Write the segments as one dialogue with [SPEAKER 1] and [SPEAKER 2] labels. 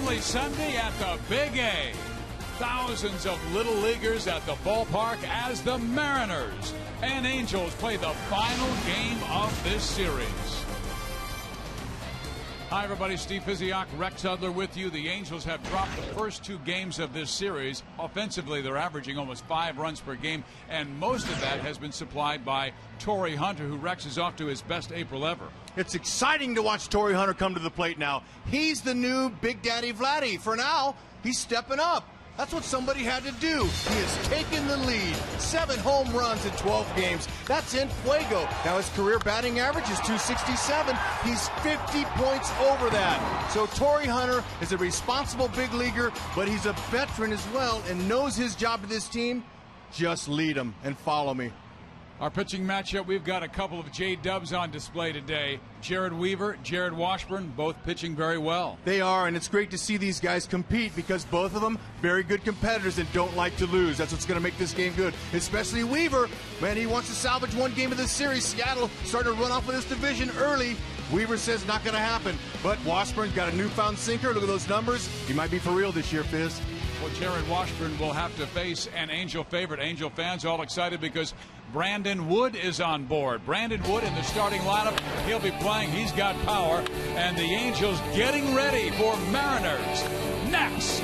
[SPEAKER 1] only Sunday at the Big A. Thousands of little leaguers at the ballpark as the Mariners and Angels play the final game of this series. Hi, everybody. Steve Physioc, Rex Hudler with you. The Angels have dropped the first two games of this series. Offensively, they're averaging almost 5 runs per game, and most of that has been supplied by Torii Hunter, who Rex is off to his best April ever.
[SPEAKER 2] It's exciting to watch Torii Hunter come to the plate now. He's the new Big Daddy Vladdy. For now, he's stepping up. That's what somebody had to do. He has taken the lead. 7 home runs in 12 games. That's in fuego. Now his career batting average is .267. He's 50 points over that. So Torii Hunter is a responsible big leaguer, but he's a veteran as well and knows his job to this team. Just lead him and follow me.
[SPEAKER 1] Our pitching matchup, we've got a couple of J-dubs on display today. Jared Weaver, Jared Washburn, both pitching very well.
[SPEAKER 2] They are, and it's great to see these guys compete because both of them very good competitors and don't like to lose. That's what's going to make this game good, especially Weaver. Man, he wants to salvage one game of this series. Seattle starting to run off of this division early. Weaver says not going to happen, but Washburn's got a newfound sinker. Look at those numbers. He might be for real this year, Fizz.
[SPEAKER 1] Well, Jared Washburn will have to face an Angel favorite. Angel fans all excited because Brandon Wood is on board. Brandon Wood in the starting lineup. He'll be playing. He's got power. And the Angels getting ready for Mariners next.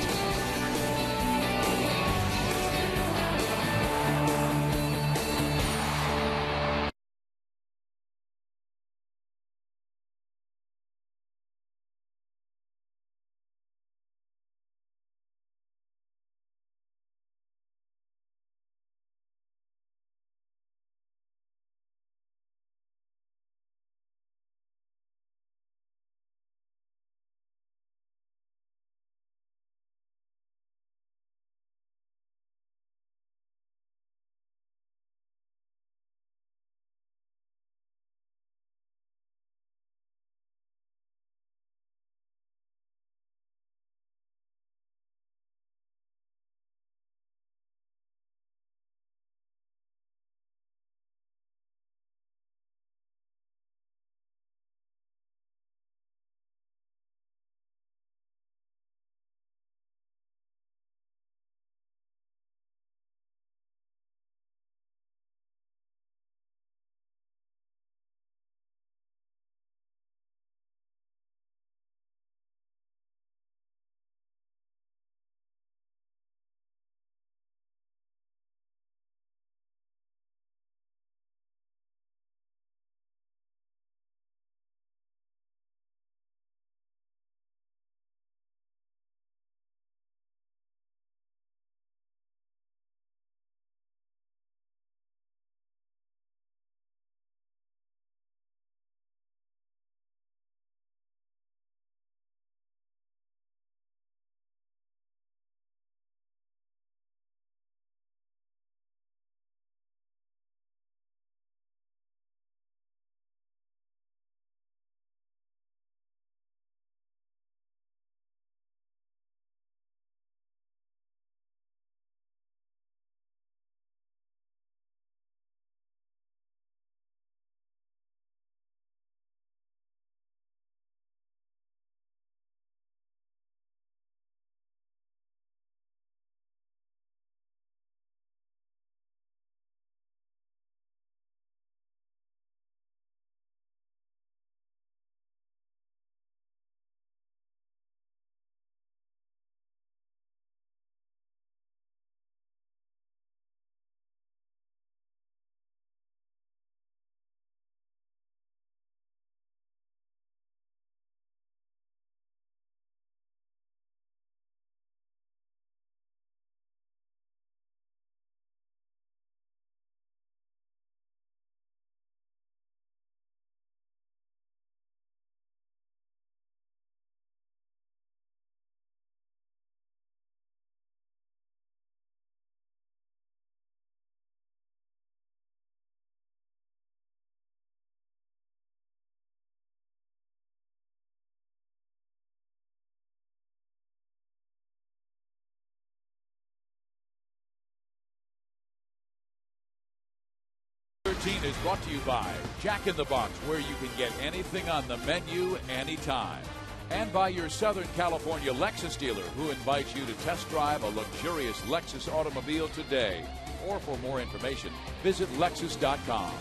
[SPEAKER 1] Is brought to you by Jack in the Box, where you can get anything on the menu anytime. And by your Southern California Lexus dealer, who invites you to test drive a luxurious Lexus automobile today. Or for more information, visit Lexus.com.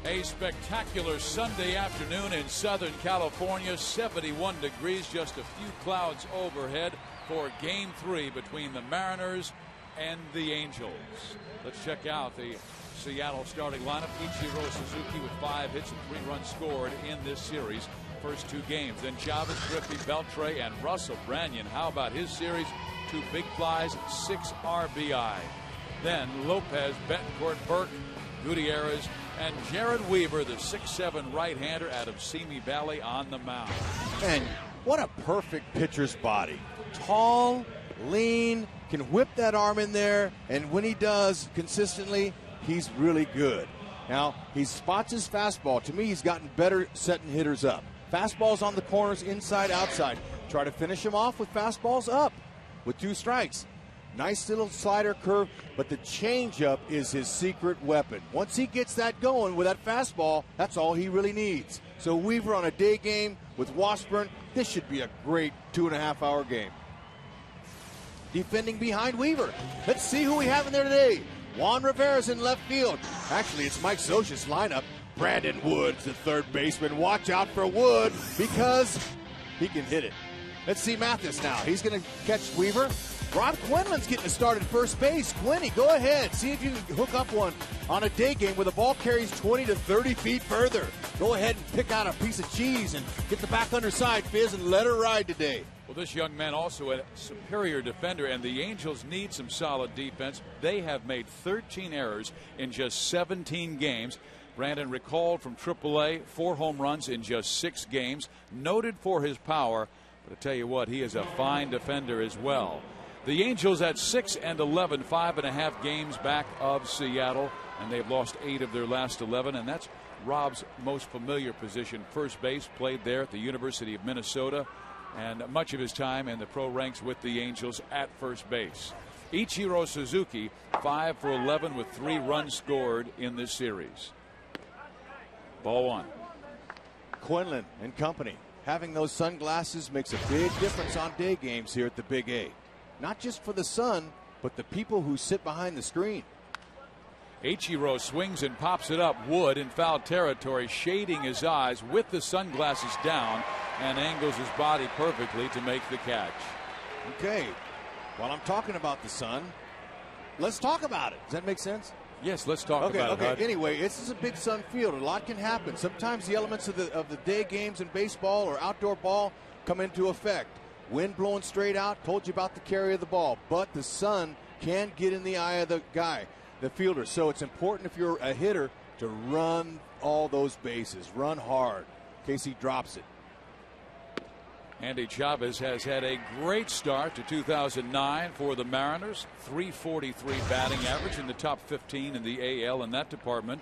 [SPEAKER 1] A spectacular Sunday afternoon in Southern California, 71 degrees, just a few clouds overhead for Game 3 between the Mariners and the Angels. Let's check out the Seattle starting lineup. Ichiro Suzuki with 5 hits and 3 runs scored in this series. First 2 games. Then Chavez, Griffey, Beltre, and Russell Branyan. How about his series? 2 big flies, 6 RBI. Then Lopez, Betancourt, Burke, Gutierrez, and Jared Weaver, the 6'7" right-hander out of Simi Valley, on the mound.
[SPEAKER 2] And what a perfect pitcher's body. Tall, lean, can whip that arm in there, and when he does consistently, he's really good. Now, he spots his fastball. To me, he's gotten better setting hitters up. Fastballs on the corners, inside, outside. Try to finish him off with fastballs up with 2 strikes. Nice little slider curve, but the changeup is his secret weapon. Once he gets that going with that fastball, that's all he really needs. So Weaver on a day game with Washburn, this should be a great 2.5-hour game. Defending behind Weaver. Let's see who we have in there today. Juan Rivera's in left field. Actually, it's Mike Scioscia's lineup. Brandon Wood's the third baseman. Watch out for Wood because he can hit it. Let's see Mathis now. He's going to catch Weaver. Rob Quinlan's getting a start at first base. Quinny, go ahead. See if you can hook up one on a day game where the ball carries 20 to 30 feet further. Go ahead and pick out a piece of cheese and get the back underside, Fizz, and let her ride today.
[SPEAKER 1] Well, this young man also a superior defender, and the Angels need some solid defense. They have made 13 errors in just 17 games. Brandon recalled from AAA, 4 home runs in just 6 games. Noted for his power, but I tell you what, he is a fine defender as well. The Angels at 6-11, 5.5 games back of Seattle, and they've lost 8 of their last 11, and that's Rob's most familiar position, first base. Played there at the University of Minnesota, and much of his time in the pro ranks with the Angels at first base. Ichiro Suzuki, 5 for 11 with 3 runs scored in this series. Ball 1.
[SPEAKER 2] Quinlan and company. Having those sunglasses makes a big difference on day games here at the Big A. Not just for the sun, but the people who sit behind the screen.
[SPEAKER 1] Ichiro swings and pops it up. Wood in foul territory, shading his eyes with the sunglasses down, and angles his body perfectly to make the catch.
[SPEAKER 2] Okay, while I'm talking about the sun, let's talk about it. Does that make sense?
[SPEAKER 1] Yes, let's talk about it.
[SPEAKER 2] Okay. Anyway, this is a big sun field. A lot can happen. Sometimes the elements of the day games in baseball or outdoor ball come into effect. Wind blowing straight out, told you about the carry of the ball, but the sun can get in the eye of the guy, the fielder. So it's important if you're a hitter to run all those bases, run hard in case he drops it.
[SPEAKER 1] Andy Chavez has had a great start to 2009 for the Mariners. .343 batting average, in the top 15 in the AL in that department.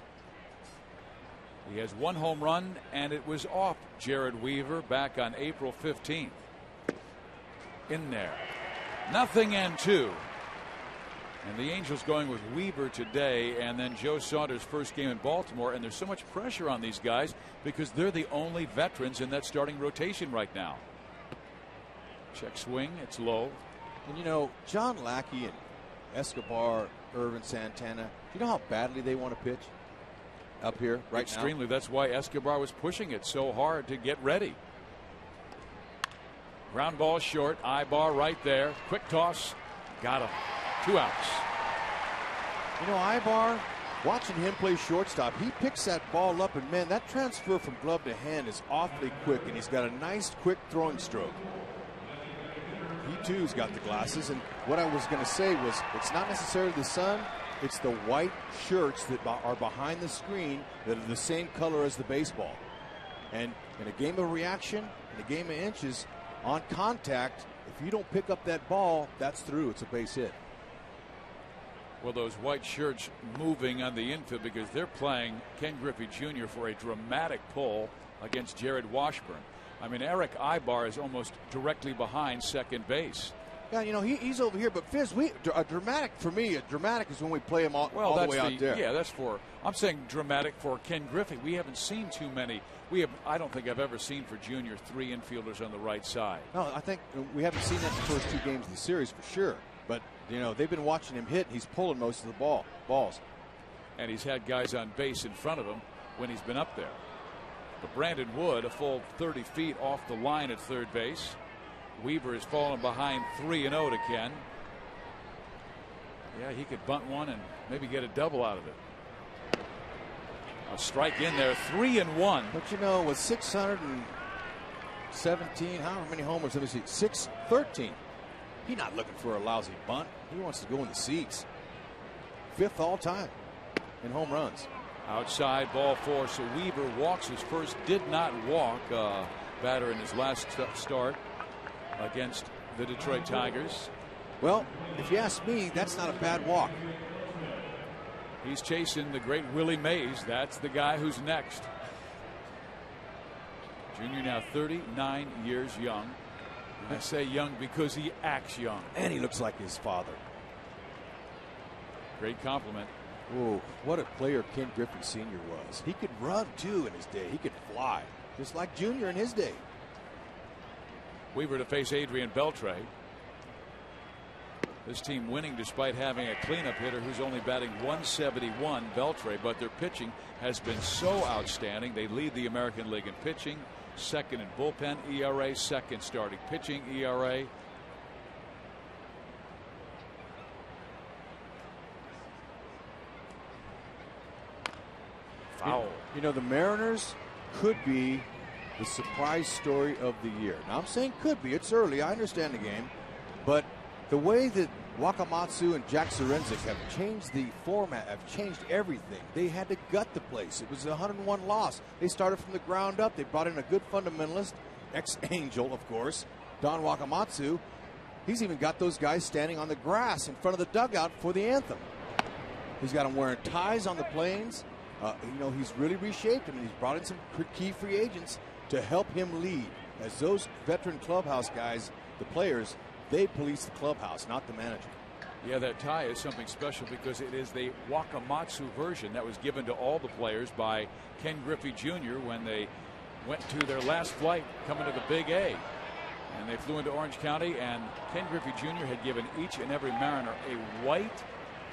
[SPEAKER 1] He has 1 home run, and it was off Jared Weaver back on April 15th. In there. 0-2. And the Angels going with Weaver today, and then Joe Saunders' first game in Baltimore. And there's so much pressure on these guys because they're the only veterans in that starting rotation right now. Check swing. It's low.
[SPEAKER 2] And you know, John Lackey and Escobar, Irvin Santana, do you know how badly they want to pitch up here right now?
[SPEAKER 1] Extremely. That's why Escobar was pushing it so hard to get ready. Ground ball short. Ibar right there. Quick toss. Got him. 2 outs.
[SPEAKER 2] You know, Ibar, watching him play shortstop, he picks that ball up, and man, that transfer from glove to hand is awfully quick, and he's got a nice quick throwing stroke. He too's got the glasses, and what I was going to say was it's not necessarily the sun, it's the white shirts that are behind the screen that are the same color as the baseball. And in a game of reaction, in a game of inches, on contact, if you don't pick up that ball, that's through. It's a base hit.
[SPEAKER 1] Well, those white shirts moving on the infield because they're playing Ken Griffey Jr. for a dramatic pull against Jared Washburn. I mean, Eric Ibar is almost directly behind second base.
[SPEAKER 2] Yeah, you know, he's over here, but Fizz, a dramatic for me. A dramatic is when we play him all the way out there.
[SPEAKER 1] Yeah, I'm saying dramatic for Ken Griffey. We haven't seen too many. I don't think I've ever seen for Junior 3 infielders on the right side.
[SPEAKER 2] No, I think we haven't seen that in the first 2 games of the series for sure. But you know, they've been watching him hit. He's pulling most of the balls,
[SPEAKER 1] and he's had guys on base in front of him when he's been up there. But Brandon Wood, a full 30 feet off the line at third base. Weaver has fallen behind 3-0 to Ken. Yeah, he could bunt one and maybe get a double out of it. A strike in there, 3-1.
[SPEAKER 2] But you know, with 617, however many homers, let me see, 613. He's not looking for a lousy bunt. He wants to go in the seats. 5th all time in home runs.
[SPEAKER 1] Outside, ball 4. So Weaver walks his first. Did not walk batter in his last start against the Detroit Tigers.
[SPEAKER 2] Well, if you ask me, that's not a bad walk.
[SPEAKER 1] He's chasing the great Willie Mays. That's the guy who's next. Junior now 39 years young. I say young because he acts young.
[SPEAKER 2] And he looks like his father.
[SPEAKER 1] Great compliment.
[SPEAKER 2] Oh, what a player Ken Griffey Sr. was. He could run, too, in his day. He could fly, just like Junior in his day.
[SPEAKER 1] Weaver to face Adrian Beltre. This team winning despite having a cleanup hitter who's only batting 171, Beltre, but their pitching has been so outstanding. They lead the American League in pitching, second in bullpen ERA, second starting pitching ERA. Foul.
[SPEAKER 2] You know, the Mariners could be the surprise story of the year. Now, I'm saying could be. It's early. I understand the game. But the way that Wakamatsu and Jack Sorenzik have changed the format, have changed everything. They had to gut the place. It was a 101 loss. They started from the ground up. They brought in a good fundamentalist, ex-Angel, of course, Don Wakamatsu. He's even got those guys standing on the grass in front of the dugout for the anthem. He's got them wearing ties on the planes. You know, he's really reshaped him, and he's brought in some key free agents to help him lead. As those veteran clubhouse guys, the players, they police the clubhouse, not the manager.
[SPEAKER 1] Yeah, that tie is something special because it is the Wakamatsu version that was given to all the players by Ken Griffey Jr. when they went to their last flight coming to the Big A. And they flew into Orange County, and Ken Griffey Jr. had given each and every Mariner a white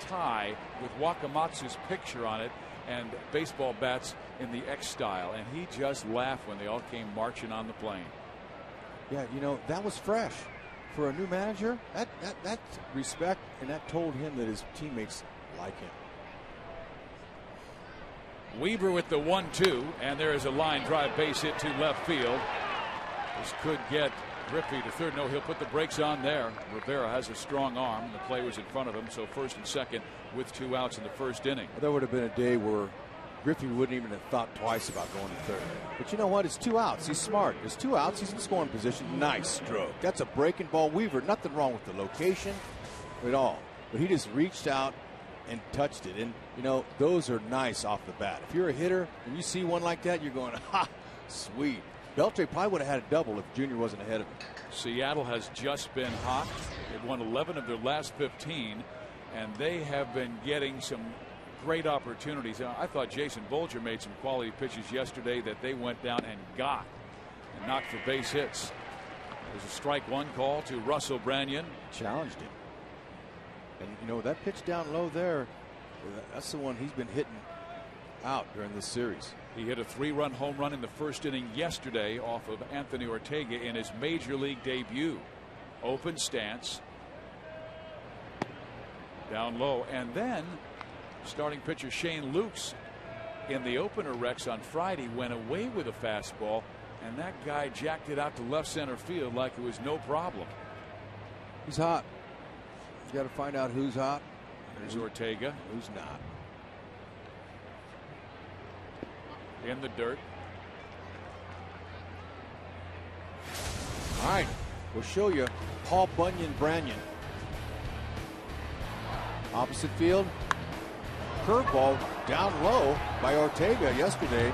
[SPEAKER 1] tie with Wakamatsu's picture on it and baseball bats in the X style. And he just laughed when they all came marching on the plane.
[SPEAKER 2] Yeah, you know, that was fresh. For a new manager, that respect, and that told him that his teammates like him.
[SPEAKER 1] Weaver with the 1-2, and there is a line drive base hit to left field. This could get Griffey to third. No, he'll put the brakes on there. Rivera has a strong arm. The play was in front of him, so first and second with 2 outs in the first inning.
[SPEAKER 2] There would have been a day where Griffey wouldn't even have thought twice about going to third. But you know what? It's 2 outs. He's smart. There's 2 outs. He's in scoring position. Nice stroke. That's a breaking ball. Weaver, nothing wrong with the location at all. But he just reached out and touched it. And, you know, those are nice off the bat. If you're a hitter and you see one like that, you're going, ha, sweet. Beltre probably would have had a double if Junior wasn't ahead of him.
[SPEAKER 1] Seattle has just been hot. They've won 11 of their last 15, and they have been getting some great opportunities. I thought Jason Bolger made some quality pitches yesterday that they went down and got and knocked for base hits. There's a strike 1 call to Russell Branyan.
[SPEAKER 2] Challenged him. And, you know, that pitch down low there, that's the one he's been hitting out during this series.
[SPEAKER 1] He hit a 3-run home run in the first inning yesterday off of Anthony Ortega in his major league debut. Open stance. Down low. And then starting pitcher Shane Lukes in the opener Rex on Friday went away with a fastball, and that guy jacked it out to left center field like it was no problem.
[SPEAKER 2] He's hot. You got to find out who's hot.
[SPEAKER 1] There's Ortega.
[SPEAKER 2] Who's not.
[SPEAKER 1] In the dirt.
[SPEAKER 2] All right, we'll show you Paul Bunyan Branyan. Opposite field. Curveball down low by Ortega yesterday.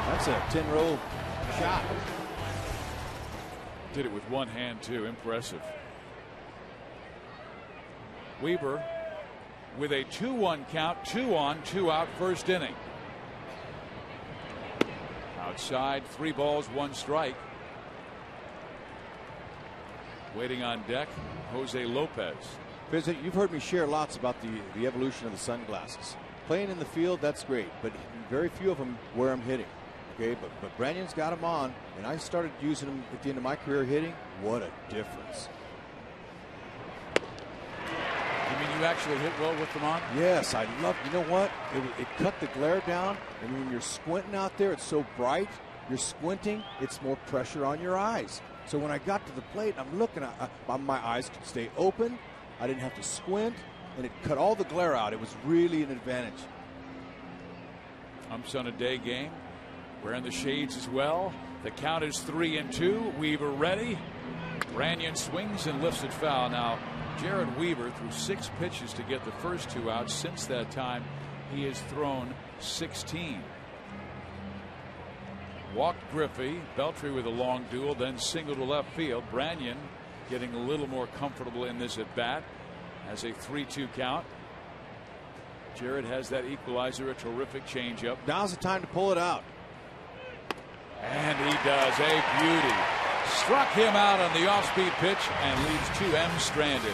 [SPEAKER 2] That's a 10-row shot.
[SPEAKER 1] Did it with one hand too. Impressive. Weaver with a 2-1 count, 2 on, 2 out, first inning. Outside, 3 balls, 1 strike. Waiting on deck, Jose Lopez.
[SPEAKER 3] Visit, you've heard me share lots about the evolution of the sunglasses. Playing in the field, that's great, but very few of them where I'm hitting. Okay, but Brannon's got them on, and I started using them at the end of my career hitting. What a difference.
[SPEAKER 1] You mean you actually hit well with them on?
[SPEAKER 3] Yes, I love, you know what? It cut the glare down, and when you're squinting out there, it's so bright, you're squinting, it's more pressure on your eyes. So when I got to the plate, I'm looking at, my eyes could stay open, I didn't have to squint, and it cut all the glare out. It was really an advantage.
[SPEAKER 1] Umps on a day game. Wearing the shades as well. The count is 3-2. Weaver ready. Branyan swings and lifts it foul. Now, Jered Weaver threw 6 pitches to get the first 2 outs. Since that time, he has thrown 16. Walked Griffey. Beltry with a long duel, then single to left field. Branyan getting a little more comfortable in this at bat. Has a 3-2 count. Jered has that equalizer, a terrific changeup.
[SPEAKER 3] Now's the time to pull it out.
[SPEAKER 1] And he does, a beauty. Struck him out on the off-speed pitch and leaves 2M stranded.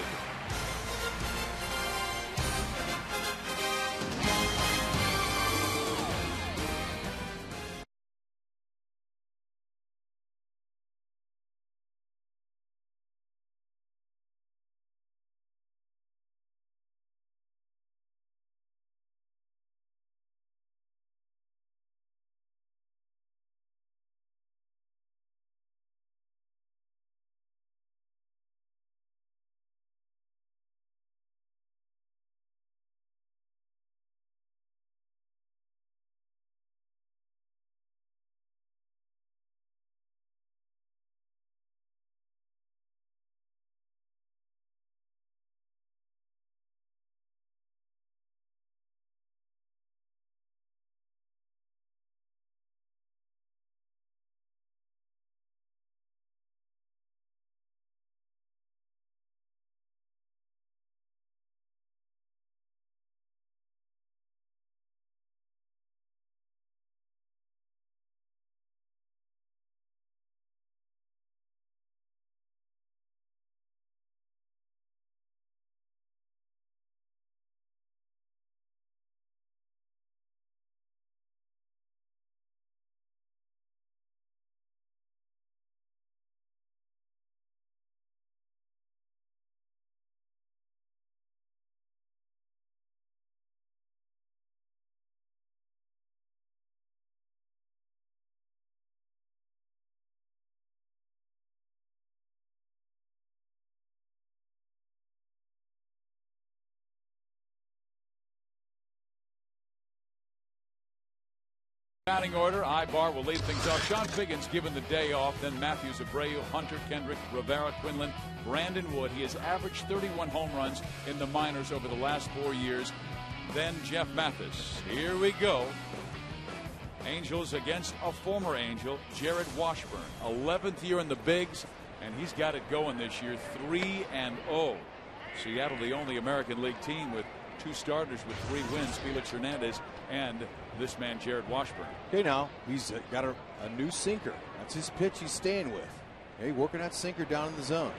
[SPEAKER 1] Batting order, Ibar will lead things off. Sean Figgins given the day off. Then Matthews, Abreu, Hunter, Kendrick, Rivera, Quinlan, Brandon Wood. He has averaged 31 home runs in the minors over the last 4 years. Then Jeff Mathis. Here we go. Angels against a former Angel, Jarrod Washburn. 11th year in the bigs, and he's got it going this year. 3-0. Seattle, the only American League team with 2 starters with 3 wins. Felix Hernandez and this man, Jarrod Washburn.
[SPEAKER 3] Okay, now he's got a new sinker. That's his pitch he's staying with. Okay, working that sinker down in the zone.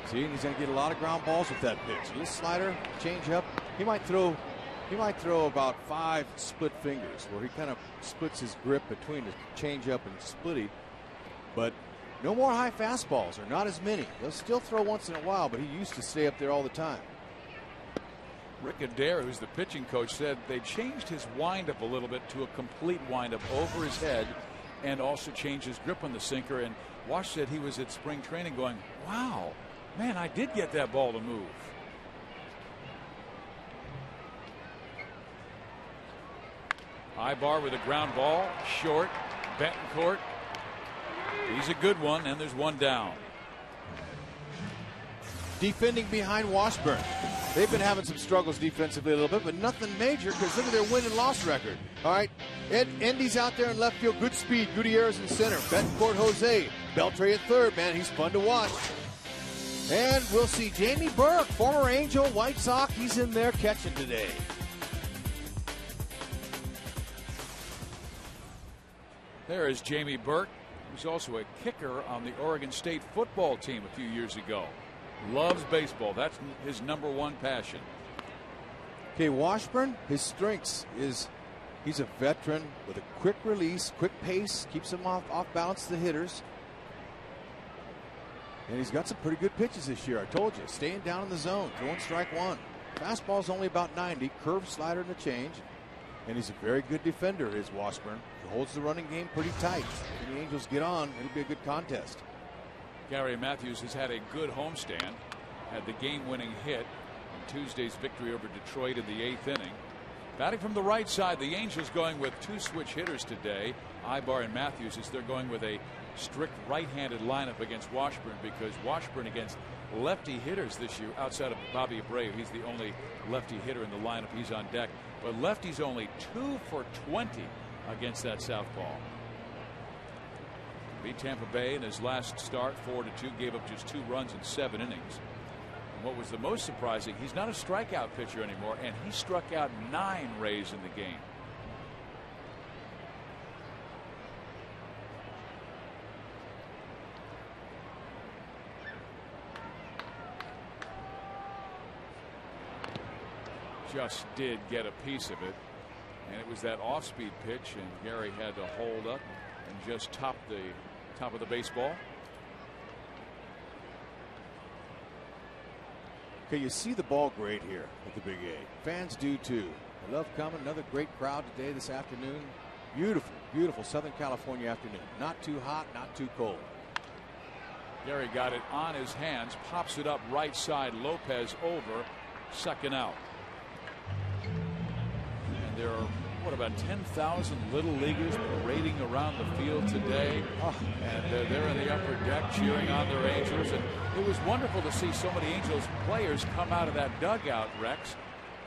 [SPEAKER 3] See, he's going to get a lot of ground balls with that pitch. A little slider, change up. He might throw about 5 split fingers, where he kind of splits his grip between the change up and splitty. But no more high fastballs, or not as many. He'll still throw once in a while, but he used to stay up there all the time.
[SPEAKER 1] Rick Adair, who's the pitching coach, said they changed his windup a little bit to a complete windup over his head, and also changed his grip on the sinker. And Wash said he was at spring training going, wow, man, I did get that ball to move. Ibar with a ground ball, short. Betancourt, he's a good one, and there's 1 down.
[SPEAKER 3] Defending behind Washburn. They've been having some struggles defensively a little bit, but nothing major, because look at their win and loss record. All right, Endy's out there in left field, good speed. Gutierrez in center. Betancourt, Jose. Beltray at third, man, he's fun to watch. And we'll see Jamie Burke, former Angel, White Sox. He's in there catching today.
[SPEAKER 1] There is Jamie Burke, who's also a kicker on the Oregon State football team a few years ago. Loves baseball. That's his #1 passion.
[SPEAKER 3] Okay, Washburn, his strengths is he's a veteran with a quick release, quick pace, keeps him off balance the hitters. And he's got some pretty good pitches this year. I told you, staying down in the zone, throwing strike one. Fastball's only about 90, curve, slider, and a change. And he's a very good defender, is Washburn. He holds the running game pretty tight. When the Angels get on, it'll be a good contest.
[SPEAKER 1] Gary Matthews has had a good homestand, had the game-winning hit in Tuesday's victory over Detroit in the 8th inning. Batting from the right side, the Angels going with 2 switch hitters today, Ibar and Matthews, as they're going with a strict right-handed lineup against Washburn, because Washburn against lefty hitters this year, outside of Bobby Abreu, he's the only lefty hitter in the lineup. He's on deck, but lefty's only 2 for 20 against that southpaw. Beat Tampa Bay in his last start 4-2, gave up just 2 runs in 7 innings. And what was the most surprising, he's not a strikeout pitcher anymore, and he struck out 9 Rays in the game. Just did get a piece of it, and it was that off-speed pitch, and Gary had to hold up and just top of the baseball.
[SPEAKER 3] Okay, you see the ball great here at the Big A. Fans do too. I love coming. Another great crowd today, this afternoon. Beautiful, beautiful Southern California afternoon. Not too hot, not too cold.
[SPEAKER 1] Gary got it on his hands, pops it up right side. Lopez over, second out. And there are, what, about 10,000 little leaguers parading around the field today. And they're in the upper deck cheering on their Angels. And it was wonderful to see so many Angels players come out of that dugout, Rex,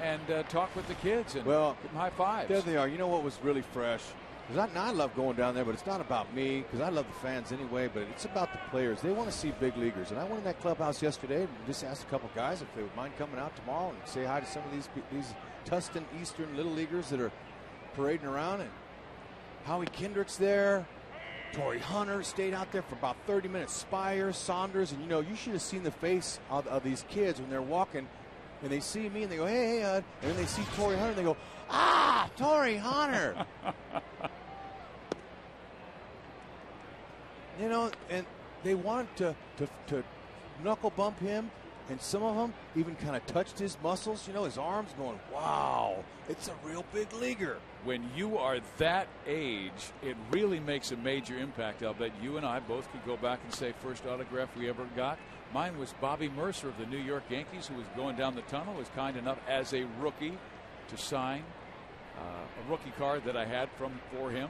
[SPEAKER 1] and talk with the kids and give them high fives.
[SPEAKER 3] There they are. You know what was really fresh? Because I love going down there, but it's not about me, because I love the fans anyway, but it's about the players. They want to see big leaguers. And I went in that clubhouse yesterday and just asked a couple guys if they would mind coming out tomorrow and say hi to some of these Tustin Eastern little leaguers that are parading around. And Howie Kendrick's there. Torrey Hunter stayed out there for about 30 minutes. Spire, Saunders, and you should have seen the face of these kids when they're walking and they see me and they go, hey, Hud. And then they see Torrey Hunter and they go, ah, Torrey Hunter. And they wanted to knuckle bump him, and some of them even kind of touched his muscles, his arms, going, wow, it's a real big leaguer.
[SPEAKER 1] When you are that age, it really makes a major impact. I'll bet you and I both could go back and say first autograph we ever got. Mine was Bobby Mercer of the New York Yankees, who was going down the tunnel, was kind enough as a rookie to sign a rookie card that I had for him.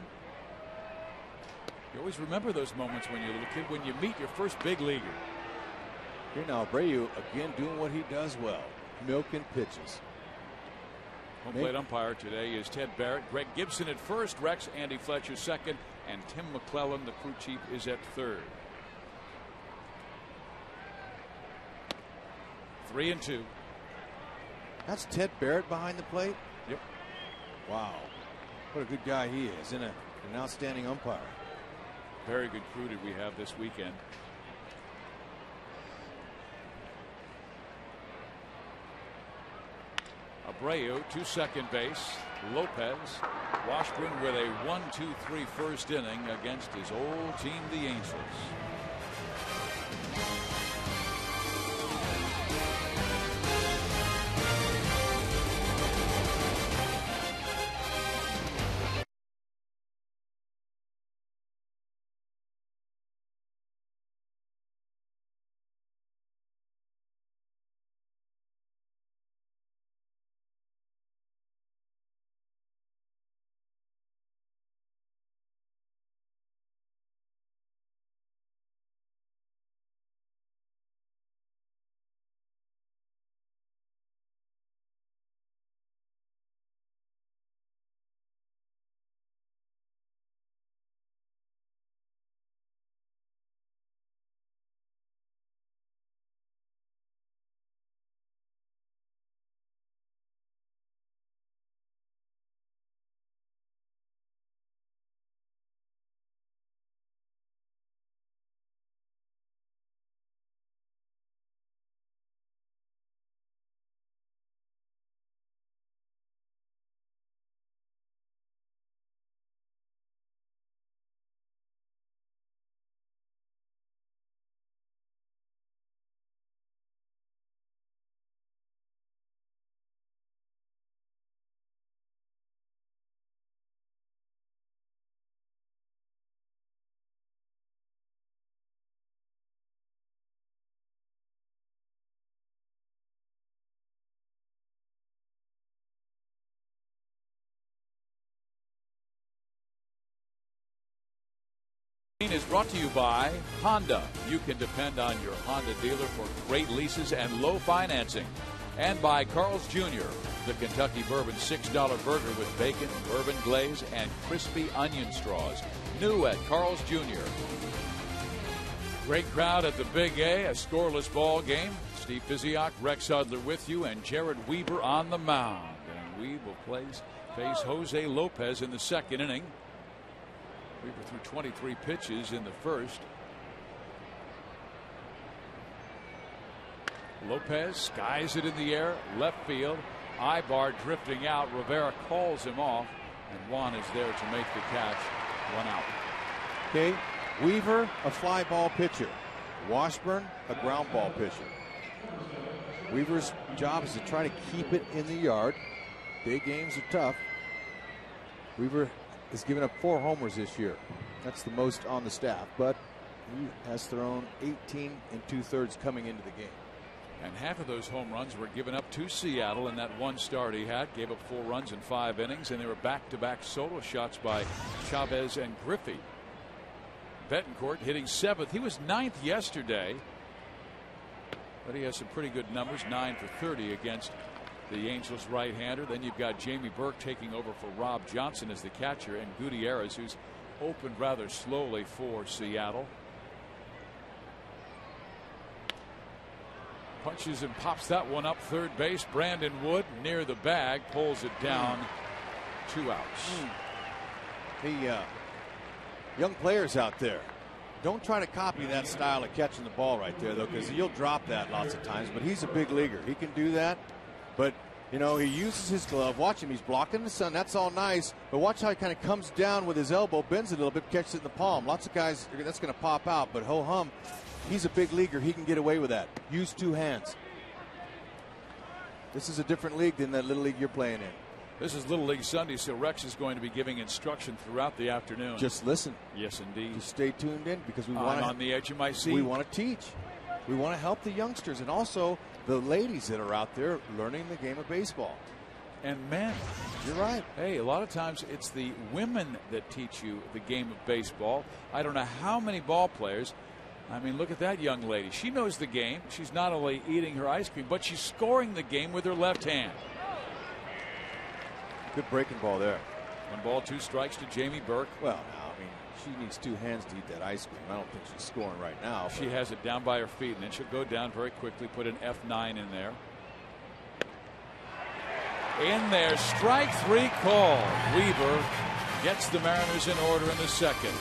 [SPEAKER 1] You always remember those moments when you're a little kid, when you meet your first big leaguer.
[SPEAKER 3] Here now, Abreu again doing what he does well, milking pitches.
[SPEAKER 1] Home plate umpire today is Ted Barrett. Greg Gibson at first, Rex, Andy Fletcher second, and Tim McClellan, the crew chief, is at third. 3-2.
[SPEAKER 3] That's Ted Barrett behind the plate?
[SPEAKER 1] Yep.
[SPEAKER 3] Wow. What a good guy he is, and an outstanding umpire.
[SPEAKER 1] Very good crew did we have this weekend. Abreu to second base. Lopez. Washburn with a 1-2-3 first inning against his old team, the Angels. is brought to you by Honda. You can depend on your Honda dealer for great leases and low financing. And by Carl's Jr., the Kentucky Bourbon $6 burger with bacon, bourbon glaze, and crispy onion straws. New at Carl's Jr. Great crowd at the Big A, a scoreless ball game. Steve Physiak, Rex Hudler with you, and Jared Weaver on the mound. And Weaver will face Jose Lopez in the second inning. Weaver threw 23 pitches in the first. Lopez skies it in the air, left field. Ibar drifting out. Rivera calls him off, and Juan is there to make the catch. 1 out.
[SPEAKER 3] Okay, Weaver, a fly ball pitcher. Washburn, a ground ball pitcher. Weaver's job is to try to keep it in the yard. Big games are tough. Weaver has given up 4 homers this year. That's the most on the staff, but he has thrown 18 2/3 coming into the game.
[SPEAKER 1] And half of those home runs were given up to Seattle in that one start he had. Gave up 4 runs in 5 innings, and they were back-to-back solo shots by Chavez and Griffey. Betancourt hitting 7th. He was 9th yesterday, but he has some pretty good numbers. 9 for 30 against the Angels right-hander. Then you've got Jamie Burke taking over for Rob Johnson as the catcher, and Gutierrez, who's opened rather slowly for Seattle. Punches and pops that one up third base. Brandon Wood near the bag, pulls it down. 2 outs.
[SPEAKER 3] The young players out there, don't try to copy that style of catching the ball right there, though, because you'll drop that lots of times. But he's a big leaguer. He can do that. But, you know, he uses his glove. Watch him. He's blocking the sun. That's all nice. But watch how he kind of comes down with his elbow, bends it a little bit, catches it in the palm. Lots of guys, that's going to pop out. But ho-hum, he's a big leaguer. He can get away with that. Use 2 hands. This is a different league than that little league you're playing in.
[SPEAKER 1] This is Little League Sunday, so Rex is going to be giving instruction throughout the afternoon.
[SPEAKER 3] Just listen.
[SPEAKER 1] Yes, indeed.
[SPEAKER 3] Just stay tuned in, because we want
[SPEAKER 1] on the edge of my seat.
[SPEAKER 3] We want to teach. We want to help the youngsters and also the ladies that are out there learning the game of baseball.
[SPEAKER 1] And men.
[SPEAKER 3] You're right.
[SPEAKER 1] Hey, a lot of times it's the women that teach you the game of baseball. I don't know how many ball players. I mean, look at that young lady. She knows the game. She's not only eating her ice cream, but she's scoring the game with her left hand.
[SPEAKER 3] Good breaking ball there.
[SPEAKER 1] 1 ball, 2 strikes to Jamie Burke.
[SPEAKER 3] Well, now, I mean, she needs 2 hands to eat that ice cream. I don't think she's scoring right now.
[SPEAKER 1] She has it down by her feet, and then she'll go down very quickly, put an F9 in there. In there, strike 3 call. Weaver gets the Mariners in order in the second.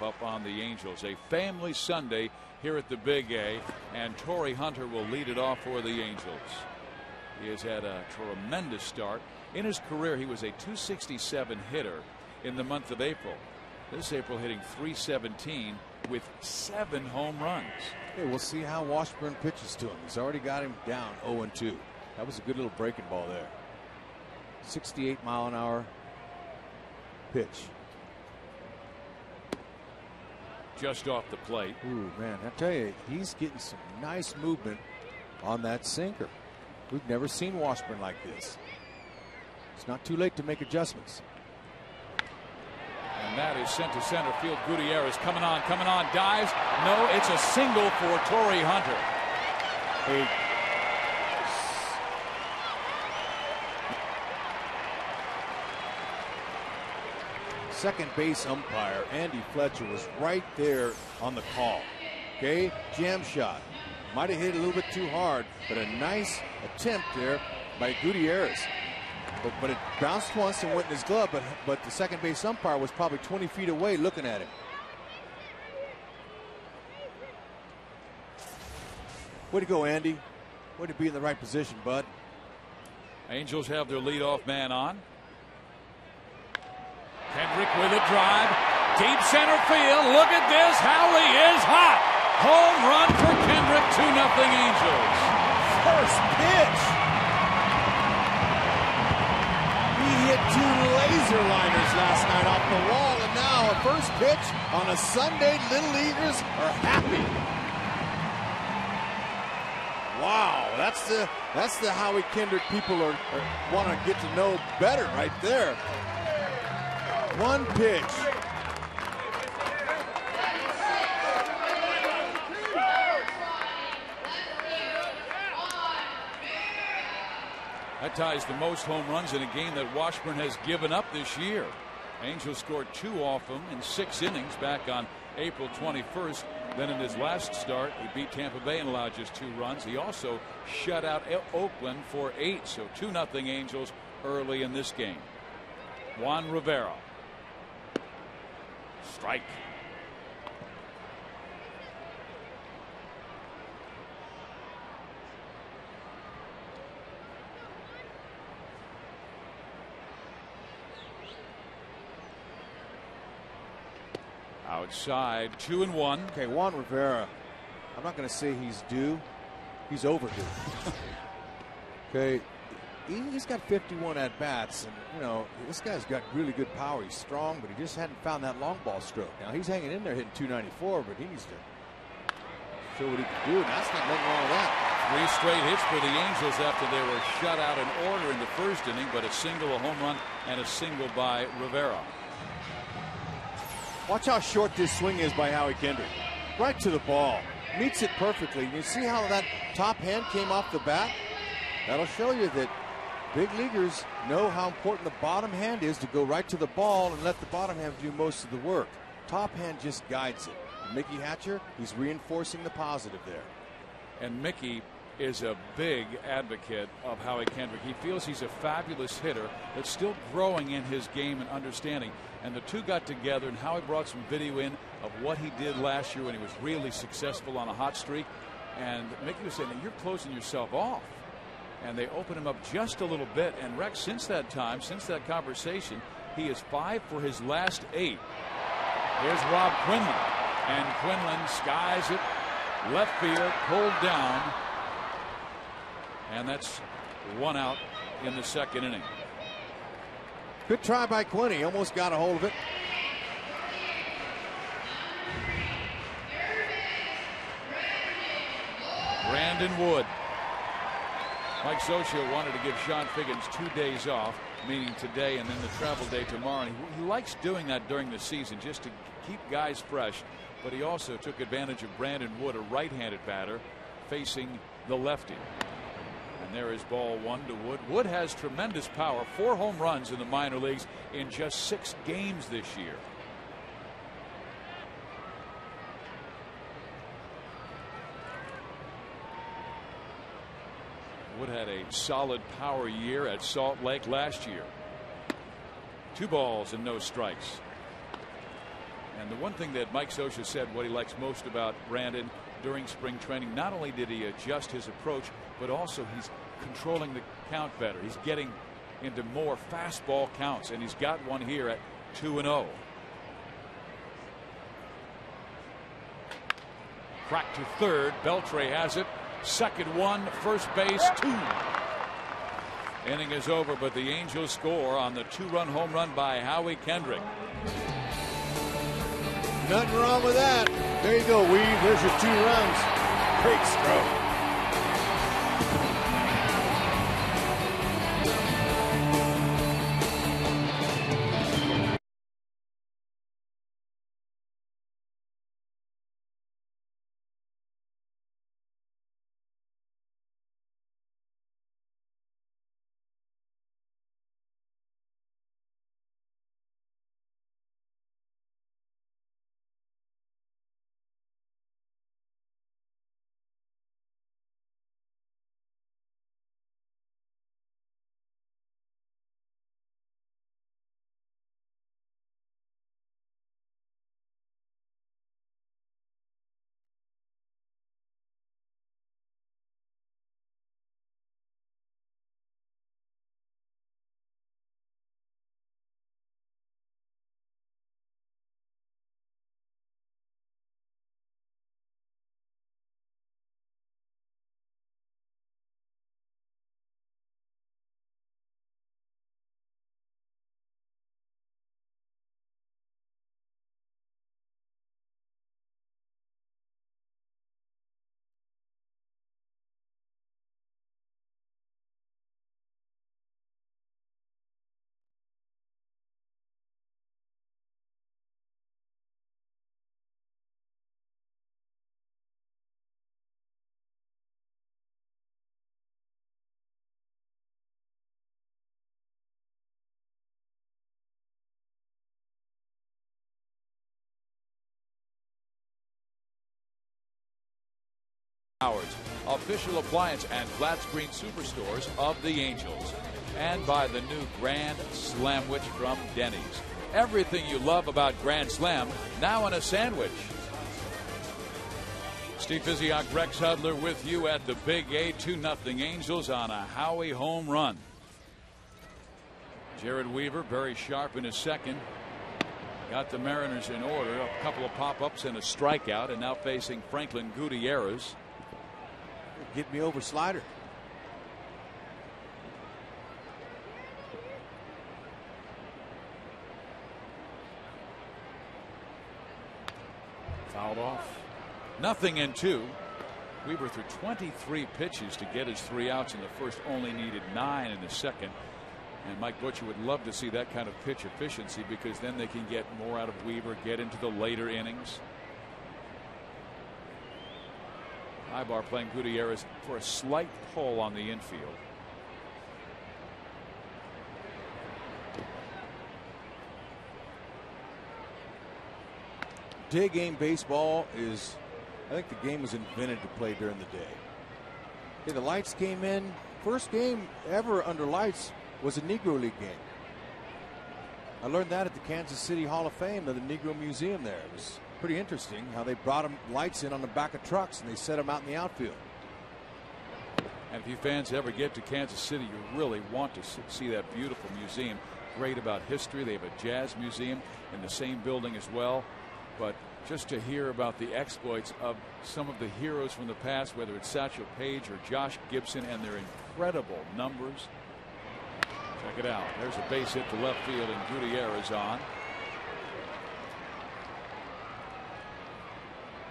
[SPEAKER 1] up on the Angels. A family Sunday here at the Big A, and Torii Hunter will lead it off for the Angels. He has had a tremendous start. In his career, he was a .267 hitter in the month of April. This April hitting .317 with 7 home runs.
[SPEAKER 3] Okay, we'll see how Washburn pitches to him. He's already got him down 0-2. That was a good little breaking ball there. 68-mile-an-hour pitch.
[SPEAKER 1] Just off the plate.
[SPEAKER 3] Ooh, man, I tell you, he's getting some nice movement on that sinker. We've never seen Washburn like this. It's not too late to make adjustments.
[SPEAKER 1] And that is sent to center field. Gutierrez coming on, dives. No, it's a single for Torii Hunter.
[SPEAKER 3] Second base umpire Andy Fletcher was right there on the call. Okay, jam shot. Might have hit a little bit too hard, but a nice attempt there by Gutierrez. But it bounced once and went in his glove, but the second base umpire was probably 20 feet away looking at him. Way to go, Andy. Way to be in the right position, bud.
[SPEAKER 1] Angels have their leadoff man on. Kendrick with a drive. Deep center field. Look at this. Howie is hot. Home run for Kendrick. 2-0 Angels.
[SPEAKER 3] First pitch. He hit 2 laser liners last night off the wall, and now a first pitch on a Sunday. Little Leaguers are happy. Wow, that's the Howie Kendrick people are want to get to know better right there. One pitch.
[SPEAKER 1] That ties the most home runs in a game that Washburn has given up this year. Angels scored 2 off him in 6 innings back on April 21st. Then in his last start, he beat Tampa Bay and allowed just 2 runs. He also shut out Oakland for 8. So 2-0 Angels early in this game. Juan Rivera. Strike. Outside, 2-1.
[SPEAKER 3] Okay, Juan Rivera. I'm not going to say he's due. He's overdue. Okay, he's got 51 at bats, and you know this guy's got really good power. He's strong, but he just hadn't found that long ball stroke. Now he's hanging in there hitting .294, but he needs to show what he can do. And that's not nothing wrong with that.
[SPEAKER 1] 3 straight hits for the Angels after they were shut out in order in the first inning, but a single, a home run, and a single by Rivera.
[SPEAKER 3] Watch how short this swing is by Howie Kendrick. Right to the ball. Meets it perfectly. You see how that top hand came off the bat? That'll show you that big leaguers know how important the bottom hand is to go right to the ball and let the bottom hand do most of the work. Top hand just guides it. Mickey Hatcher, he's reinforcing the positive there.
[SPEAKER 1] And Mickey is a big advocate of Howie Kendrick. He feels he's a fabulous hitter that's still growing in his game and understanding. And the two got together, and Howie brought some video in of what he did last year when he was really successful on a hot streak. And Mickey was saying that you're closing yourself off. And they opened him up just a little bit. And Rex, since that time, since that conversation, he is 5 for his last 8. Here's Rob Quinlan. And Quinlan skies it. Left field, pulled down. And that's 1 out in the second inning.
[SPEAKER 3] Good try by Quinny. He almost got a hold of it.
[SPEAKER 1] Brandon Wood. Mike Scioscia wanted to give Sean Figgins 2 days off, meaning today and then the travel day tomorrow. And he likes doing that during the season just to keep guys fresh. But he also took advantage of Brandon Wood, a right-handed batter, facing the lefty. And there is ball 1 to Wood. Wood has tremendous power. 4 home runs in the minor leagues in just 6 games this year. Wood had a solid power year at Salt Lake last year. 2 balls and no strikes. And the one thing that Mike Scioscia said what he likes most about Brandon during spring training, not only did he adjust his approach, but also he's controlling the count better. He's getting into more fastball counts, and he's got one here at 2-0. Crack to third. Beltre has it. Second one, first base, 2. Inning is over, but the Angels score on the 2-run home run by Howie Kendrick.
[SPEAKER 3] Nothing wrong with that. There you go, Weave. There's your 2 runs. Great stroke.
[SPEAKER 1] Howard's official appliance and flat screen superstores of the Angels, and by the new Grand Slamwich from Denny's. Everything you love about Grand Slam, now in a sandwich. Steve Physiak, Rex Hudler with you at the Big A. 2-0 Angels on a Howie home run. Jared Weaver very sharp in his second. Got the Mariners in order. A couple of pop-ups and a strikeout, and now facing Franklin Gutierrez.
[SPEAKER 3] Get me over slider.
[SPEAKER 1] Fouled off. 0-2. Weaver threw 23 pitches to get his 3 outs in the first, only needed 9 in the second. And Mike Butcher would love to see that kind of pitch efficiency, because then they can get more out of Weaver, get into the later innings. Ibar playing Gutierrez for a slight pull on the infield.
[SPEAKER 3] Day game baseball is, I think the game was invented to play during the day. Okay, the lights came in. First game ever under lights was a Negro League game. I learned that at the Kansas City Hall of Fame at the Negro Museum there. It was pretty interesting how they brought them lights in on the back of trucks and they set them out in the outfield.
[SPEAKER 1] And if you fans ever get to Kansas City, you really want to see that beautiful museum. Great about history. They have a jazz museum in the same building as well. But just to hear about the exploits of some of the heroes from the past, whether it's Satchel Paige or Josh Gibson, and their incredible numbers. Check it out. There's a base hit to left field, and Gutierrez on.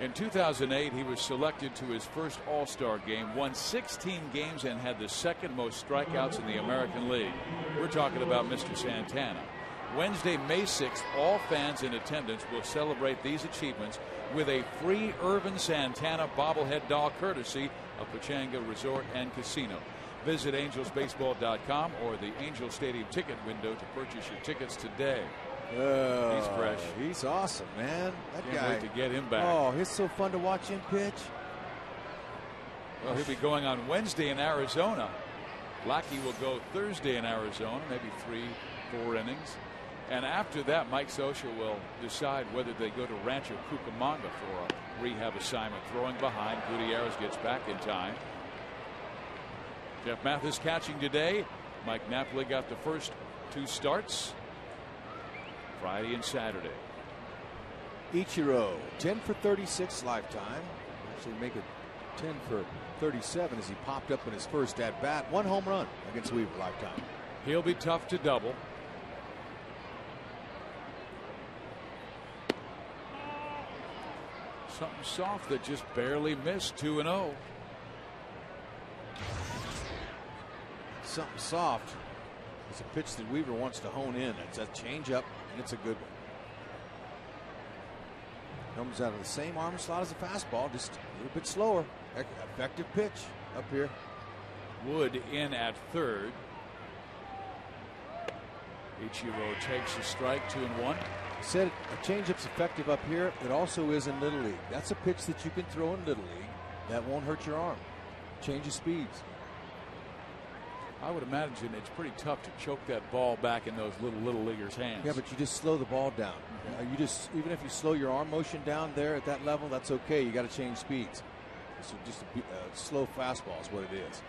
[SPEAKER 1] In 2008, he was selected to his first All-Star game, won 16 games, and had the second most strikeouts in the American League. We're talking about Mr. Santana. Wednesday, May 6th, all fans in attendance will celebrate these achievements with a free Irvin Santana bobblehead doll courtesy of Pechanga Resort and Casino. Visit angelsbaseball.com or the Angel Stadium ticket window to purchase your tickets today. He's fresh.
[SPEAKER 3] He's awesome, man. That
[SPEAKER 1] Can't
[SPEAKER 3] guy.
[SPEAKER 1] wait to get him back.
[SPEAKER 3] Oh, it's so fun to watch him pitch.
[SPEAKER 1] Well, he'll be going on Wednesday in Arizona. Blackie will go Thursday in Arizona, maybe 3-4 innings. And after that, Mike Scioscia will decide whether they go to Rancho Cucamonga for a rehab assignment. Throwing behind, Gutierrez gets back in time. Jeff Mathis catching today. Mike Napoli got the first 2 starts Friday and Saturday.
[SPEAKER 3] Ichiro 10 for 36 lifetime. Actually make it 10 for 37 as he popped up in his first at bat. 1 home run against Weaver lifetime.
[SPEAKER 1] He'll be tough to double. Something soft that just barely missed. 2-0.
[SPEAKER 3] Something soft. It's a pitch that Weaver wants to hone in. It's a changeup, and it's a good one. Comes out of the same arm slot as a fastball, just a little bit slower. Effective pitch up here.
[SPEAKER 1] Wood in at third. Ichiro takes a strike. 2-1.
[SPEAKER 3] I said a changeup's effective up here. It also is in Little League. That's a pitch that you can throw in Little League that won't hurt your arm. Change of speeds.
[SPEAKER 1] I would imagine it's pretty tough to choke that ball back in those little leaguers' hands.
[SPEAKER 3] Yeah, but you just slow the ball down. You just, even if you slow your arm motion down there at that level, that's okay. You got to change speeds. So just a slow fastball is what it is.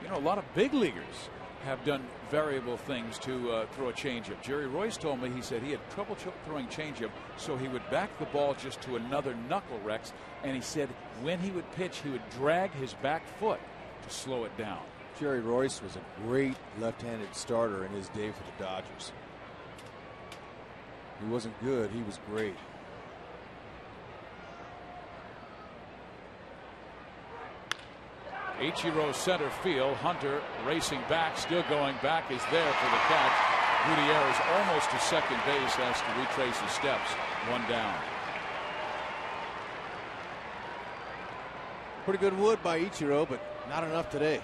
[SPEAKER 1] You know, a lot of big leaguers have done variable things to throw a changeup. Jerry Royce told me, he said he had trouble throwing changeup, so he would back the ball just to another knuckle, Rex, and he said when he would pitch, he would drag his back foot to slow it down.
[SPEAKER 3] Jerry Royce was a great left-handed starter in his day for the Dodgers. He wasn't good, he was great.
[SPEAKER 1] Ichiro center field. Hunter racing back, still going back, is there for the catch. Gutierrez almost to second base, has to retrace his steps. 1 down.
[SPEAKER 3] Pretty good Wood by Ichiro, but not enough today.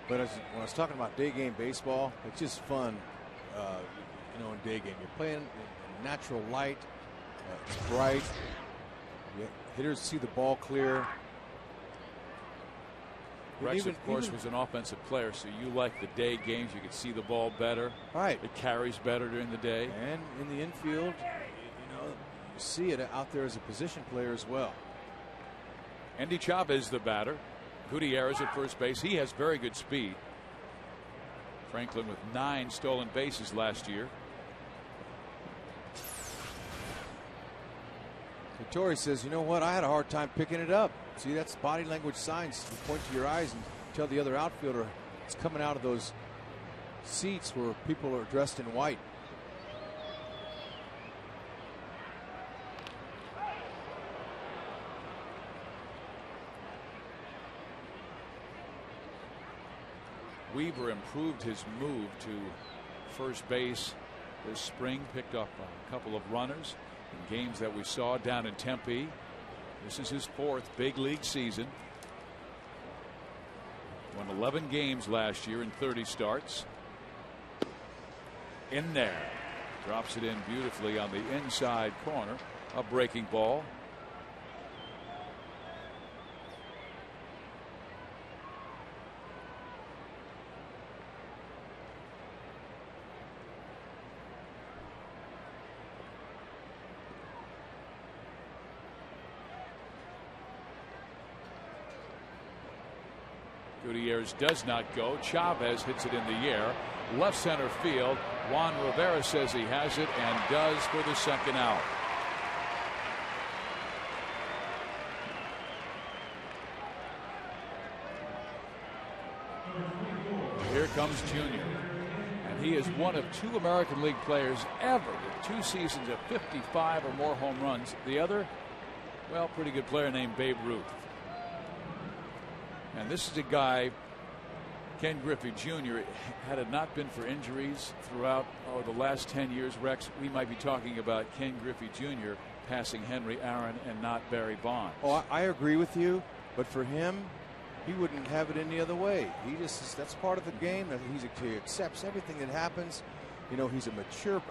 [SPEAKER 3] But when I was talking about day game baseball, it's just fun, you know, in day game. You're playing in natural light, it's bright. Hitters see the ball clear.
[SPEAKER 1] Rex, of course, was an offensive player, so you like the day games. You can see the ball better.
[SPEAKER 3] Right.
[SPEAKER 1] It carries better during the day.
[SPEAKER 3] And in the infield, you know, you see it out there as a position player as well.
[SPEAKER 1] Andy Chavez, the batter. Gutierrez at first base. He has very good speed. Franklin with 9 stolen bases last year.
[SPEAKER 3] Torrey says, you know what, I had a hard time picking it up. See, that's body language signs. You point to your eyes and tell the other outfielder it's coming out of those seats where people are dressed in white.
[SPEAKER 1] Weaver improved his move to first base this spring, picked up a couple of runners in games that we saw down in Tempe. This is his 4th big league season. Won 11 games last year in 30 starts. In there. Drops it in beautifully on the inside corner. A breaking ball. Gutierrez does not go. Chavez hits it in the air. Left center field. Juan Rivera says he has it and does for the second out. Here comes Junior. And he is one of 2 American League players ever with 2 seasons of 55 or more home runs. The other, well, pretty good player named Babe Ruth. And this is a guy, Ken Griffey Jr., had it not been for injuries throughout the last 10 years, Rex, we might be talking about Ken Griffey Jr. passing Henry Aaron and not Barry Bonds.
[SPEAKER 3] Oh, I agree with you, but for him, he wouldn't have it any other way. He just, that's part of the game. He accepts everything that happens. You know, he's a mature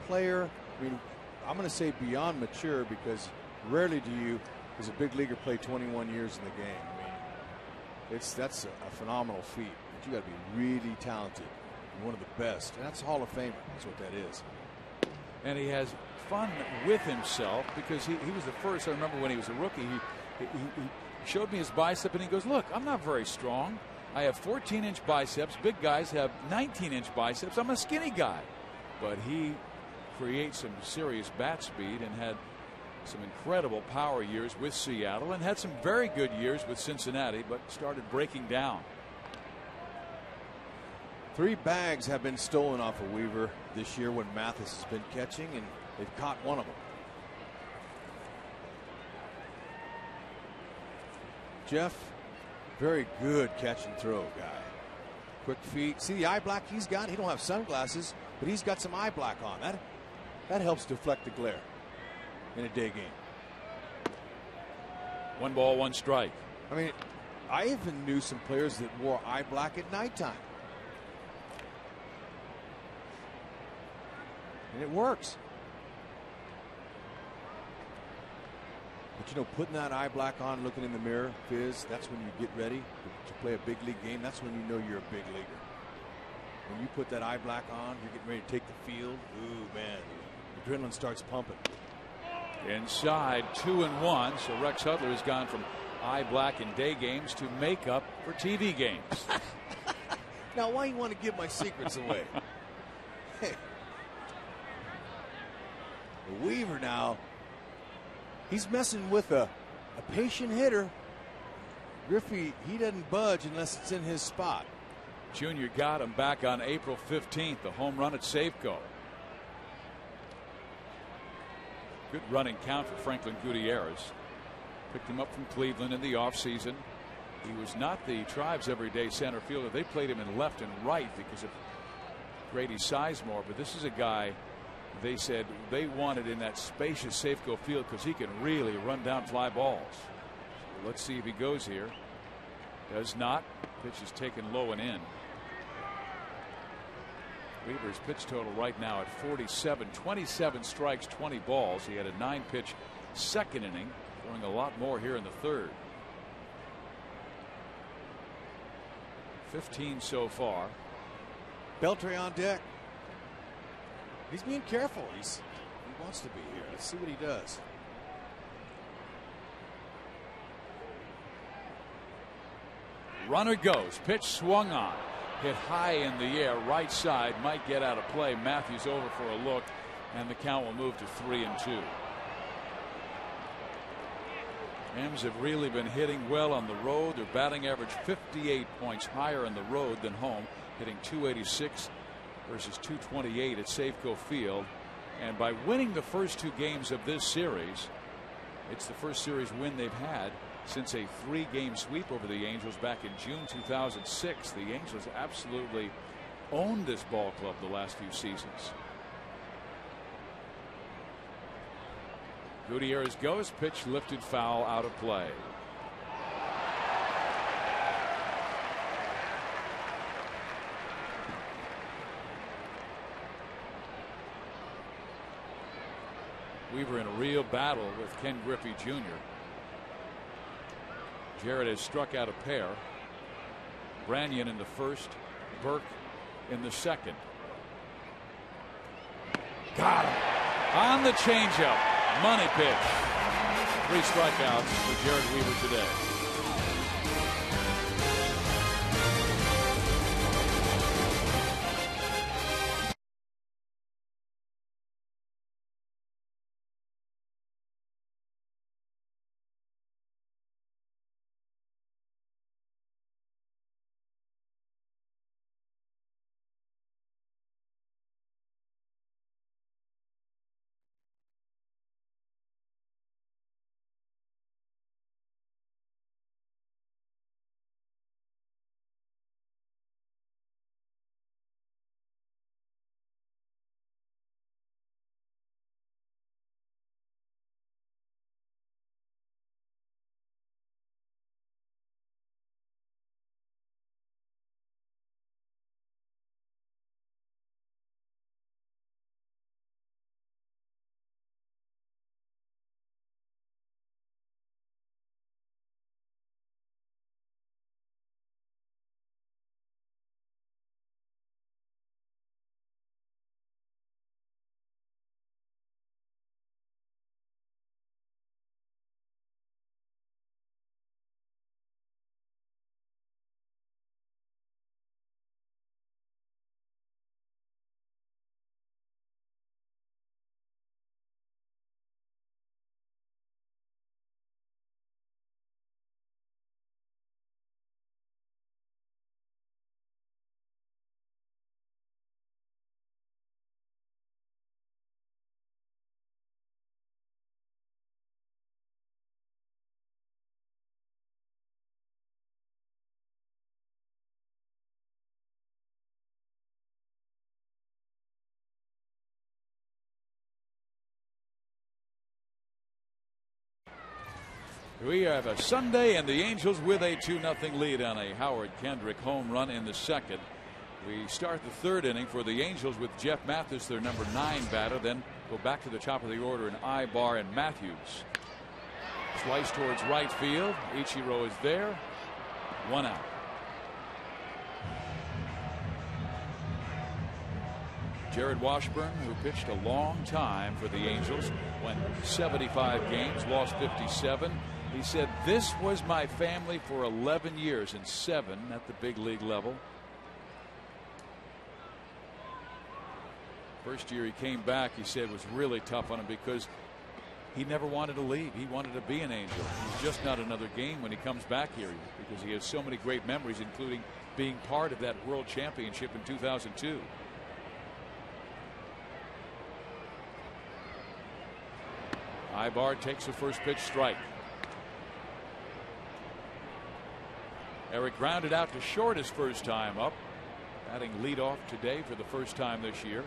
[SPEAKER 3] player. I mean, I'm going to say beyond mature, because rarely do you, as a big leaguer, play 21 years in the game. I mean, that's a phenomenal feat. But you got to be really talented and one of the best. And that's Hall of Famer. That's what that is.
[SPEAKER 1] And he has fun with himself, because he was the first. I remember when he was a rookie, he showed me his bicep, and he goes, "Look, I'm not very strong. I have 14-inch biceps. Big guys have 19-inch biceps. I'm a skinny guy." But he creates some serious bat speed and had some incredible power years with Seattle and had some very good years with Cincinnati, but started breaking down.
[SPEAKER 3] 3 bags have been stolen off of Weaver this year when Mathis has been catching, and they've caught one of them. Jeff, very good catch and throw guy. Quick feet. See the eye black he's got? He don't have sunglasses, but he's got some eye black on. That helps deflect the glare in a day game.
[SPEAKER 1] 1 ball, 1 strike.
[SPEAKER 3] I mean, I even knew some players that wore eye black at nighttime. And it works. But you know, putting that eye black on, looking in the mirror, Fizz, that's when you get ready to play a big league game. That's when you know you're a big leaguer. When you put that eye black on, you're getting ready to take the field. Ooh, man, the adrenaline starts pumping.
[SPEAKER 1] Inside, 2-1. So Rex Hudler has gone from eye black in day games to makeup for TV games.
[SPEAKER 3] Now, why you want to give my secrets away? Hey. Weaver now, he's messing with a patient hitter. Griffey, he doesn't budge unless it's in his spot.
[SPEAKER 1] Junior got him back on April 15th, the home run at Safeco. Good running count for Franklin Gutierrez. Picked him up from Cleveland in the offseason. He was not the Tribe's everyday center fielder. They played him in left and right because of Grady Sizemore, but this is a guy they said they wanted in that spacious Safeco field because he can really run down fly balls. So let's see if he goes here. Does not. Pitch is taken low and in. Weaver's pitch total right now at 47. 27 strikes, 20 balls. He had a 9-pitch second inning, throwing a lot more here in the third. 15 so far.
[SPEAKER 3] Beltre on deck. He's being careful. He wants to be here. Let's see what he does.
[SPEAKER 1] Runner goes. Pitch swung on. Hit high in the air. Right side. Might get out of play. Matthews over for a look. And the count will move to 3-2. Rams have really been hitting well on the road. Their batting average 58 points higher on the road than home. Hitting .286. versus .228 at Safeco Field. And by winning the first 2 games of this series, it's the first series win they've had since a 3-game sweep over the Angels back in June 2006. The Angels absolutely owned this ball club the last few seasons. Gutierrez goes. Pitch lifted foul, out of play. Weaver in a real battle with Ken Griffey Jr. Jarrett has struck out a pair. Branyan in the first, Burke in the second. Got him on the changeup. Money pitch. 3 strikeouts for Jarrett Weaver today. We have a Sunday and the Angels with a 2-0 lead on a Howard Kendrick home run in the second. We start the third inning for the Angels with Jeff Mathis, their number 9 batter. Then go back to the top of the order in Ibar and Matthews. Slice towards right field. Ichiro is there. 1 out. Jared Washburn, who pitched a long time for the Angels, went 75 games, lost 57. He said, "This was my family for 11 years and 7 at the big league level." First year he came back, he said, was really tough on him because he never wanted to leave. He wanted to be an Angel. He's just not another game when he comes back here because he has so many great memories, including being part of that World Championship in 2002. Ibar takes the first pitch, strike. Eric grounded out to short his first time up, batting leadoff today for the first time this year.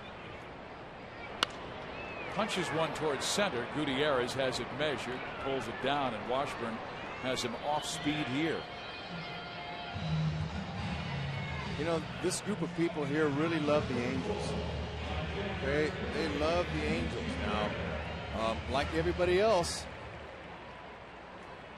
[SPEAKER 1] Punches one towards center. Gutierrez has it measured, pulls it down, and Washburn has him off speed here.
[SPEAKER 3] You know, this group of people here really love the Angels. They love the Angels. Now, like everybody else,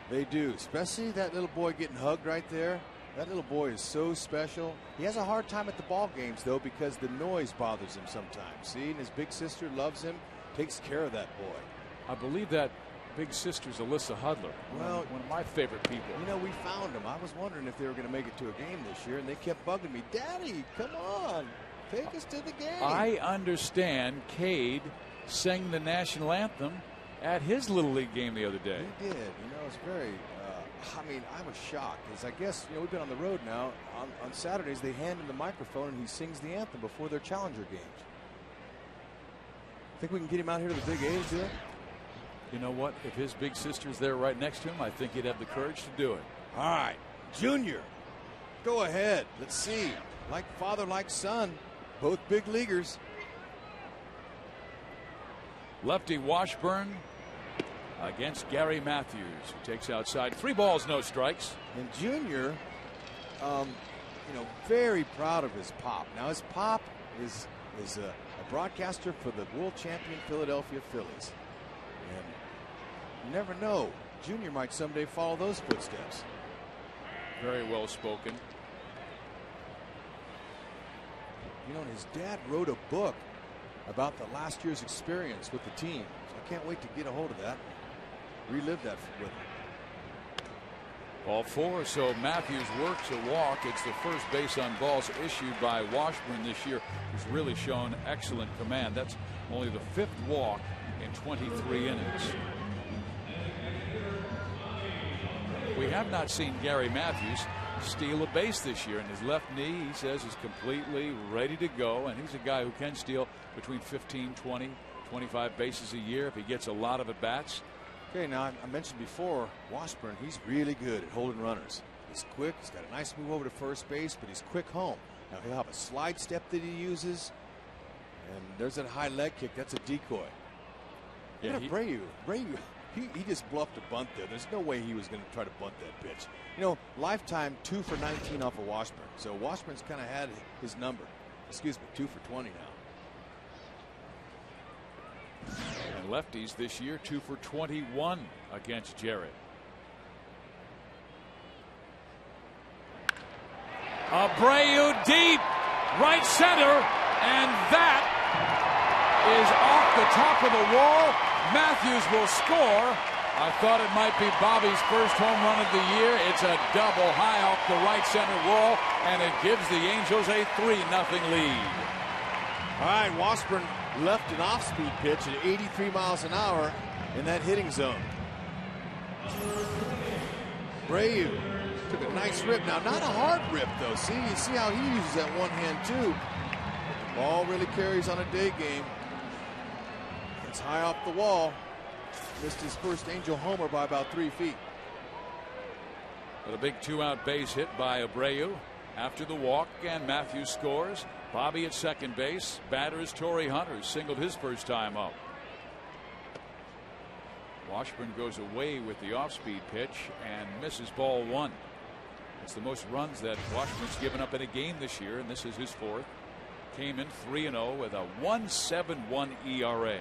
[SPEAKER 3] they do, especially that little boy getting hugged right there. That little boy is so special. He has a hard time at the ball games, though, because the noise bothers him sometimes. See, and his big sister loves him, takes care of that boy.
[SPEAKER 1] I believe that big sister's Alyssa Hudler. Well, one of my favorite people.
[SPEAKER 3] You know, we found them. I was wondering if they were going to make it to a game this year, and they kept bugging me. "Daddy, come on, take us to the game."
[SPEAKER 1] I understand Cade sang the national anthem at his Little League game the other day.
[SPEAKER 3] He did. You know, it's very, I mean, I was shocked because I guess, you know, we've been on the road now. On Saturdays, they hand him the microphone and he sings the anthem before their Challenger games. Think we can get him out here to the Big A to do it?
[SPEAKER 1] You know what? If his big sister's there right next to him, I think he'd have the courage to do it.
[SPEAKER 3] All right, Junior, go ahead. Let's see. Like father, like son, both big leaguers.
[SPEAKER 1] Lefty Washburn against Gary Matthews, who takes outside. 3 balls, no strikes.
[SPEAKER 3] And Junior, you know, very proud of his pop. Now his pop is a broadcaster for the world champion Philadelphia Phillies. And you never know, Junior might someday follow those footsteps.
[SPEAKER 1] Very well spoken.
[SPEAKER 3] You know, his dad wrote a book about the last year's experience with the team. So I can't wait to get a hold of that. Relive that with him.
[SPEAKER 1] Ball 4, so Matthews works a walk. It's the first base on balls issued by Washburn this year, who's really shown excellent command. That's only the 5th walk in 23 innings. We have not seen Gary Matthews steal a base this year, and his left knee, he says, is completely ready to go, and he's a guy who can steal between 15, 20, 25 bases a year if he gets a lot of at-bats.
[SPEAKER 3] Okay, now I mentioned before, Washburn, he's really good at holding runners. He's quick, he's got a nice move over to first base, but he's quick home. Now he'll have a slide step that he uses, and there's that high leg kick. That's a decoy. Yeah, Abreu, he just bluffed a bunt there. There's no way he was going to try to bunt that pitch. You know, lifetime 2 for 19 off of Washburn. So Washburn's kind of had his number. Excuse me, 2 for 20 now.
[SPEAKER 1] And lefties this year 2 for 21 against Jared. Abreu deep right center, and that is off the top of the wall. Matthews will score. I thought it might be Bobby's first home run of the year. It's a double high off the right center wall, and it gives the Angels a 3-0 lead.
[SPEAKER 3] All right, Washburn left an off-speed pitch at 83 miles an hour in that hitting zone. Abreu took a nice rip. Now, not a hard rip, though. See, you see how he uses that one hand, too. The ball really carries on a day game. It's high off the wall. Missed his first Angel homer by about 3 feet.
[SPEAKER 1] But a big 2-out base hit by Abreu after the walk, and Matthews scores. Bobby at second base. Batter is Torrey Hunter, singled his first time up. Washburn goes away with the off-speed pitch and misses ball one. It's the most runs that Washburn's given up in a game this year, and this is his fourth. Came in 3-0 with a 1.71 ERA.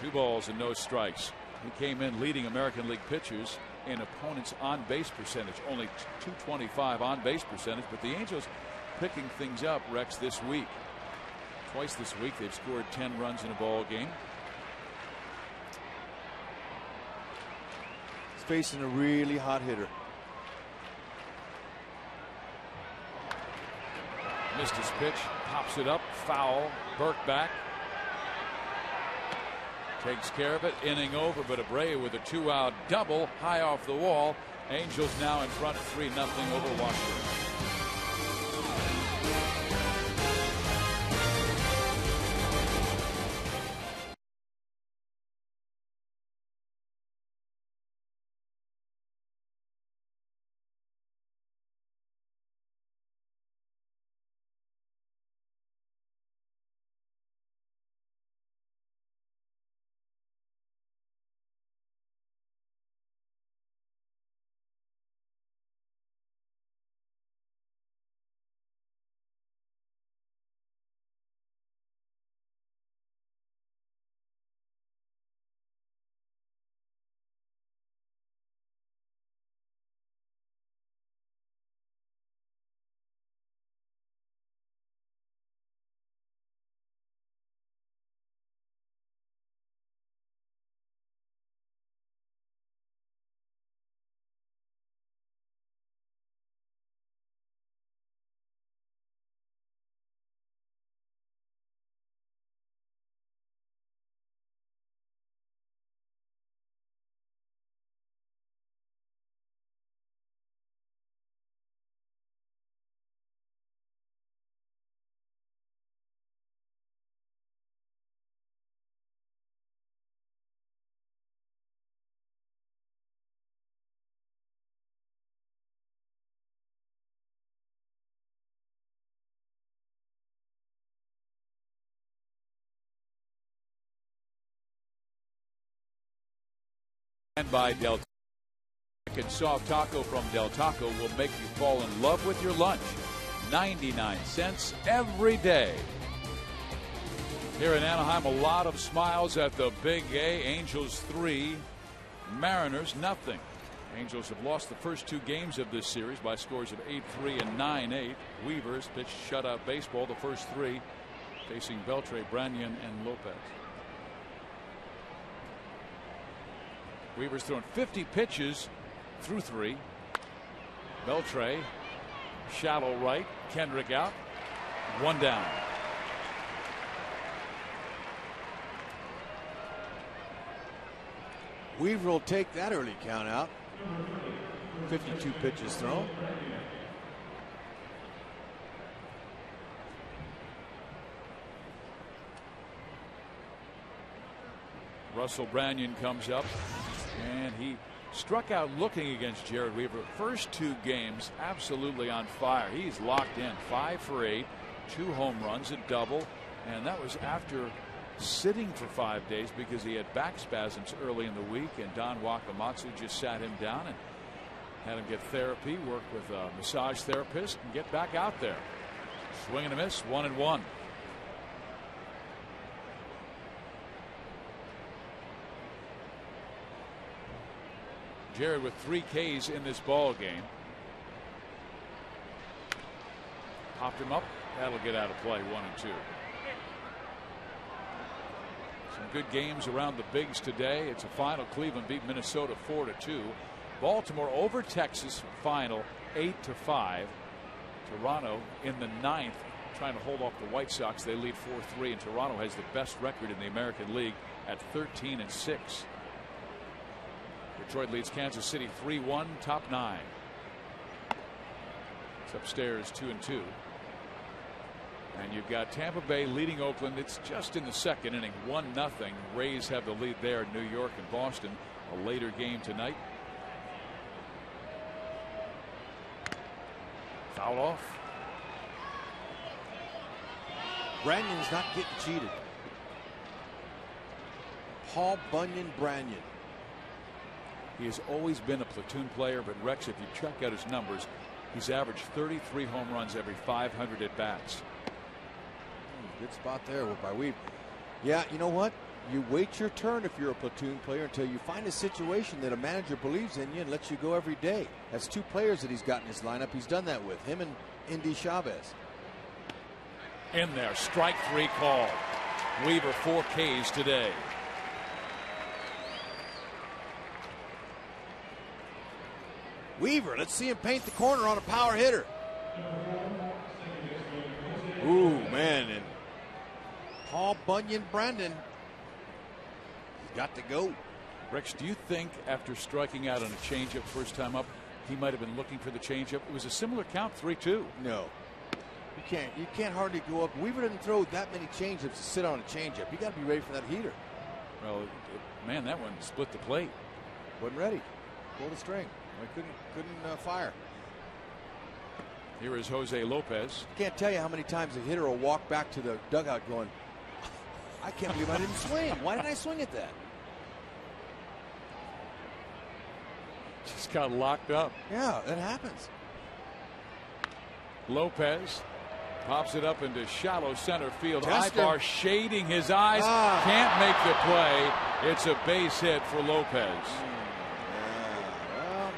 [SPEAKER 1] Two balls and no strikes. He came in leading American League pitchers in opponents' on-base percentage, only 225 on-base percentage, but the Angels picking things up, Rex, this week. Twice this week they've scored 10 runs in a ball game.
[SPEAKER 3] He's facing a really hot hitter.
[SPEAKER 1] Missed his pitch, pops it up, foul. Burke back. Takes care of it, inning over, but Abreu with a 2-out double high off the wall. Angels now in front 3-0 over Washington. And by Del Taco, soft taco from Del Taco will make you fall in love with your lunch. 99 cents every day. Here in Anaheim, a lot of smiles at the Big A. Angels 3, Mariners nothing. Angels have lost the first two games of this series by scores of 8-3 and 9-8. Weavers pitched shutout baseball the first three, facing Beltre, Branyan, and Lopez. Weaver's thrown 50 pitches through three. Beltre, shallow right. Kendrick out. One down.
[SPEAKER 3] Weaver will take that early count out. 52 pitches thrown.
[SPEAKER 1] Russell Branyan comes up, and he struck out looking against Jared Weaver. First two games absolutely on fire. He's locked in 5 for 8, 2 home runs, a double, and that was after sitting for 5 days because he had back spasms early in the week, and Don Wakamatsu just sat him down and had him get therapy, work with a massage therapist, and get back out there. Swing and a miss, 1-1. Jared with 3 Ks in this ball game. Popped him up. That'll get out of play. 1-2. Some good games around the bigs today. It's a final. Cleveland beat Minnesota 4-2. Baltimore over Texas final 8-5. Toronto in the 9th trying to hold off the White Sox. They lead 4-3, and Toronto has the best record in the American League at 13-6. Detroit leads Kansas City 3-1, top 9. It's upstairs 2-2. And you've got Tampa Bay leading Oakland. It's just in the second inning, 1-0. Rays have the lead there in New York and Boston. A later game tonight. Foul off.
[SPEAKER 3] Brannon's not getting cheated. Paul Bunyan Branyan.
[SPEAKER 1] He has always been a platoon player, but Rex, if you check out his numbers, he's averaged 33 home runs every 500 at bats.
[SPEAKER 3] Good spot there by Weaver. Yeah, you know what? You wait your turn if you're a platoon player until you find a situation that a manager believes in you and lets you go every day. That's two players that he's got in his lineup. He's done that with him and Indy Chavez.
[SPEAKER 1] In there, strike 3 call. Weaver 4 Ks today.
[SPEAKER 3] Weaver, let's see him paint the corner on a power hitter. Ooh, man, and Paul Bunyan Brandon got to go.
[SPEAKER 1] Rex, do you think after striking out on a changeup first time up, he might have been looking for the changeup? It was a similar count, 3-2.
[SPEAKER 3] No, you can't hardly go up. Weaver didn't throw that many changeups to sit on a changeup. You got to be ready for that heater.
[SPEAKER 1] Well, man, that one split the plate.
[SPEAKER 3] Wasn't ready. Pulled the string. I couldn't fire.
[SPEAKER 1] Here is Jose Lopez.
[SPEAKER 3] Can't tell you how many times a hitter will walk back to the dugout going, I can't believe I didn't swing. Why didn't I swing at that?
[SPEAKER 1] Just got locked up.
[SPEAKER 3] Yeah, that happens.
[SPEAKER 1] Lopez pops it up into shallow center field.
[SPEAKER 3] Tester.
[SPEAKER 1] Ibar shading his eyes. Can't make the play. It's a base hit for Lopez.
[SPEAKER 3] Well,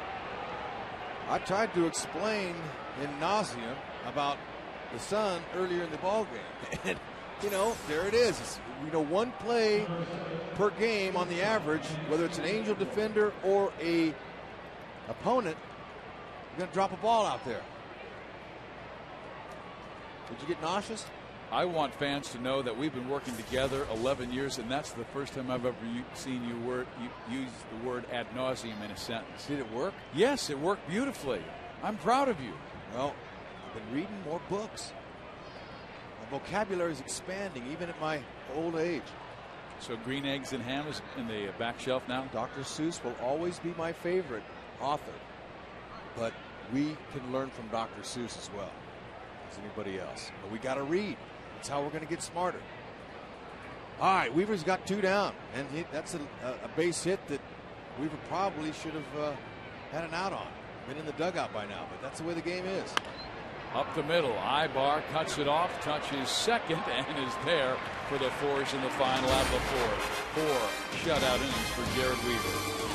[SPEAKER 3] I tried to explain in nauseam about the sun earlier in the ball game. And, you know, there it is. It's, one play per game on the average, whether it's an Angel defender or a opponent, you're going to drop a ball out there. Did you get nauseous?
[SPEAKER 1] I want fans to know that we've been working together 11 years, and that's the first time I've ever seen you use the word ad nauseum in a sentence.
[SPEAKER 3] Did it work?
[SPEAKER 1] Yes, it worked beautifully. I'm proud of you.
[SPEAKER 3] Well, I've been reading more books. My vocabulary is expanding, even at my old age.
[SPEAKER 1] So Green Eggs and Ham is in the back shelf now?
[SPEAKER 3] Dr. Seuss will always be my favorite author, but we can learn from Dr. Seuss as well as anybody else. But we got to read. That's how we're going to get smarter. All right, Weaver's got 2 down, and that's a base hit that Weaver probably should have had an out on. Been in the dugout by now, but that's the way the game is.
[SPEAKER 1] Up the middle, Ibar cuts it off, touches second, and is there for the force in the final out of the fourth. 4 shutout innings for Jared Weaver.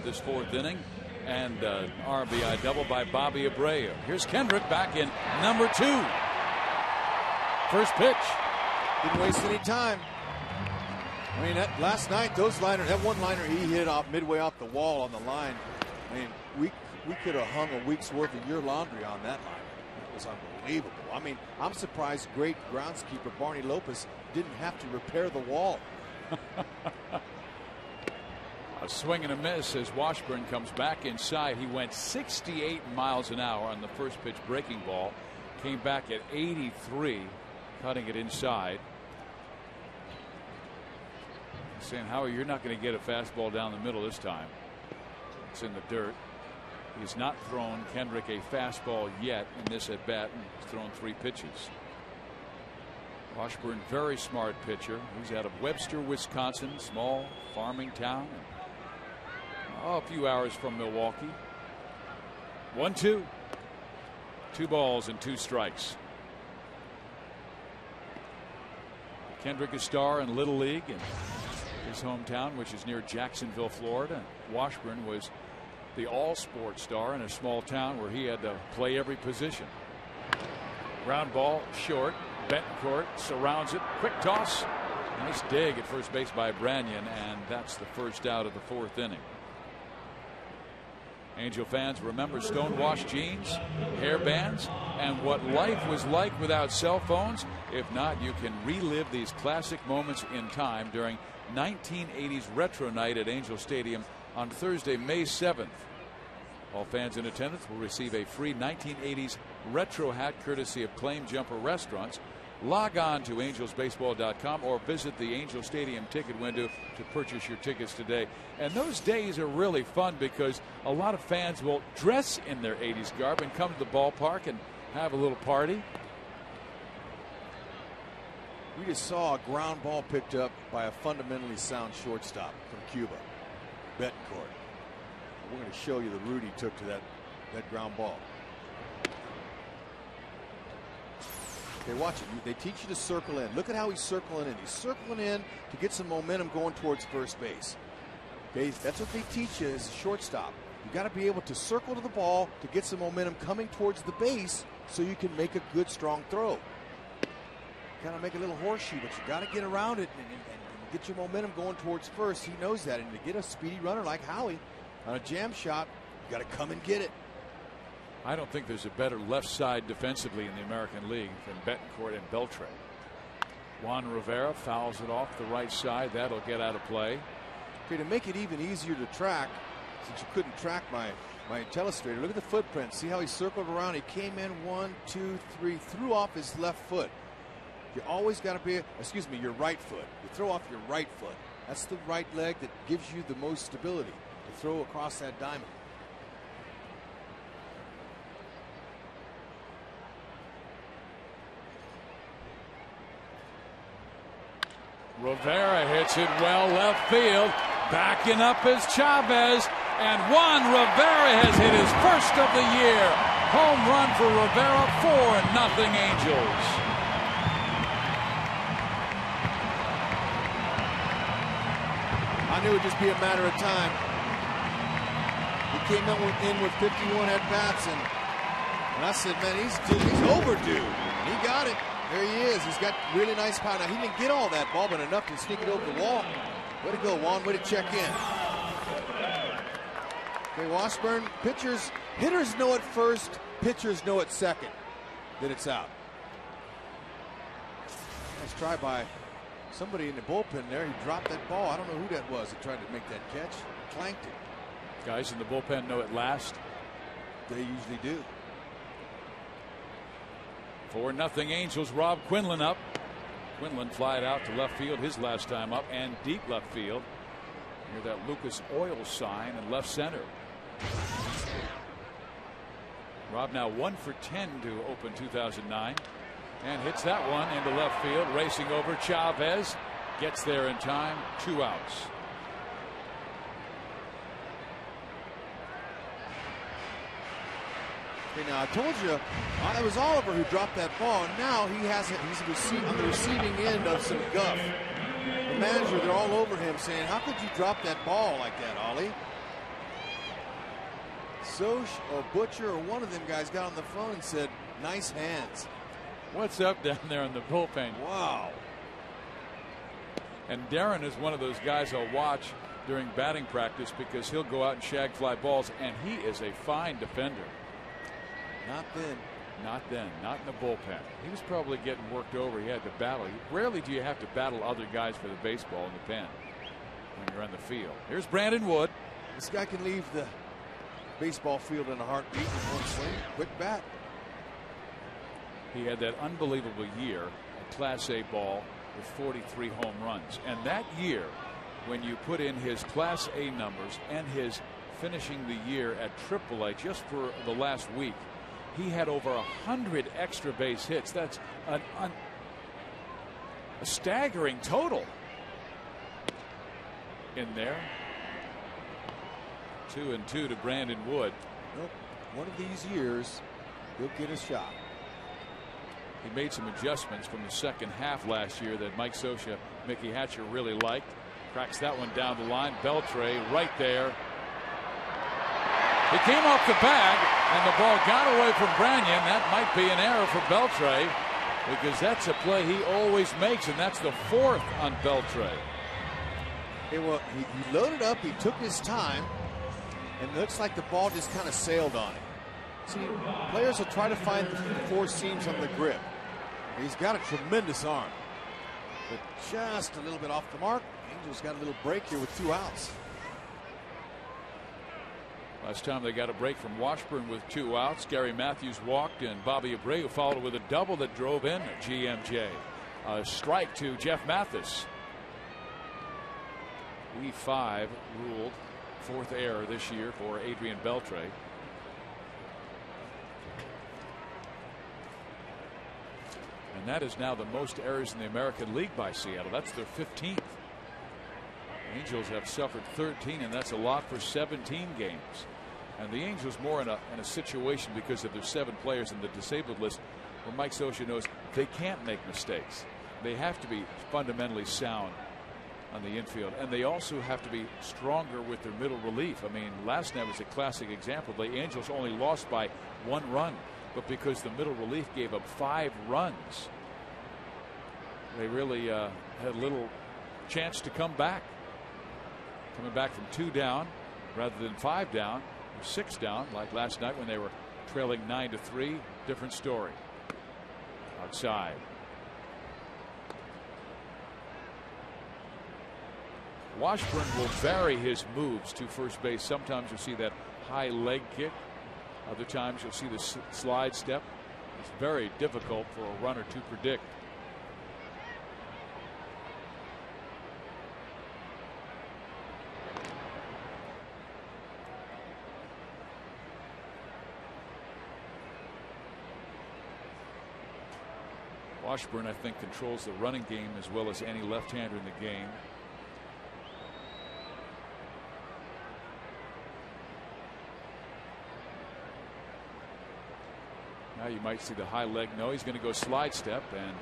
[SPEAKER 1] This 4th inning, and RBI double by Bobby Abreu. Here's Kendrick back in number 2. First pitch.
[SPEAKER 3] Didn't waste any time. I mean, last night, that one-liner he hit off midway off the wall on the line. I mean, we could have hung a week's worth of your laundry on that line. was unbelievable. I mean, I'm surprised great groundskeeper Barney Lopez didn't have to repair the wall.
[SPEAKER 1] A swing and a miss as Washburn comes back inside. He went 68 miles an hour on the first pitch breaking ball. Came back at 83, cutting it inside. Saying, Howie, you're not going to get a fastball down the middle this time. It's in the dirt. He's not thrown Kendrick a fastball yet in this at bat, and he's thrown 3 pitches. Washburn, very smart pitcher. He's out of Webster, Wisconsin, small farming town. A few hours from Milwaukee. 1-2. 2 balls and 2 strikes. Kendrick, a star in Little League in his hometown, which is near Jacksonville, Florida. Washburn was the all-sport star in a small town where he had to play every position. Ground ball short. Betancourt surrounds it. Quick toss. Nice dig at first base by Branyan, and that's the first out of the 4th inning. Angel fans remember stonewashed jeans, hair bands, and what life was like without cell phones. If not, you can relive these classic moments in time during 1980s Retro Night at Angel Stadium on Thursday, May 7th. All fans in attendance will receive a free 1980s retro hat courtesy of Claim Jumper Restaurants. Log on to angelsbaseball.com or visit the Angel Stadium ticket window to purchase your tickets today. And those days are really fun because a lot of fans will dress in their 80s garb and come to the ballpark and have a little party.
[SPEAKER 3] We just saw a ground ball picked up by a fundamentally sound shortstop from Cuba, Betancourt. We're going to show you the route he took to that ground ball. Okay, watch it. They teach you to circle in. Look at how he's circling in. He's circling in to get some momentum going towards first base. Okay, that's what they teach you as a shortstop. You got to be able to circle to the ball to get some momentum coming towards the base so you can make a good, strong throw. Kind of make a little horseshoe, but you got to get around it and get your momentum going towards first. He knows that, and to get a speedy runner like Howie on a jam shot, you got to come and get it.
[SPEAKER 1] I don't think there's a better left side defensively in the American League than Betancourt and Beltre. Juan Rivera fouls it off the right side. That'll get out of play.
[SPEAKER 3] Okay, to make it even easier to track, since you couldn't track my telestrator, look at the footprint. See how he circled around? He came in 1, 2, 3, threw off his left foot. You always got to be, your right foot. You throw off your right foot. That's the right leg that gives you the most stability to throw across that diamond.
[SPEAKER 1] Rivera hits it well left field. Backing up is Chavez. And Juan Rivera has hit his first of the year. Home run for Rivera, 4-0 Angels.
[SPEAKER 3] I knew it would just be a matter of time. He came in with 51 at-bats, and I said, man, he's overdue. And he got it. There he is. He's got really nice power. Now, he didn't get all that ball, but enough to sneak it over the wall. Way to go, Juan. Way to check in. Okay, Washburn, hitters know at first, pitchers know at second that it's out. Nice try by somebody in the bullpen there. He dropped that ball. I don't know who that was that tried to make that catch. Clanked it.
[SPEAKER 1] Guys in the bullpen know at last.
[SPEAKER 3] They usually do.
[SPEAKER 1] 4-0 Angels. Rob Quinlan up. Quinlan flied out to left field his last time up, and deep left field near that Lucas Oil sign in left center. Rob now 1 for 10 to open 2009, and hits that one into left field. Racing over Chavez, gets there in time. 2 outs.
[SPEAKER 3] Okay, now I told you it was Oliver who dropped that ball, and now he's on the receiving end of some guff. The manager, they're all over him saying, how could you drop that ball like that, Ollie? Soch or Butcher or one of them guys got on the phone and said, nice hands.
[SPEAKER 1] What's up down there in the bullpen?
[SPEAKER 3] Wow.
[SPEAKER 1] And Darren is one of those guys I'll watch during batting practice because he'll go out and shag fly balls, and he is a fine defender.
[SPEAKER 3] Not then.
[SPEAKER 1] Not then, not in the bullpen. He was probably getting worked over. He had to battle. Rarely do you have to battle other guys for the baseball in the pen when you're on the field. Here's Brandon Wood.
[SPEAKER 3] This guy can leave the baseball field in a heartbeat with one swing. Quick bat.
[SPEAKER 1] He had that unbelievable year at Class A ball with 43 home runs. And that year, when you put in his Class A numbers and his finishing the year at AAA just for the last week, he had over 100 extra base hits. That's a staggering total in there. 2-2 to Brandon Wood.
[SPEAKER 3] Nope. One of these years, he'll get a shot.
[SPEAKER 1] He made some adjustments from the second half last year that Mike Scioscia, Mickey Hatcher really liked. Cracks that one down the line. Beltre right there. He came off the bag, and the ball got away from Branyan. That might be an error for Beltre, because that's a play he always makes, and that's the fourth on Beltre.
[SPEAKER 3] Hey, well, he loaded up, he took his time, and it looks like the ball just kind of sailed on him. See, players will try to find the four seams on the grip. He's got a tremendous arm, but just a little bit off the mark. Angels got a little break here with 2 outs.
[SPEAKER 1] Last time they got a break from Washburn with 2 outs. Gary Matthews walked, and Bobby Abreu followed with a double that drove in GMJ. A strike to Jeff Mathis. E5 ruled 4th error this year for Adrian Beltre. And that is now the most errors in the American League by Seattle. That's their 15th. Angels have suffered 13, and that's a lot for 17 games. And the Angels more in a situation because of their 7 players in the disabled list, where Mike Scioscia knows they can't make mistakes. They have to be fundamentally sound on the infield, and they also have to be stronger with their middle relief. I mean, last night was a classic example. The Angels only lost by 1 run, but because the middle relief gave up 5 runs, they really had little chance to come back. Coming back from 2 down rather than 5 down, or 6 down like last night when they were trailing 9-3. Different story. Outside. Washburn will vary his moves to first base. Sometimes you'll see that high leg kick. Other times you'll see the slide step. It's very difficult for a runner to predict. Washburn, I think, controls the running game as well as any left-hander in the game. Now you might see the high leg. No, he's going to go slide step, and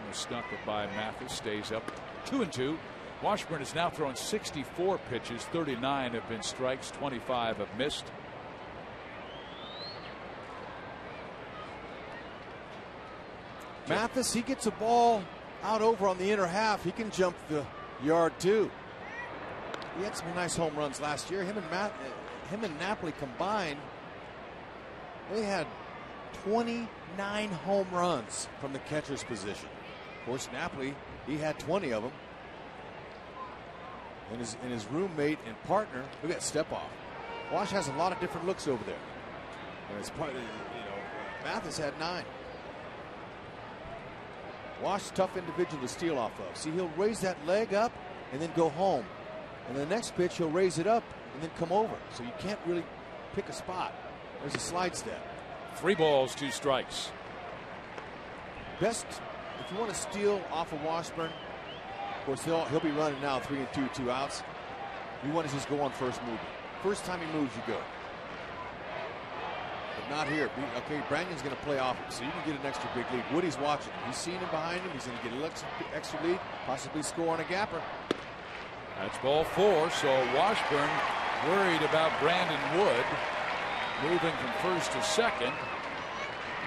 [SPEAKER 1] almost snuck it by Mathis. Stays up 2-2. Washburn has now thrown 64 pitches. 39 have been strikes. 25 have missed.
[SPEAKER 3] Mathis, he gets a ball out over on the inner half. He can jump the yard too. He had some nice home runs last year. Him and Napoli combined, they had 29 home runs from the catcher's position. Of course, Napoli, he had 20 of them. And his roommate and partner, look at that step off. Wash has a lot of different looks over there. And it's part of, Mathis had 9. Wash, tough individual to steal off of. See, he'll raise that leg up and then go home. And the next pitch, he'll raise it up and then come over. So you can't really pick a spot. There's a slide step.
[SPEAKER 1] 3 balls, 2 strikes.
[SPEAKER 3] Best, if you want to steal off of Washburn, of course, he'll be running now 3-2, 2 outs. You want to just go on first movement. First time he moves, you go. But not here. Okay, Branyan's going to play off him, so you can get an extra big lead. Woody's watching. He's seen him behind him. He's going to get an extra lead, possibly score on a gapper.
[SPEAKER 1] That's ball 4. So Washburn worried about Brandon Wood moving from first to second.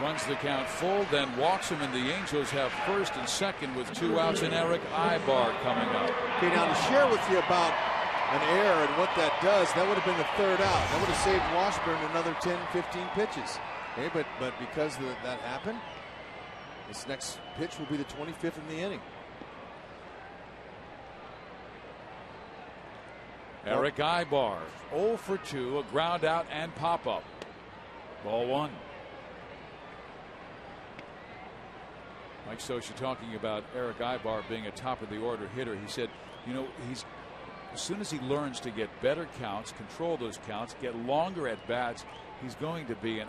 [SPEAKER 1] Runs the count full, then walks him, and the Angels have first and second with 2 outs, and Eric Ibar coming up.
[SPEAKER 3] Okay, now to share with you about an error and what that does, that would have been the 3rd out. That would have saved Washburn another 10, 15 pitches. Okay, but because that happened, this next pitch will be the 25th in the inning.
[SPEAKER 1] Eric Aybar, 0 for 2, a ground out and pop up. Ball 1. Mike Scioscia talking about Eric Aybar being a top of the order hitter. He said, you know, as soon as he learns to get better counts, control those counts, get longer at bats, he's going to be an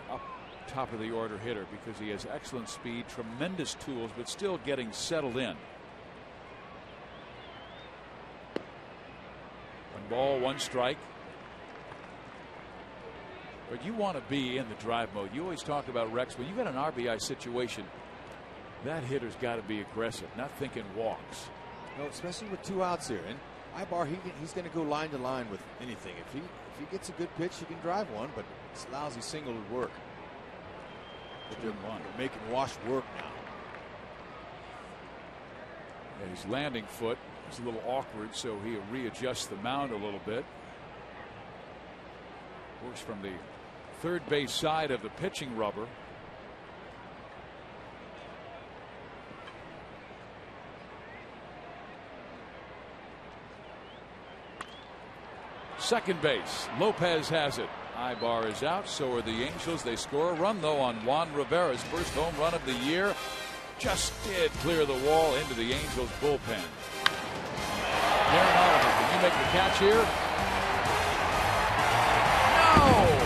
[SPEAKER 1] top of the order hitter because he has excellent speed, tremendous tools, but still getting settled in. 1 ball, 1 strike. But you want to be in the drive mode. You always talk about, Rex, when you got an RBI situation, that hitter's got to be aggressive, not thinking walks.
[SPEAKER 3] No, especially with 2 outs here. And Aybar, he's going to go line to line with anything. If he gets a good pitch, he can drive one, but it's a lousy single would work. But they're making Wash work now.
[SPEAKER 1] And his landing foot is a little awkward, so he'll readjust the mound a little bit. Works from the third base side of the pitching rubber. Second base, Lopez has it. Aybar is out, so are the Angels. They score a run, though, on Juan Rivera's first home run of the year. Just did clear the wall into the Angels bullpen. Darren Oliver, can you make the catch here? No!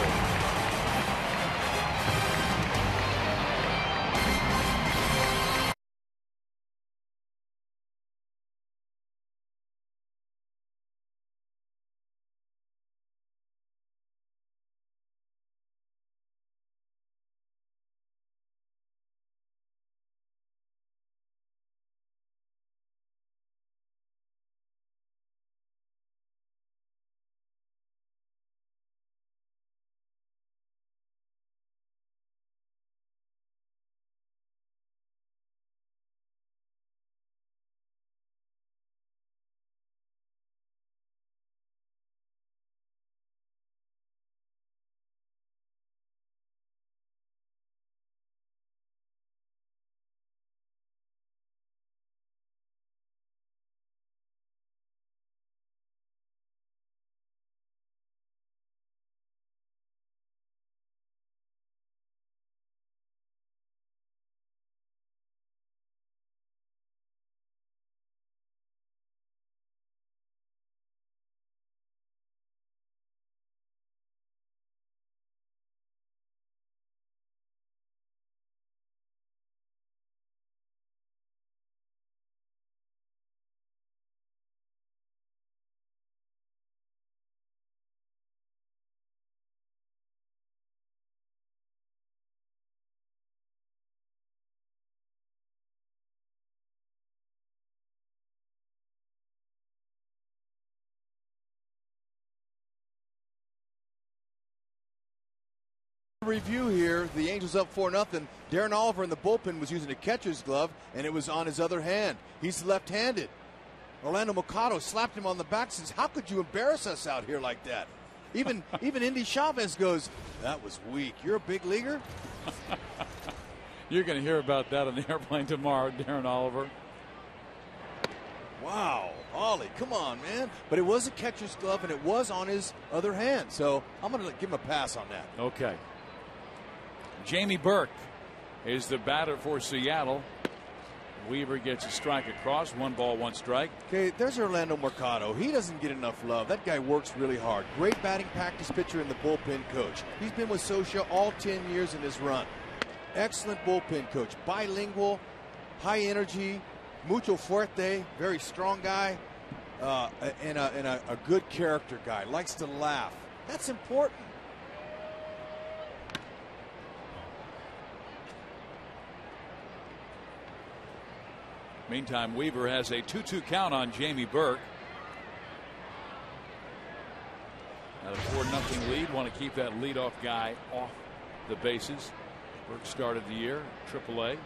[SPEAKER 3] Review here, the Angels up 4-0. Darren Oliver in the bullpen was using a catcher's glove, and it was on his other hand. He's left-handed. Orlando Mercado slapped him on the back and says, how could you embarrass us out here like that? Even Indy Chavez goes, that was weak. You're a big leaguer?
[SPEAKER 1] You're going to hear about that on the airplane tomorrow, Darren Oliver.
[SPEAKER 3] Wow, Ollie, come on, man. But it was a catcher's glove, and it was on his other hand. So I'm going to give him a pass on that.
[SPEAKER 1] Okay. Jamie Burke is the batter for Seattle. Weaver gets a strike across. 1 ball, 1 strike.
[SPEAKER 3] Okay, there's Orlando Mercado. He doesn't get enough love. That guy works really hard. Great batting practice pitcher and the bullpen coach. He's been with Scioscia all 10 years in his run. Excellent bullpen coach. Bilingual, high energy, mucho fuerte, very strong guy, and a good character guy. Likes to laugh. That's important.
[SPEAKER 1] Meantime, Weaver has a 2-2 count on Jamie Burke. At a 4-0 lead, want to keep that leadoff guy off the bases. Burke started the year, AAA.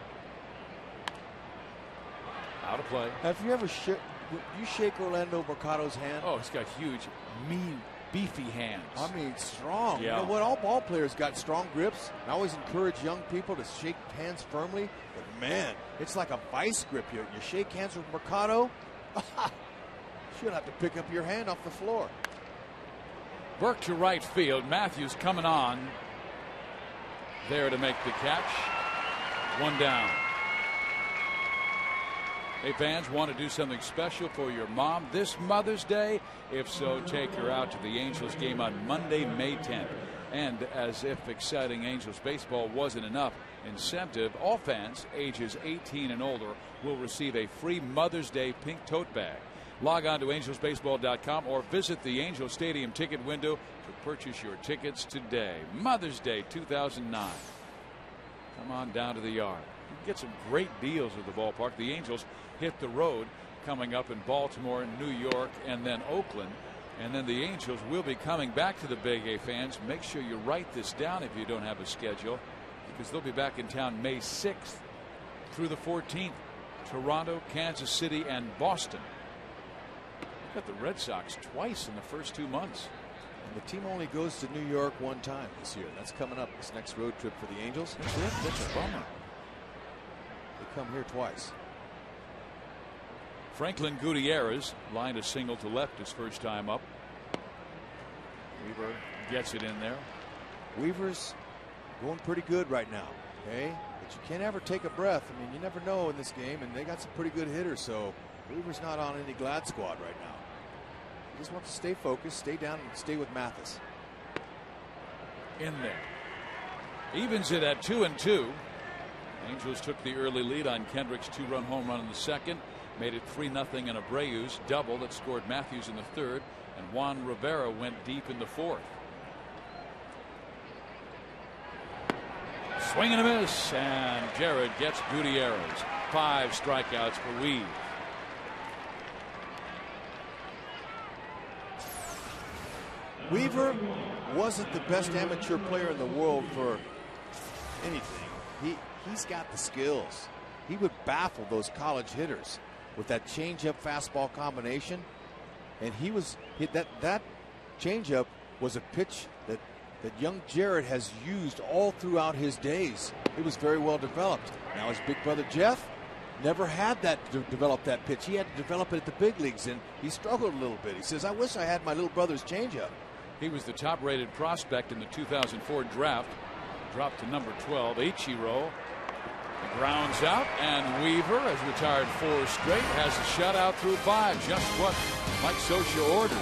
[SPEAKER 1] Out of play.
[SPEAKER 3] Have you ever you shake Orlando Mercado's hand?
[SPEAKER 1] Oh, he's got huge, mean beefy hands.
[SPEAKER 3] I mean, strong.
[SPEAKER 1] Yeah.
[SPEAKER 3] You know what? All ball players got strong grips. I always encourage young people to shake hands firmly. But man, it's like a vice grip. You shake hands with Mercado. Should have to pick up your hand off the floor.
[SPEAKER 1] Burke to right field. Matthews coming on there to make the catch. One down. Hey, fans, want to do something special for your mom this Mother's Day? If so, take her out to the Angels game on Monday, May 10th. And as if exciting Angels baseball wasn't enough incentive, all fans ages 18 and older will receive a free Mother's Day pink tote bag. Log on to angelsbaseball.com or visit the Angel Stadium ticket window to purchase your tickets today. Mother's Day 2009. Come on down to the yard. You can get some great deals at the ballpark. The Angels hit the road coming up in Baltimore, New York, and then Oakland. And then the Angels will be coming back to the Big A, fans. Make sure you write this down if you don't have a schedule, because they'll be back in town May 6th through the 14th. Toronto, Kansas City, and Boston. Got the Red Sox twice in the first 2 months.
[SPEAKER 3] And the team only goes to New York one time this year. That's coming up, this next road trip for the Angels.
[SPEAKER 1] That's a bummer.
[SPEAKER 3] They come here twice.
[SPEAKER 1] Franklin Gutierrez lined a single to left his first time up. Weaver gets it in there.
[SPEAKER 3] Weaver's going pretty good right now. Okay, but you can't ever take a breath. I mean, you never know in this game, and they got some pretty good hitters. So Weaver's not on any glad squad right now. He just wants to stay focused, stay down, and stay with Mathis.
[SPEAKER 1] In there. Evens it at 2-2. Angels took the early lead on Kendrick's 2-run home run in the second. Made it 3-0 in Abreu's double that scored Matthews in the third. And Juan Rivera went deep in the fourth. Swing and a miss. And Jared gets Gutierrez. 5 strikeouts for Weave.
[SPEAKER 3] Weaver wasn't the best amateur player in the world for anything. He's got the skills. He would baffle those college hitters with that changeup fastball combination. And that changeup was a pitch that young Jared has used all throughout his days. It was very well developed. Now his big brother Jeff never had that develop that pitch. He had to develop it at the big leagues, and he struggled a little bit. He says, I wish I had my little brother's changeup.
[SPEAKER 1] He was the top rated prospect in the 2004 draft. Dropped to number 12. Ichiro grounds out, and Weaver has retired 4 straight. Has a shutout through 5. Just what Mike Scioscia ordered.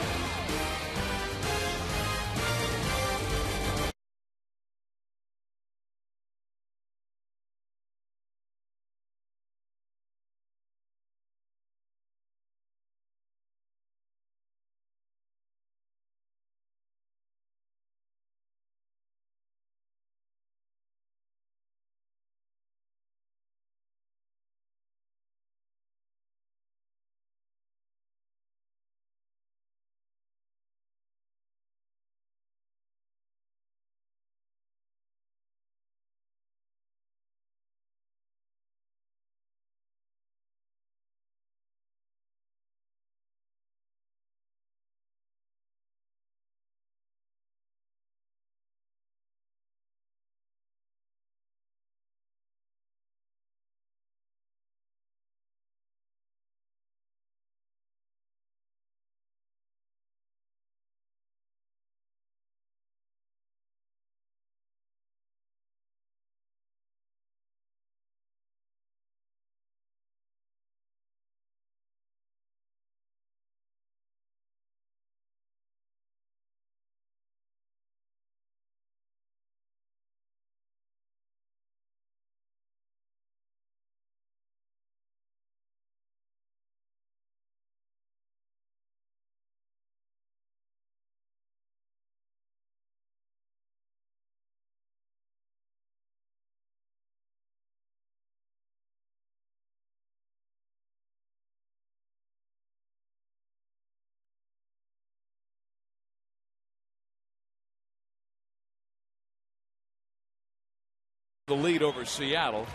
[SPEAKER 1] The lead over Seattle.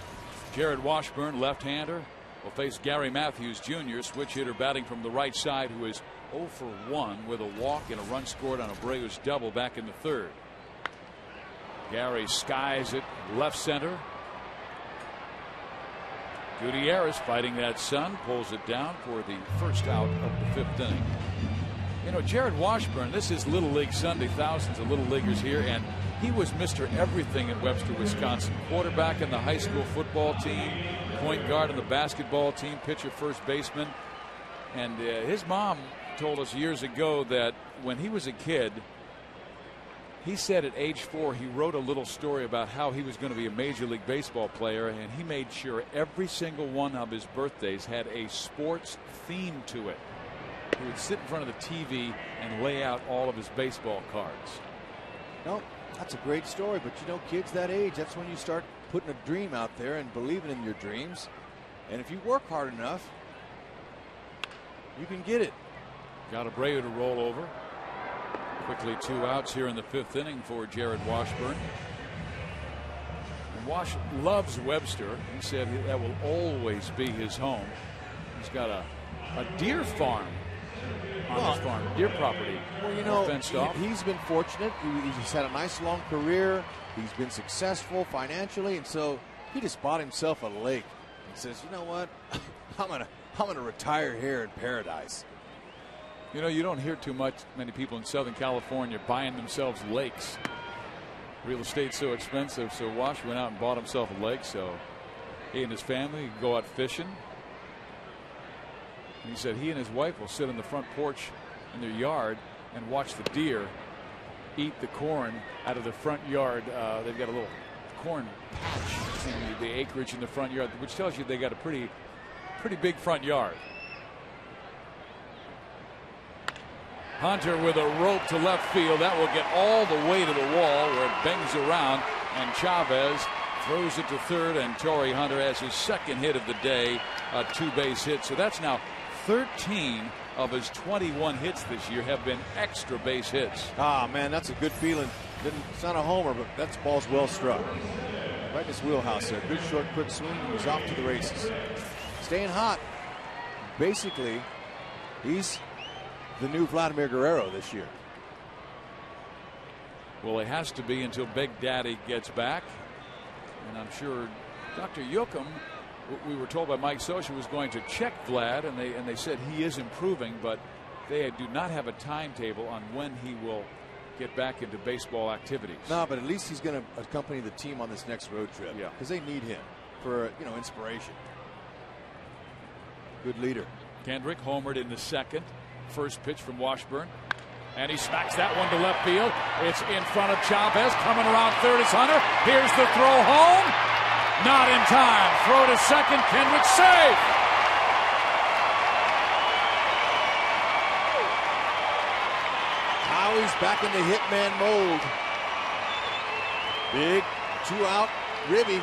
[SPEAKER 1] Jared Washburn, left-hander, will face Gary Matthews Jr., switch hitter batting from the right side, who is 0 for 1 with a walk and a run scored on Abreu's double back in the third. Gary skies it left center. Gutierrez fighting that sun, pulls it down for the first out of the 5th inning. You know, Jared Washburn, this is Little League Sunday, thousands of Little Leaguers here, and he was Mr. Everything in Webster, Wisconsin. Quarterback in the high school football team, point guard in the basketball team, pitcher, first baseman. And his mom told us years ago that when he was a kid, he said at age 4 he wrote a little story about how he was going to be a Major League Baseball player, and he made sure every single one of his birthdays had a sports theme to it. He would sit in front of the TV and lay out all of his baseball cards.
[SPEAKER 3] No, that's a great story, but you know, kids that age, that's when you start putting a dream out there and believing in your dreams. And if you work hard enough, you can get it.
[SPEAKER 1] Got Abreu to roll over. Quickly 2 outs here in the 5th inning for Jared Washburn. And Wash loves Webster. He said that will always be his home. He's got a deer farm on his farm, deer property.
[SPEAKER 3] Well, you know,
[SPEAKER 1] fenced off.
[SPEAKER 3] He's been fortunate. He's had a nice long career. He's been successful financially, and so he just bought himself a lake. He says, you know what, I'm gonna retire here in paradise.
[SPEAKER 1] You know, you don't hear many people in Southern California buying themselves lakes. Real estate's so expensive, so Wash went out and bought himself a lake so he and his family could go out fishing. And he said he and his wife will sit on the front porch in their yard and watch the deer eat the corn out of the front yard. They've got a little corn patch in the acreage in the front yard, which tells you they got a pretty big front yard. Hunter with a rope to left field. That will get all the way to the wall where it bangs around, and Chavez throws it to third, and Torrey Hunter has his second hit of the day, a 2-base hit. So that's now 13 of his 21 hits this year have been extra base hits.
[SPEAKER 3] Ah, man, that's a good feeling. It's not a homer, but that ball's well struck. Right in his wheelhouse there. Good short, quick swing. He's off to the races. Staying hot. Basically, he's the new Vladimir Guerrero this year.
[SPEAKER 1] Well, it has to be until Big Daddy gets back. And I'm sure Dr. Yoakum, we were told by Mike Scioscia, was going to check Vlad, and they said he is improving, but they do not have a timetable on when he will get back into baseball activities.
[SPEAKER 3] No, but at least he's going to accompany the team on this next road trip.
[SPEAKER 1] Yeah,
[SPEAKER 3] because they need him for, you know, inspiration. Good leader.
[SPEAKER 1] Kendrick homered in the second. First pitch from Washburn, and he smacks that one to left field. It's in front of Chavez. Coming around third is Hunter. Here's the throw home. Not in time. Throw to second. Kendrick safe.
[SPEAKER 3] Howie's back in the hitman mold. Big 2-out ribby.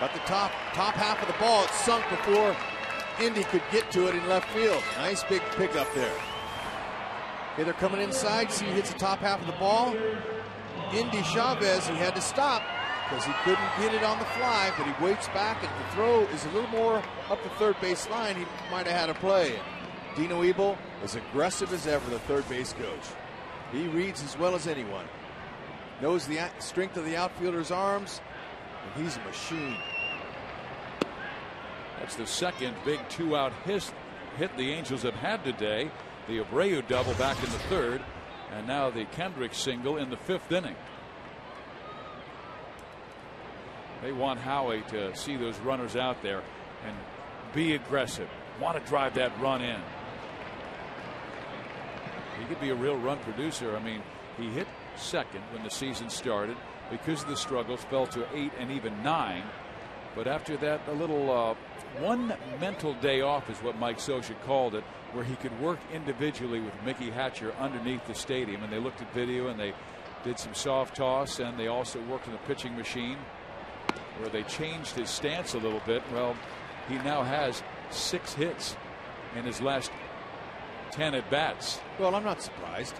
[SPEAKER 3] Got the top half of the ball. It sunk before Indy could get to it in left field. Nice big pickup there. Okay, they're coming inside. See, he hits the top half of the ball. Indy Chavez, he had to stop because he couldn't get it on the fly, but he waits back, and the throw is a little more up the third base line. He might have had a play. Dino Ebel, as aggressive as ever, the third base coach. He reads as well as anyone. Knows the strength of the outfielder's arms, and he's a machine.
[SPEAKER 1] That's the second big 2-out hit the Angels have had today. The Abreu double back in the third, and now the Kendrick single in the 5th inning. They want Howie to see those runners out there and be aggressive. Want to drive that run in. He could be a real run producer. I mean, he hit second when the season started. Because of the struggles, fell to 8 and even 9. But after that, a little one mental day off is what Mike Scioscia called it, where he could work individually with Mickey Hatcher underneath the stadium. And they looked at video and they did some soft toss, and they also worked on the pitching machine where they changed his stance a little bit. Well, he now has 6 hits in his last 10 at bats.
[SPEAKER 3] Well, I'm not surprised.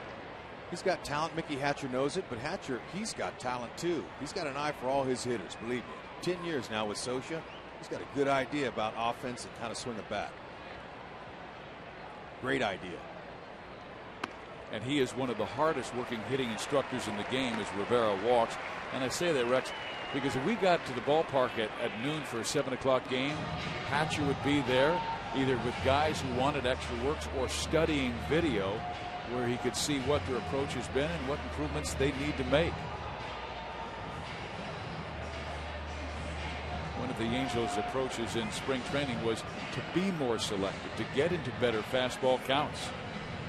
[SPEAKER 3] He's got talent. Mickey Hatcher knows it, but Hatcher, he's got talent too. He's got an eye for all his hitters, believe me. 10 years now with Scioscia. He's got a good idea about offense and how to swing a bat. Great idea.
[SPEAKER 1] and he is one of the hardest working hitting instructors in the game as Rivera walks. And I say that, Rex, because if we got to the ballpark at noon for a 7 o'clock game, Hatcher would be there either with guys who wanted extra works or studying video where he could see what their approach has been and what improvements they need to make. One of the Angels' approaches in spring training was to be more selective, to get into better fastball counts.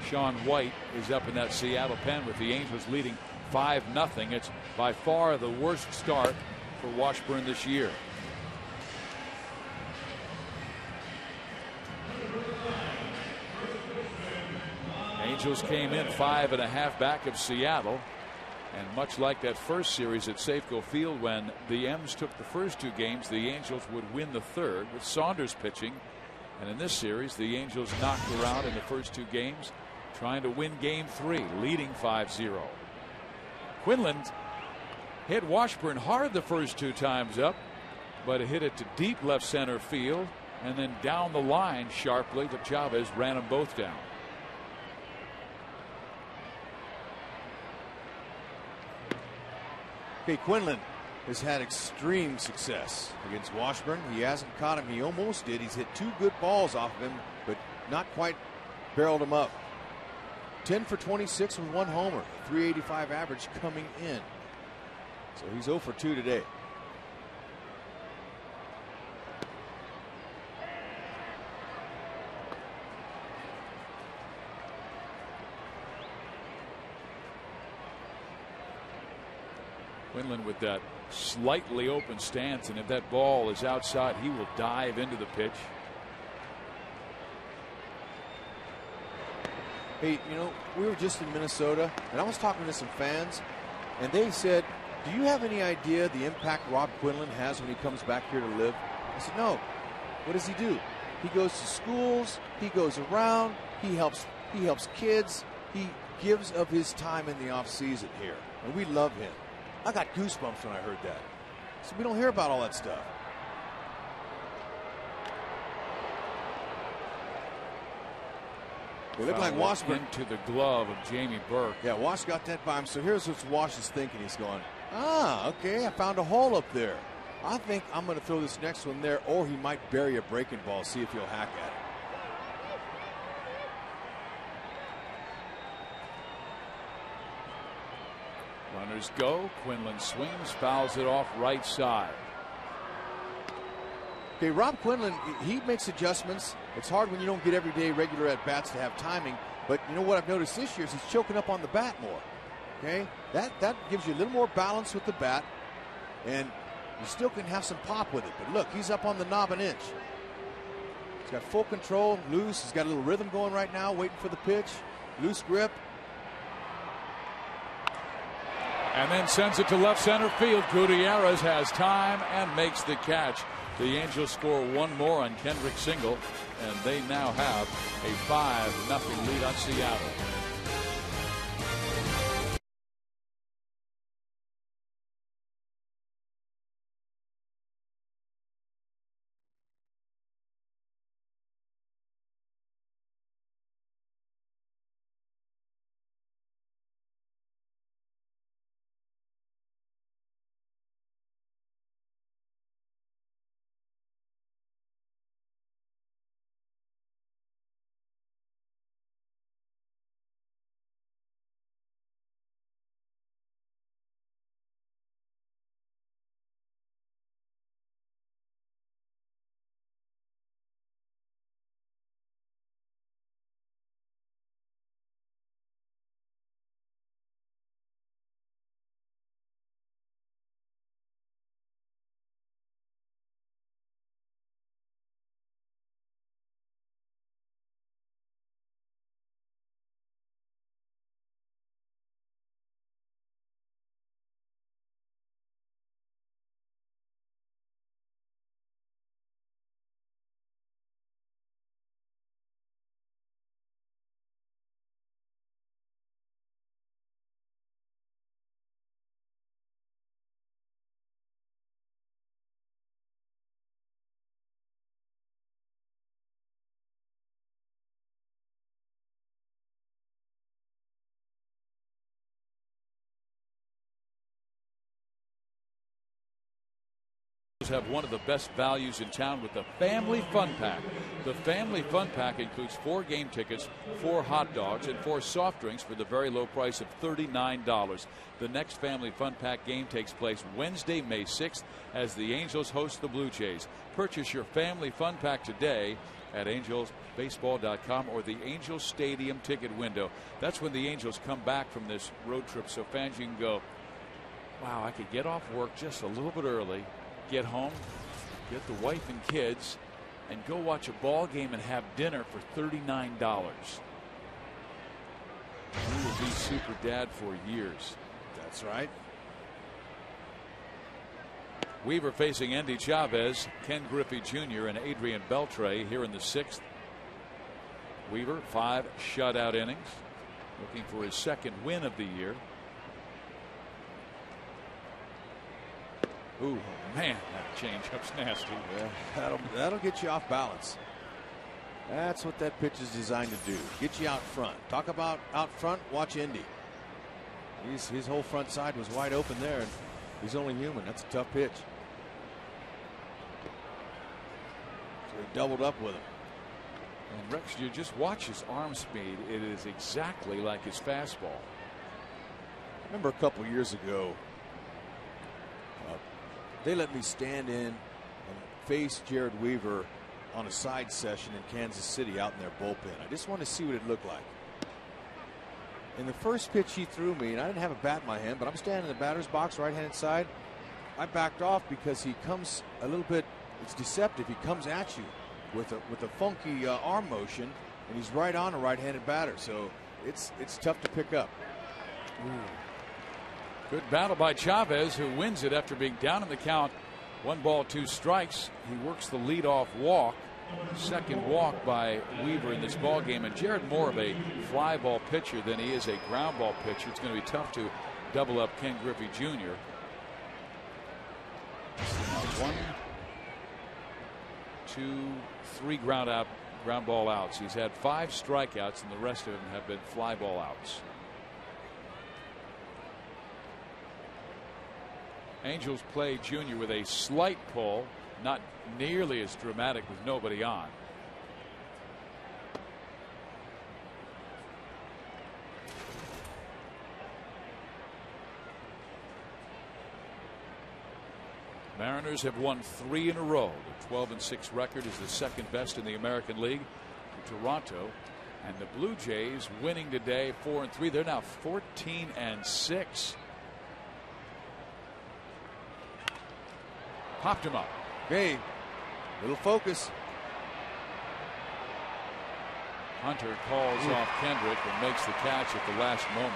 [SPEAKER 1] Sean White is up in that Seattle pen with the Angels leading 5-0. It's by far the worst start for Washburn this year. Angels came in 5.5 back of Seattle. And much like that first series at Safeco Field, when the M's took the first 2 games, the Angels would win the third with Saunders pitching. And in this series, the Angels knocked around in the first 2 games, trying to win game 3, leading 5-0. Quinlan hit Washburn hard the first 2 times up, but hit it to deep left center field and then down the line sharply, but Chavez ran them both down.
[SPEAKER 3] Okay, Quinlan has had extreme success against Washburn. He hasn't caught him. He almost did. He's hit 2 good balls off of him, but not quite barreled him up. 10 for 26 with 1 homer, 385 average coming in. So he's 0 for 2 today.
[SPEAKER 1] Quinlan with that slightly open stance, and if that ball is outside, he will dive into the pitch.
[SPEAKER 3] Hey, you know, we were just in Minnesota, and I was talking to some fans, and they said, do you have any idea the impact Rob Quinlan has when he comes back here to live? I said, no. What does he do? He goes to schools, he goes around, he helps kids, he gives of his time in the off season here, and we love him. I got goosebumps when I heard that. So we don't hear about all that stuff. It looked like Washburn
[SPEAKER 1] into the glove of Jamie Burke.
[SPEAKER 3] Yeah, Wash got that by him. So here's what Wash is thinking. He's going, okay, I found a hole up there. I think I'm going to throw this next one there, or he might bury a breaking ball, see if he'll hack at it.
[SPEAKER 1] Runners go. Quinlan swings, fouls it off right side.
[SPEAKER 3] Okay, Rob Quinlan, he makes adjustments. It's hard when you don't get everyday regular at bats to have timing. But you know what I've noticed this year is he's choking up on the bat more. Okay, that gives you a little more balance with the bat, and you still can have some pop with it. But look, he's up on the knob an inch. He's got full control, loose. He's got a little rhythm going right now, waiting for the pitch. Loose grip.
[SPEAKER 1] And then sends it to left center field. Gutierrez has time and makes the catch. The Angels score 1 more on Kendrick's single, and they now have a 5-0 lead on Seattle. Angels have one of the best values in town with the Family Fun Pack. The Family Fun Pack includes 4 game tickets, 4 hot dogs, and 4 soft drinks for the very low price of $39. The next Family Fun Pack game takes place Wednesday, May 6th, as the Angels host the Blue Jays. Purchase your Family Fun Pack today at angelsbaseball.com or the Angels Stadium ticket window. That's when the Angels come back from this road trip, so fans, you can go, wow, I could get off work just a little bit early, get home, get the wife and kids, and go watch a ball game and have dinner for $39. You will be super dad for years.
[SPEAKER 3] That's right.
[SPEAKER 1] Weaver facing Endy Chavez, Ken Griffey Jr. and Adrian Beltre here in the 6th. Weaver 5 shutout innings, looking for his 2nd win of the year. Ooh, man, that changeup's nasty.
[SPEAKER 3] Yeah, that'll get you off balance. That's what that pitch is designed to do. Get you out front. Talk about out front. Watch Endy. His whole front side was wide open there, and he's only human. That's a tough pitch. So he doubled up with him.
[SPEAKER 1] And Rex, you just watch his arm speed. It is exactly like his fastball.
[SPEAKER 3] I remember a couple years ago, they let me stand in and face Jared Weaver on a side session in Kansas City out in their bullpen. I just wanted to see what it looked like. In the first pitch he threw me, and I didn't have a bat in my hand, but I'm standing in the batter's box, right-handed side. I backed off because he comes a little bit, it's deceptive. He comes at you with a funky arm motion, and he's right on a right-handed batter. So it's tough to pick up.
[SPEAKER 1] Ooh. Good battle by Chavez, who wins it after being down in the count. 1 ball, 2 strikes. He works the leadoff walk. 2nd walk by Weaver in this ball game. And Jared more of a fly ball pitcher than he is a ground ball pitcher. It's going to be tough to double up Ken Griffey Jr. 1, 2, 3 ground ball outs. He's had 5 strikeouts, and the rest of them have been fly ball outs. Angels play Junior with a slight pull, not nearly as dramatic with nobody on. Mariners have won 3 in a row. The 12-6 record is the 2nd best in the American League for Toronto. And the Blue Jays winning today 4-3. They're now 14-6. Popped him up.
[SPEAKER 3] Okay, little focus.
[SPEAKER 1] Hunter calls off Kendrick and makes the catch at the last moment.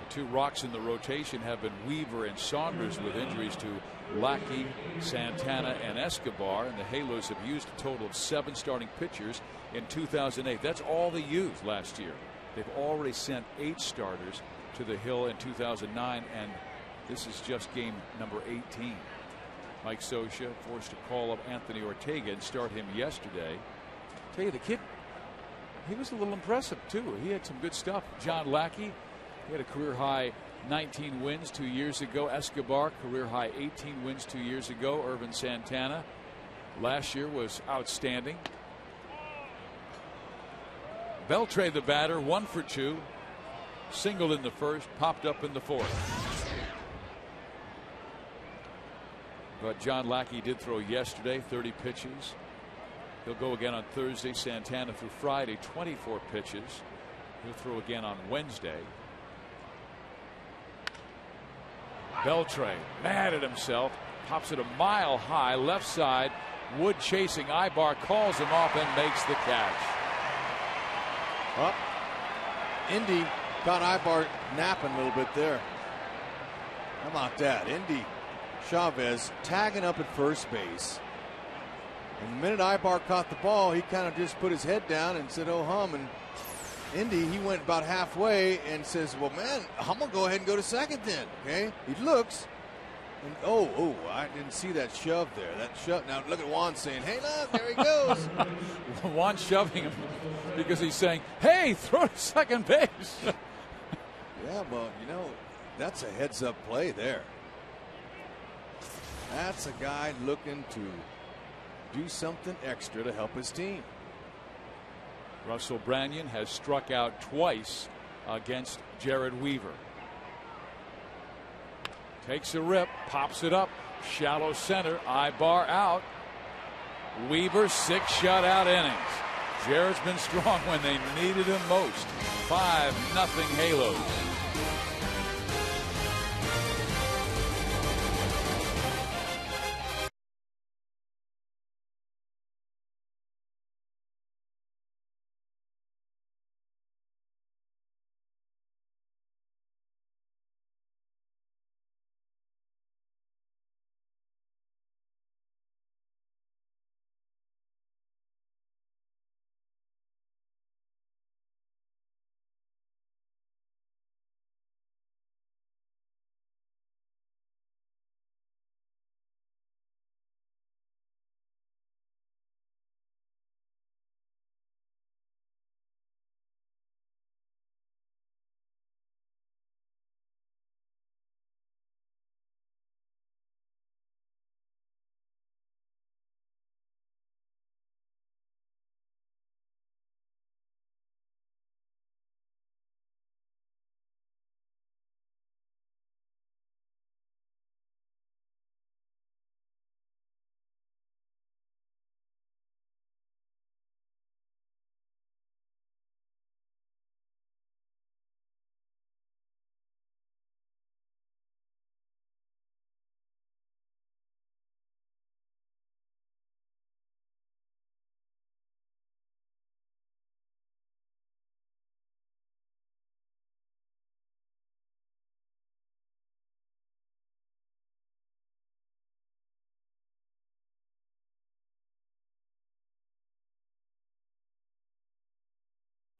[SPEAKER 1] The 2 rocks in the rotation have been Weaver and Saunders, with injuries to Lackey, Santana, and Escobar, and the Halos have used a total of 7 starting pitchers in 2008. That's all they used last year. They've already sent 8 starters to the Hill in 2009, and this is just game number 18. Mike Scioscia forced to call up Anthony Ortega and start him yesterday. Tell you, the kid, he was a little impressive too. He had some good stuff. John Lackey, he had a career high 19 wins 2 years ago. Escobar, career high 18 wins 2 years ago. Irvin Santana last year was outstanding. Beltre, the batter, 1 for 2. Singled in the first, popped up in the 4th. But John Lackey did throw yesterday, 30 pitches. He'll go again on Thursday. Santana through Friday, 24 pitches. He'll throw again on Wednesday. Beltre, mad at himself, pops it a mile high, left side. Wood chasing Ibar, calls him off and makes the catch.
[SPEAKER 3] Well, Endy caught Ibar napping a little bit there. How about that? Endy Chavez tagging up at first base. And the minute Ibar caught the ball, he kind of just put his head down and said, oh hum. And Endy, he went about halfway and says, well, man, I'm going to go ahead and go to second then. Okay. He looks, And I didn't see that shove there. That shove. Now look at Juan saying, "Hey, look, there he goes."
[SPEAKER 1] Juan shoving him because he's saying, "Hey, throw to second base."
[SPEAKER 3] Yeah, well, that's a heads-up play there. That's a guy looking to do something extra to help his team.
[SPEAKER 1] Russell Branyan has struck out twice against Jared Weaver. Takes a rip, pops it up, shallow center, Ibar out. Weaver 6 shutout innings. Jared's been strong when they needed him most. 5-0 Halos.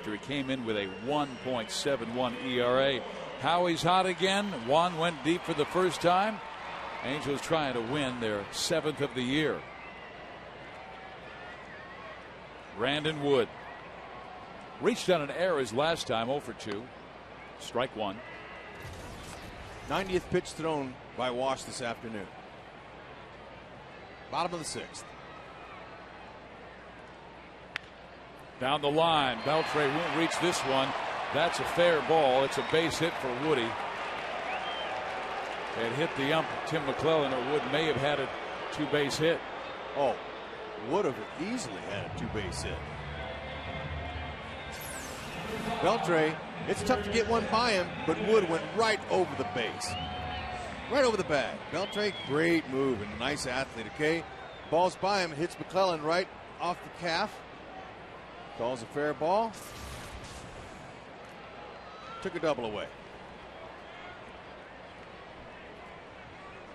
[SPEAKER 1] He came in with a 1.71 ERA. Howie's hot again. Juan went deep for the first time. Angels trying to win their 7th of the year. Brandon Wood reached on an error his last time, 0 for 2. Strike 1.
[SPEAKER 3] 90th pitch thrown by Wash this afternoon. Bottom of the 6th.
[SPEAKER 1] Down the line, Beltre won't reach this one. That's a fair ball. It's a base hit for Woody. It hit the ump, Tim McClellan, or Wood may have had a 2-base hit.
[SPEAKER 3] Oh, would have easily had a 2-base hit. Beltre, it's tough to get one by him, but Wood went right over the base. Right over the bag. Beltre, great move and nice athlete, okay? Ball's by him, hits McClellan right off the calf. Calls a fair ball. Took a double away.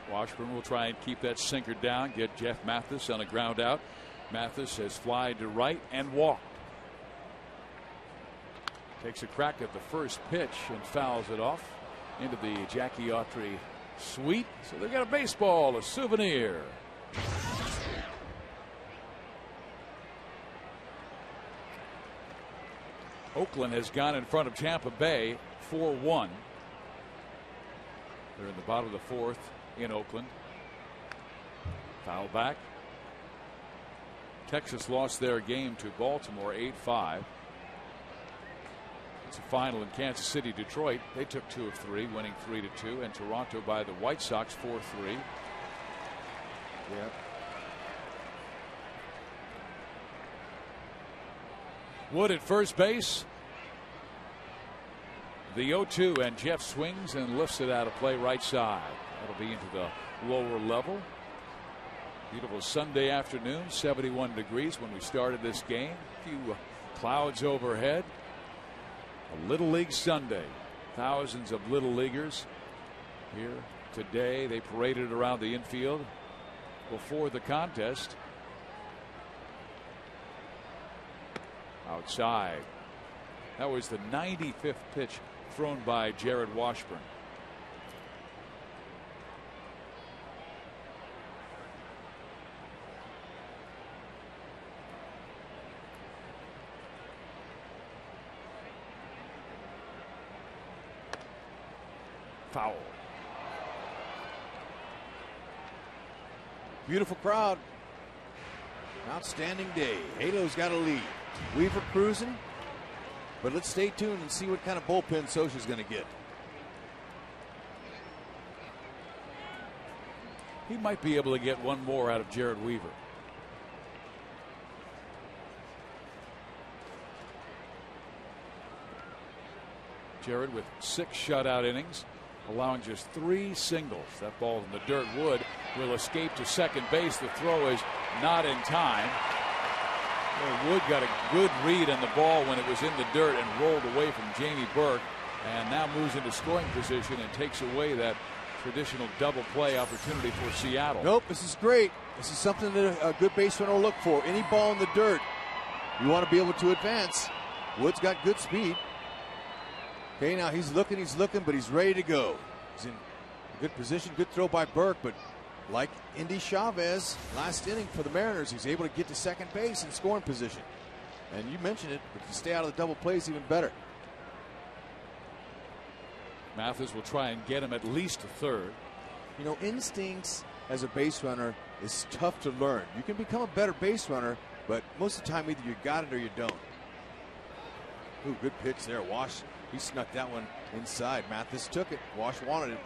[SPEAKER 1] Washburn will try and keep that sinker down, get Jeff Mathis on a ground out. Mathis has flied to right and walked. Takes a crack at the first pitch and fouls it off into the Jackie Autry suite. So they've got a baseball, a souvenir. Oakland has gone in front of Tampa Bay 4-1. They're in the bottom of the 4th in Oakland. Foul back. Texas lost their game to Baltimore 8-5. It's a final in Kansas City, Detroit. They took 2 of 3, winning 3-2, and Toronto by the White Sox 4-3.
[SPEAKER 3] Yeah.
[SPEAKER 1] Wood at first base. The 0-2, and Jeff swings and lifts it out of play right side. That'll be into the lower level. Beautiful Sunday afternoon, 71 degrees when we started this game. A few clouds overhead. A Little League Sunday. Thousands of Little Leaguers here today. They paraded around the infield before the contest. Outside. That was the 95th pitch thrown by Jared Washburn. foul.
[SPEAKER 3] Beautiful crowd. Outstanding day. Halo's got a lead. Weaver cruising. But let's stay tuned and see what kind of bullpen Scioscia's going to get.
[SPEAKER 1] He might be able to get one more out of Jared Weaver. Jared with 6 shutout innings, allowing just 3 singles. That ball in the dirt. Wood will escape to second base. The throw is not in time. Well, Wood got a good read on the ball when it was in the dirt and rolled away from Jamie Burke, and now moves into scoring position and takes away that traditional double play opportunity for Seattle.
[SPEAKER 3] Nope, this is great. This is something that a good base runner will look for. Any ball in the dirt, you want to be able to advance. Wood's got good speed. Okay, now he's looking, but he's ready to go. He's in a good position. Good throw by Burke, but like Indy Chavez last inning for the Mariners, he's able to get to second base in scoring position. And you mentioned it, but to stay out of the double play is even better.
[SPEAKER 1] Mathis will try and get him at least to third.
[SPEAKER 3] You know, instincts as a base runner is tough to learn. You can become a better base runner, but most of the time either you got it or you don't. Ooh, good pitch there. Wash, he snuck that one inside. Mathis took it. Wash wanted it.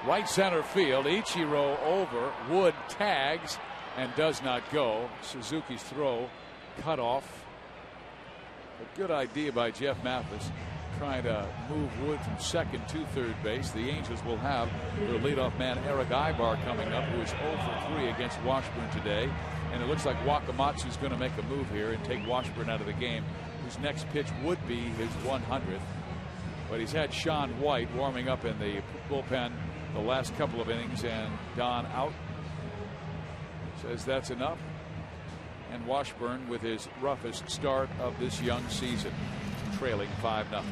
[SPEAKER 1] Right center field. Ichiro over. Wood tags and does not go. Suzuki's throw cut off. A good idea by Jeff Mathis, trying to move Wood from second to third base. The Angels will have their leadoff man Eric Ibar coming up, who is 0 for 3 against Washburn today. And it looks like Wakamatsu's going to make a move here and take Washburn out of the game, whose next pitch would be his 100th. But he's had Sean White warming up in the bullpen the last couple of innings, and Don out. Says that's enough. And Washburn with his roughest start of this young season, trailing 5-0.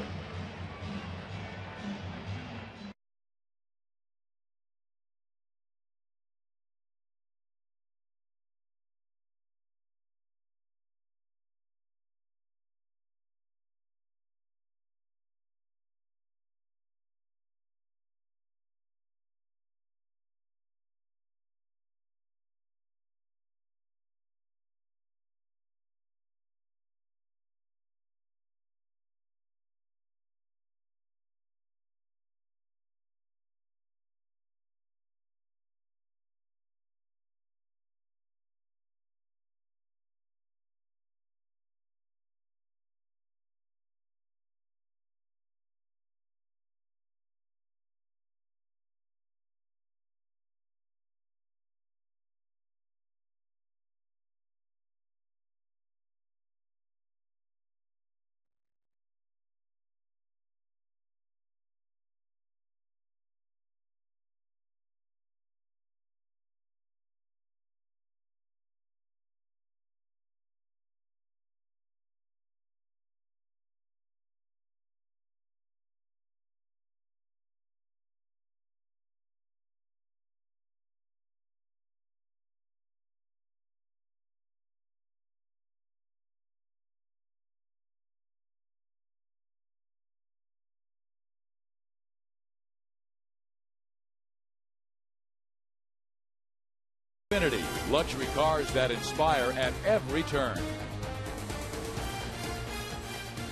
[SPEAKER 1] Infinity, luxury cars that inspire at every turn.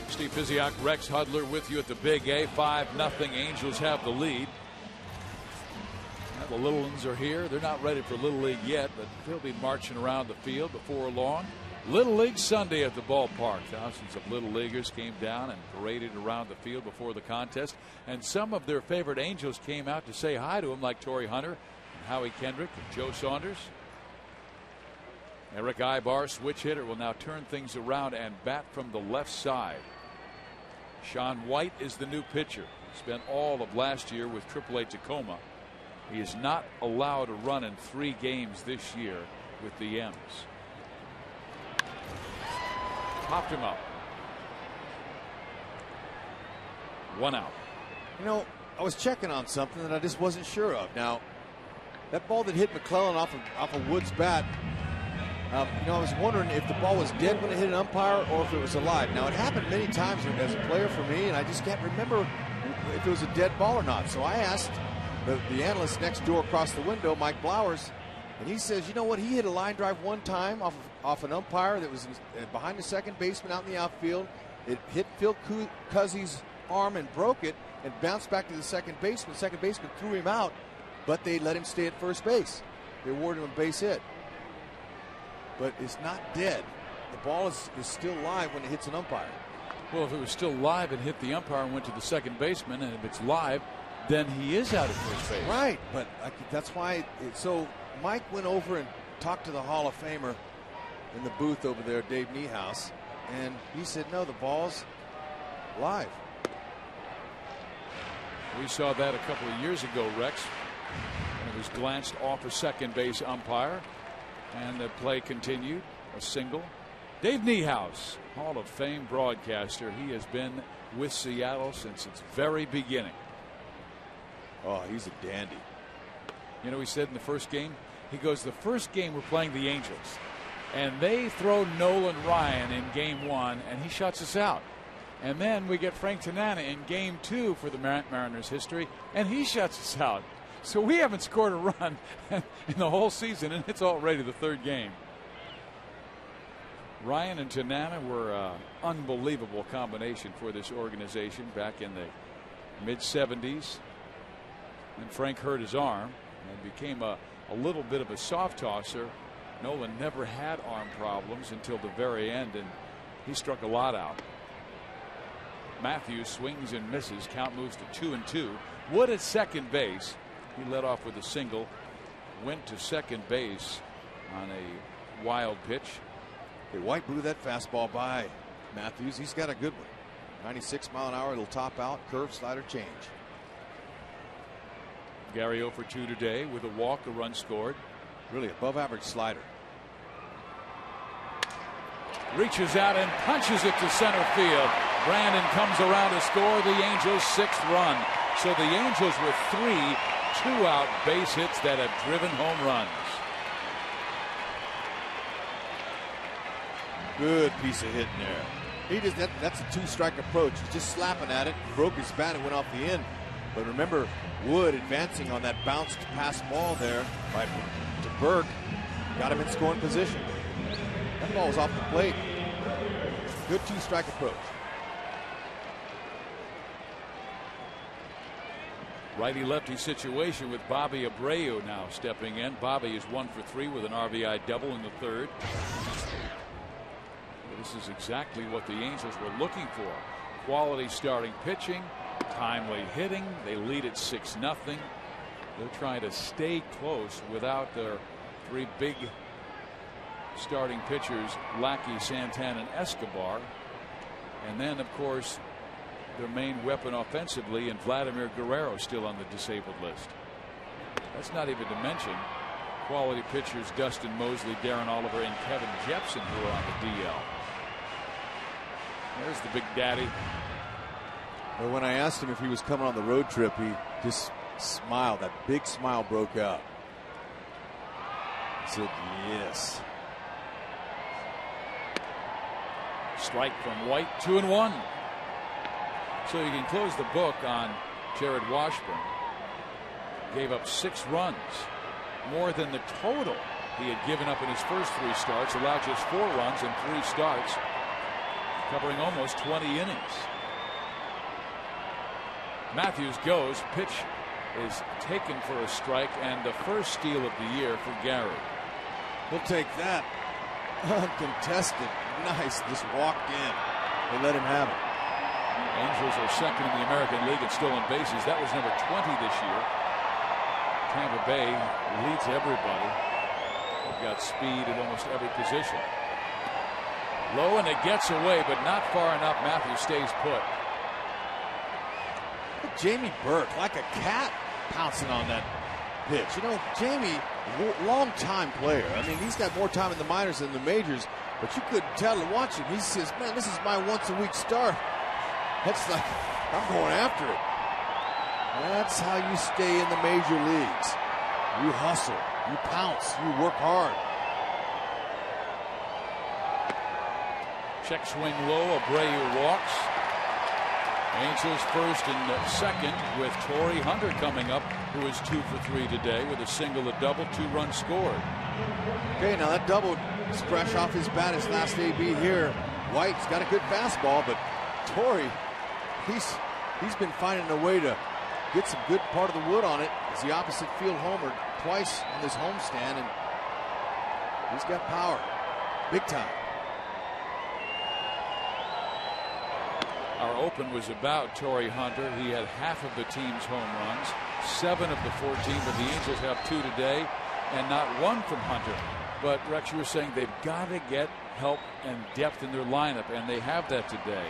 [SPEAKER 1] Steve Physiak, Rex Hudler with you at the Big A. 5-0. Angels have the lead. The little ones are here. They're not ready for Little League yet, but they'll be marching around the field before long. Little League Sunday at the ballpark. Thousands of Little Leaguers came down and paraded around the field before the contest. And some of their favorite Angels came out to say hi to him, like Torrey Hunter, Howie Kendrick, and Joe Saunders. Eric Ibar, switch hitter, will now turn things around and bat from the left side. Sean White is the new pitcher. Spent all of last year with AAA Tacoma. He is not allowed to run in 3 games this year with the M's. Popped him up. 1 out.
[SPEAKER 3] You know, I was checking on something that I just wasn't sure of. Now, that ball that hit McClellan off of Wood's bat, you know, I was wondering if the ball was dead when it hit an umpire or if it was alive. Now, it happened many times as a player for me, and I just can't remember if it was a dead ball or not. So I asked the analyst next door across the window, Mike Blowers, and he says, you know what, he hit a line drive one time off an umpire that was behind the second baseman out in the outfield. It hit Phil Cuzzy's arm and broke it and bounced back to the second baseman. The second baseman threw him out, but they let him stay at first base. They awarded him a base hit. But it's not dead. The ball is still live when it hits an umpire.
[SPEAKER 1] Well, if it was still live and hit the umpire and went to the second baseman, and if it's live, then he is out at first base.
[SPEAKER 3] Right, but that's why. So Mike went over and talked to the Hall of Famer in the booth over there, Dave Niehaus, and he said, no, the ball's live.
[SPEAKER 1] We saw that a couple of years ago, Rex, when it was glanced off a second base umpire, and the play continued, a single. Dave Niehaus, Hall of Fame broadcaster. He has been with Seattle since its very beginning.
[SPEAKER 3] Oh, he's a dandy.
[SPEAKER 1] You know, he said in the first game, he goes, the first game we're playing the Angels, and they throw Nolan Ryan in game 1, and he shuts us out. And then we get Frank Tanana in game 2 for the Mariners' history, and he shuts us out. So we haven't scored a run in the whole season, and it's already the third game. Ryan and Tanana were an unbelievable combination for this organization back in the mid-'70s. And Frank hurt his arm and became a little bit of a soft tosser. Nolan never had arm problems until the very end, and he struck a lot out. Matthews swings and misses. Count moves to 2-2. Wood at second base. He led off with a single. Went to second base on a wild pitch.
[SPEAKER 3] Hey, White blew that fastball by Matthews. He's got a good one. 96 mile an hour. It'll top out. Curve, slider, change.
[SPEAKER 1] Gary 0 for 2 today with a walk, a run scored.
[SPEAKER 3] Really above average slider.
[SPEAKER 1] Reaches out and punches it to center field. Brandon comes around to score the Angels' 6th run. So the Angels with 3 2-out base hits that have driven home runs.
[SPEAKER 3] Good piece of hitting there. He just that's a 2-strike approach. He's just slapping at it. Broke his bat and went off the end. But remember, Wood advancing on that bounced pass ball there to Burke. Got him in scoring position. That ball was off the plate. Good 2-strike approach.
[SPEAKER 1] Righty-lefty situation with Bobby Abreu now stepping in. Bobby is 1 for 3 with an RBI double in the 3rd. This is exactly what the Angels were looking for. Quality starting pitching, timely hitting. They lead at 6-0. They're trying to stay close without their 3 big starting pitchers, Lackey, Santana, and Escobar. And then, of course, their main weapon offensively, and Vladimir Guerrero still on the disabled list. That's not even to mention quality pitchers Dustin Mosley, Darren Oliver, and Kevin Jepson, who are on the DL. There's the big daddy.
[SPEAKER 3] Well, when I asked him if he was coming on the road trip, he just smiled. That big smile broke out. He said yes.
[SPEAKER 1] Strike from White, 2-1. So you can close the book on Jared Washburn. Gave up 6 runs, more than the total he had given up in his first 3 starts. Allowed just 4 runs in 3 starts, covering almost 20 innings. Matthews goes. Pitch is taken for a strike, and the first steal of the year for Gary.
[SPEAKER 3] He'll take that. Uncontested. Nice. Just walked in. They let him have it.
[SPEAKER 1] Angels are second in the American League in stolen bases. That was number 20 this year. Tampa Bay leads everybody. They've got speed at almost every position. Low, and it gets away, but not far enough. Matthews stays put.
[SPEAKER 3] Jamie Burke, like a cat, pouncing on that pitch. You know, Jamie, long-time player. I mean, he's got more time in the minors than the majors, but you couldn't tell to watch him. He says, man, this is my once-a-week start. That's like, I'm going after it. That's how you stay in the major leagues. You hustle, you pounce, you work hard.
[SPEAKER 1] Check swing low. Abreu walks. Angels first and second with Torrey Hunter coming up, who is 2 for 3 today with a single, a double, 2 runs scored.
[SPEAKER 3] Okay, now that double is fresh off his bat, his last AB here. White's got a good fastball, but Torrey, he's been finding a way to get some good part of the wood on it. It's the opposite field homer twice on this homestand, and he's got power, big time.
[SPEAKER 1] Our open was about Torrey Hunter. He had half of the team's home runs, 7 of the 14, but the Angels have 2 today and not 1 from Hunter. But Rex, you were saying they've got to get help and depth in their lineup, and they have that today.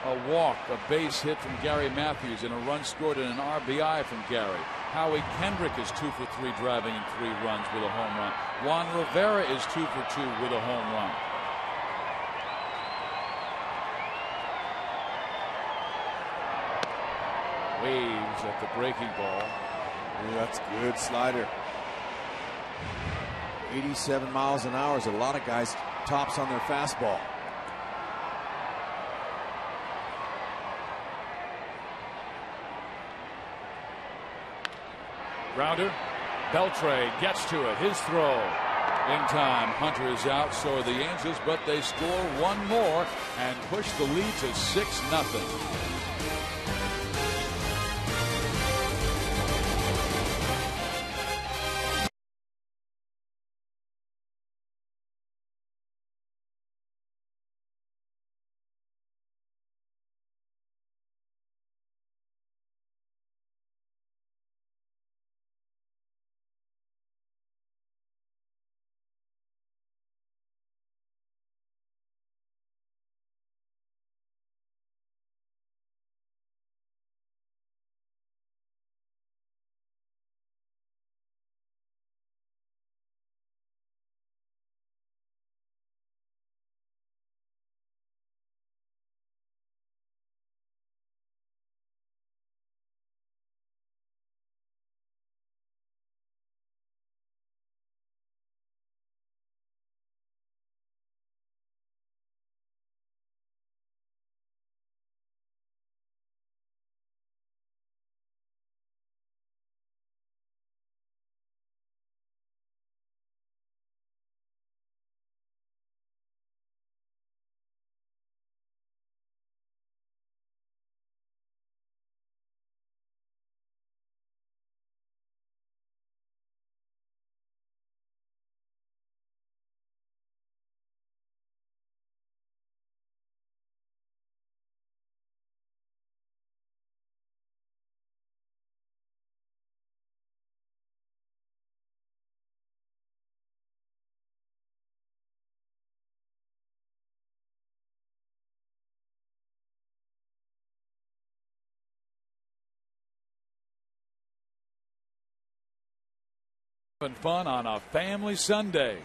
[SPEAKER 1] A walk, a base hit from Gary Matthews, and a run scored and an RBI from Gary. Howie Kendrick is 2 for 3 driving and 3 runs with a home run. Juan Rivera is 2 for 2 with a home run. Waves at the breaking ball.
[SPEAKER 3] Ooh, that's good slider. 87 miles an hour is a lot of guys tops on their fastball.
[SPEAKER 1] Grounder. Beltre gets to it. His throw. In time. Hunter is out. So are the Angels, but they score 1 more and push the lead to 6-0. Fun on a family Sunday.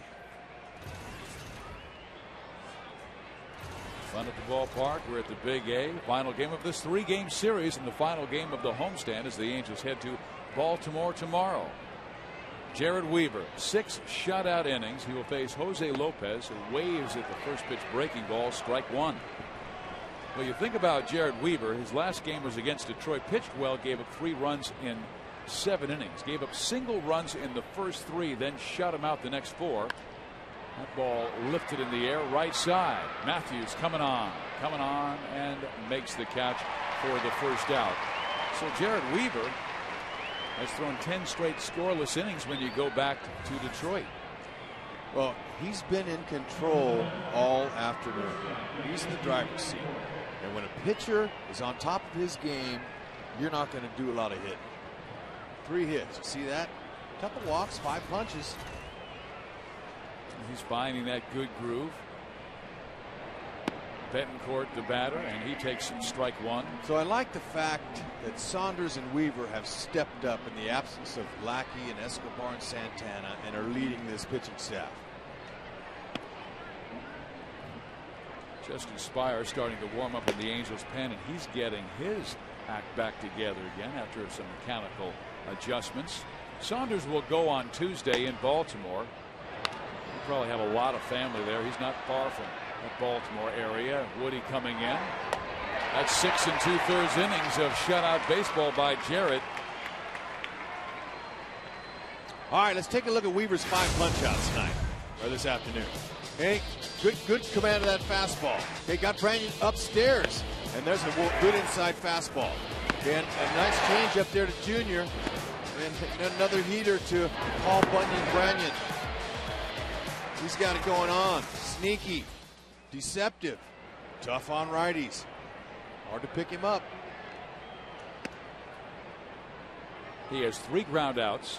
[SPEAKER 1] Fun at the ballpark. We're at the Big A. Final game of this 3-game series and the final game of the homestand as the Angels head to Baltimore tomorrow. Jared Weaver, 6 shutout innings. He will face Jose Lopez, who waves at the first pitch breaking ball, strike 1. Well, you think about Jared Weaver. His last game was against Detroit. Pitched well, gave up 3 runs in 7 innings. Gave up single runs in the first 3, then shut him out the next 4. That ball lifted in the air, right side. Matthews coming on, and makes the catch for the first out. So Jared Weaver has thrown 10 straight scoreless innings when you go back to Detroit.
[SPEAKER 3] Well, he's been in control all afternoon. He's in the driver's seat. And when a pitcher is on top of his game, you're not going to do a lot of hitting. 3 hits. You see that? A couple walks, 5 punches.
[SPEAKER 1] He's finding that good groove. Betancourt, the batter, and he takes strike 1.
[SPEAKER 3] So I like the fact that Saunders and Weaver have stepped up in the absence of Lackey and Escobar and Santana and are leading this pitching staff.
[SPEAKER 1] Justin Spire starting to warm up in the Angels pen, and he's getting his act back together again after some mechanical adjustments. Saunders will go on Tuesday in Baltimore. He'll probably have a lot of family there. He's not far from the Baltimore area. Woody coming in. That's 6 2/3 innings of shutout baseball by Jarrett.
[SPEAKER 3] All right, let's take a look at Weaver's 5 punch-outs tonight, or this afternoon. Hey, good command of that fastball. They got Brandon upstairs, and there's a good inside fastball. And a nice change up there to Junior, and another heater to Paul Bunyan-Branyan. He's got it going on. Sneaky, deceptive, tough on righties. Hard to pick him up.
[SPEAKER 1] He has 3 groundouts,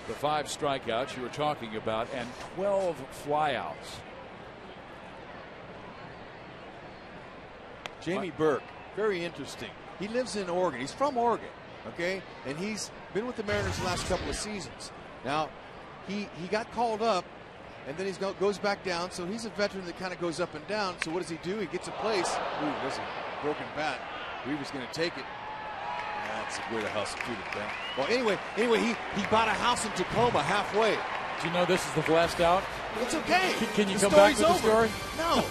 [SPEAKER 1] the 5 strikeouts you were talking about, and 12 flyouts.
[SPEAKER 3] Jamie Burke, very interesting. He lives in Oregon. He's from Oregon, okay? And he's been with the Mariners the last couple of seasons. Now, he got called up, and then he goes back down. So he's a veteran that kind of goes up and down. So what does he do? He gets a place. Ooh, there's a broken bat. Weaver's going to take it. That's a way to hustle through the bat. Well, anyway, he bought a house in Tacoma halfway.
[SPEAKER 1] Do you know this is the last out?
[SPEAKER 3] It's okay.
[SPEAKER 1] Can you come back with the story?
[SPEAKER 3] No.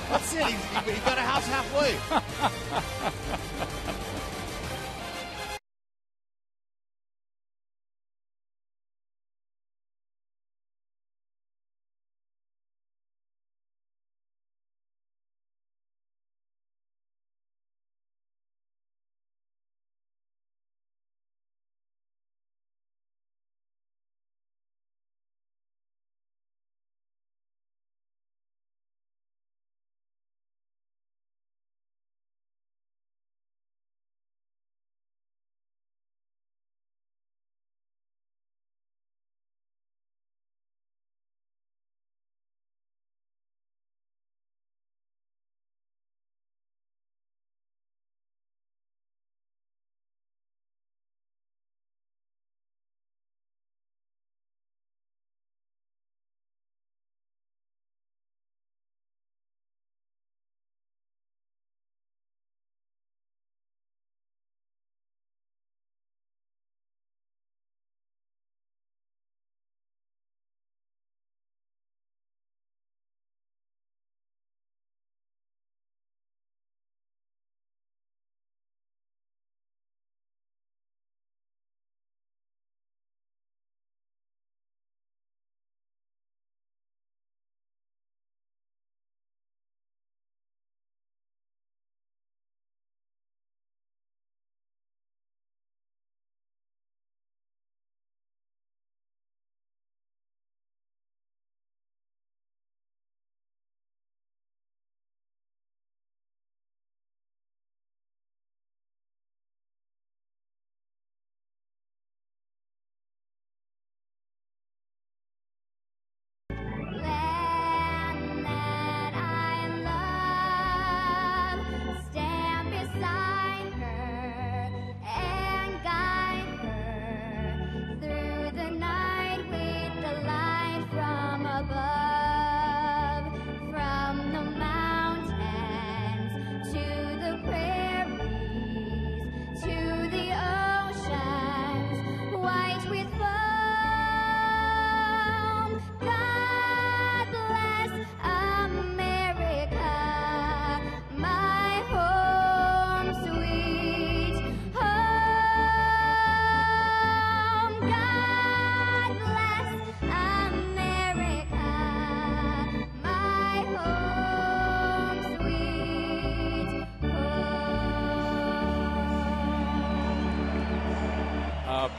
[SPEAKER 3] That's it. He got a house halfway.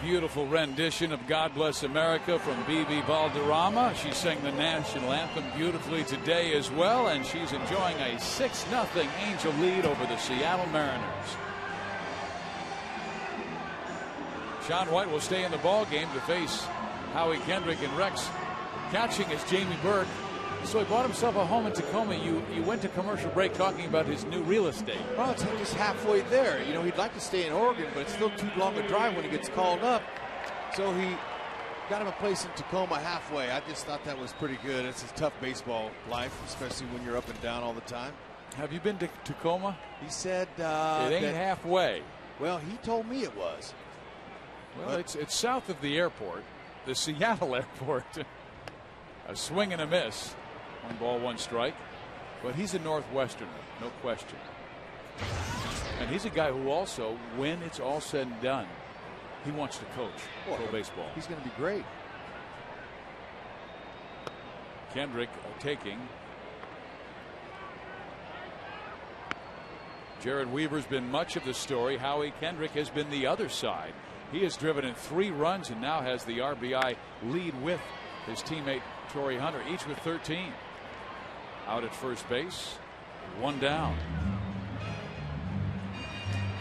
[SPEAKER 1] Beautiful rendition of God Bless America from Bibi Valderrama. She sang the national anthem beautifully today as well, and she's enjoying a 6-0 Angel lead over the Seattle Mariners. Shaun White will stay in the ball game to face Howie Kendrick, and Rex catching is Jamie Burke. So he bought himself a home in Tacoma. You went to commercial break talking about his new real estate.
[SPEAKER 3] Well, it's just halfway there. You know, he'd like to stay in Oregon, but it's still too long a drive when he gets called up. So he got him a place in Tacoma halfway. I just thought that was pretty good. It's a tough baseball life, especially when you're up and down all the time.
[SPEAKER 1] Have you been to Tacoma?
[SPEAKER 3] He said
[SPEAKER 1] it ain't halfway.
[SPEAKER 3] Well, he told me it was.
[SPEAKER 1] Well, it's south of the airport, the Seattle airport. A swing and a miss. 1 ball, 1 strike. But he's a Northwesterner, no question. And he's a guy who also, when it's all said and done, he wants to coach pro baseball.
[SPEAKER 3] He's going to be great.
[SPEAKER 1] Kendrick taking. Jared Weaver's been much of the story. Howie Kendrick has been the other side. He has driven in 3 runs and now has the RBI lead with his teammate Torrey Hunter, each with 13. Out at first base, 1 down.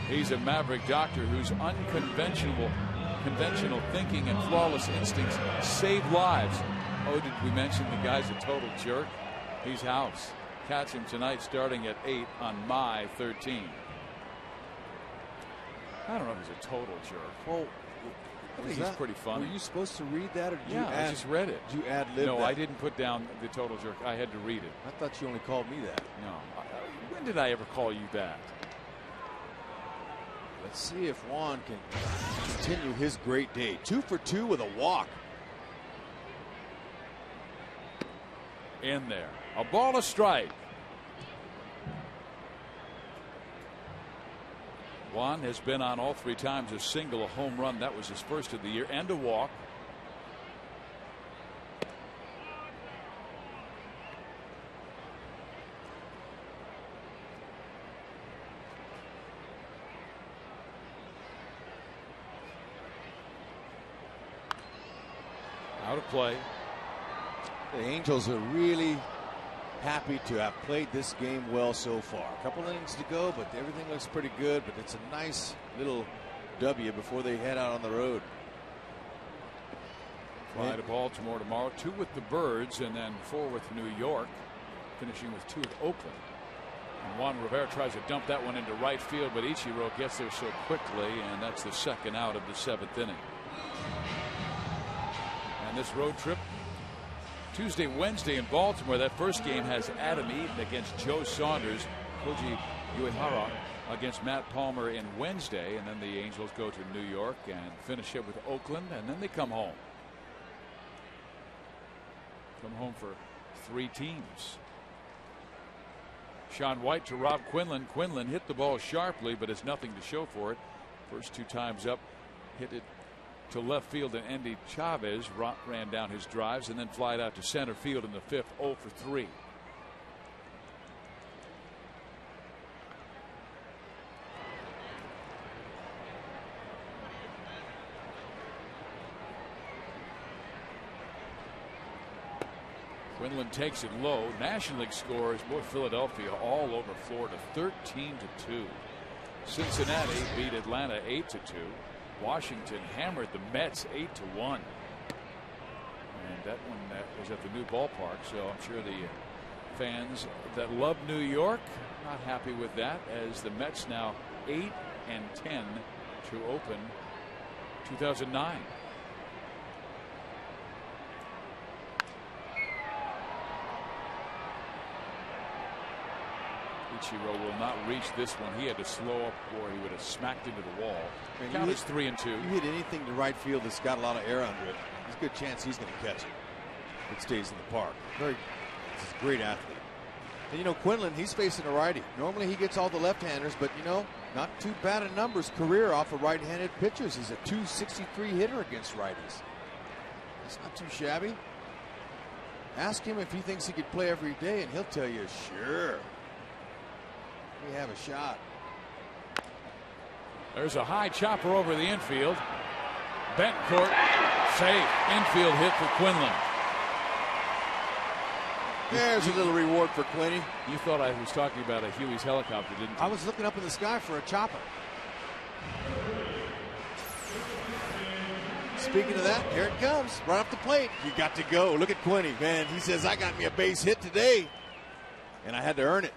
[SPEAKER 1] He's a Maverick doctor whose conventional thinking and flawless instincts save lives. Oh, did we mention the guy's a total jerk? He's House. Catch him tonight starting at 8 on My 13. I don't know if he's a total jerk.
[SPEAKER 3] Well,
[SPEAKER 1] I think he's pretty funny.
[SPEAKER 3] Were you supposed to read that, or did
[SPEAKER 1] you I just read it.
[SPEAKER 3] Did you ad-lib
[SPEAKER 1] No,
[SPEAKER 3] that?
[SPEAKER 1] I didn't put down the total jerk. I had to read it.
[SPEAKER 3] I thought you only called me that.
[SPEAKER 1] No. When did I ever call you that?
[SPEAKER 3] Let's see if Juan can continue his great day. 2 for 2 with a walk.
[SPEAKER 1] In there. A ball, a strike. Juan has been on all 3 times, a single, a home run. That was his first of the year, and a walk. Out of play.
[SPEAKER 3] The Angels are really happy to have played this game well so far. A couple innings to go, but everything looks pretty good. But it's a nice little W before they head out on the road.
[SPEAKER 1] Fly to Baltimore tomorrow. 2 with the Birds and then 4 with New York. Finishing with 2 with Oakland. And Juan Rivera tries to dump that one into right field, but Ichiro gets there so quickly, and that's the 2nd out of the 7th inning. And this road trip, Tuesday, Wednesday in Baltimore. That first game has Adam Eaton against Joe Saunders, Koji Uehara against Matt Palmer in Wednesday, and then the Angels go to New York and finish it with Oakland, and then they come home. Come home for 3 teams. Sean White to Rob Quinlan. Quinlan hit the ball sharply, but has nothing to show for it. First 2 times up, hit it to left field, and Andy Chavez ran down his drives and then flied out to center field in the 5th, 0 for 3. Quinlan takes it low. National League scores, boy, Philadelphia all over Florida, 13-2. Cincinnati beat Atlanta 8-2. Washington hammered the Mets 8-1. And that one was at the new ballpark, so I'm sure the fans that love New York not happy with that, as the Mets now 8-10 to open 2009. Ichiro will not reach this one. He had to slow up or he would have smacked into the wall. Count is 3-2.
[SPEAKER 3] You hit anything to right field that's got a lot of air under it, there's a good chance he's going to catch it. It stays in the park. He's a great athlete. And you know, Quinlan, he's facing a righty. Normally he gets all the left-handers, but you know, not too bad in numbers career off of right-handed pitchers. He's a .263 hitter against righties. That's not too shabby. Ask him if he thinks he could play every day, and he'll tell you, sure. We have a shot.
[SPEAKER 1] There's a high chopper over the infield. Betancourt safe. Infield hit for Quinlan.
[SPEAKER 3] There's a little reward for Quinny.
[SPEAKER 1] You thought I was talking about a Huey's helicopter, didn't you?
[SPEAKER 3] I was looking up in the sky for a chopper. Speaking of that, here it comes. Right off the plate. You got to go. Look at Quinny, man. He says, I got me a base hit today, and I had to earn it.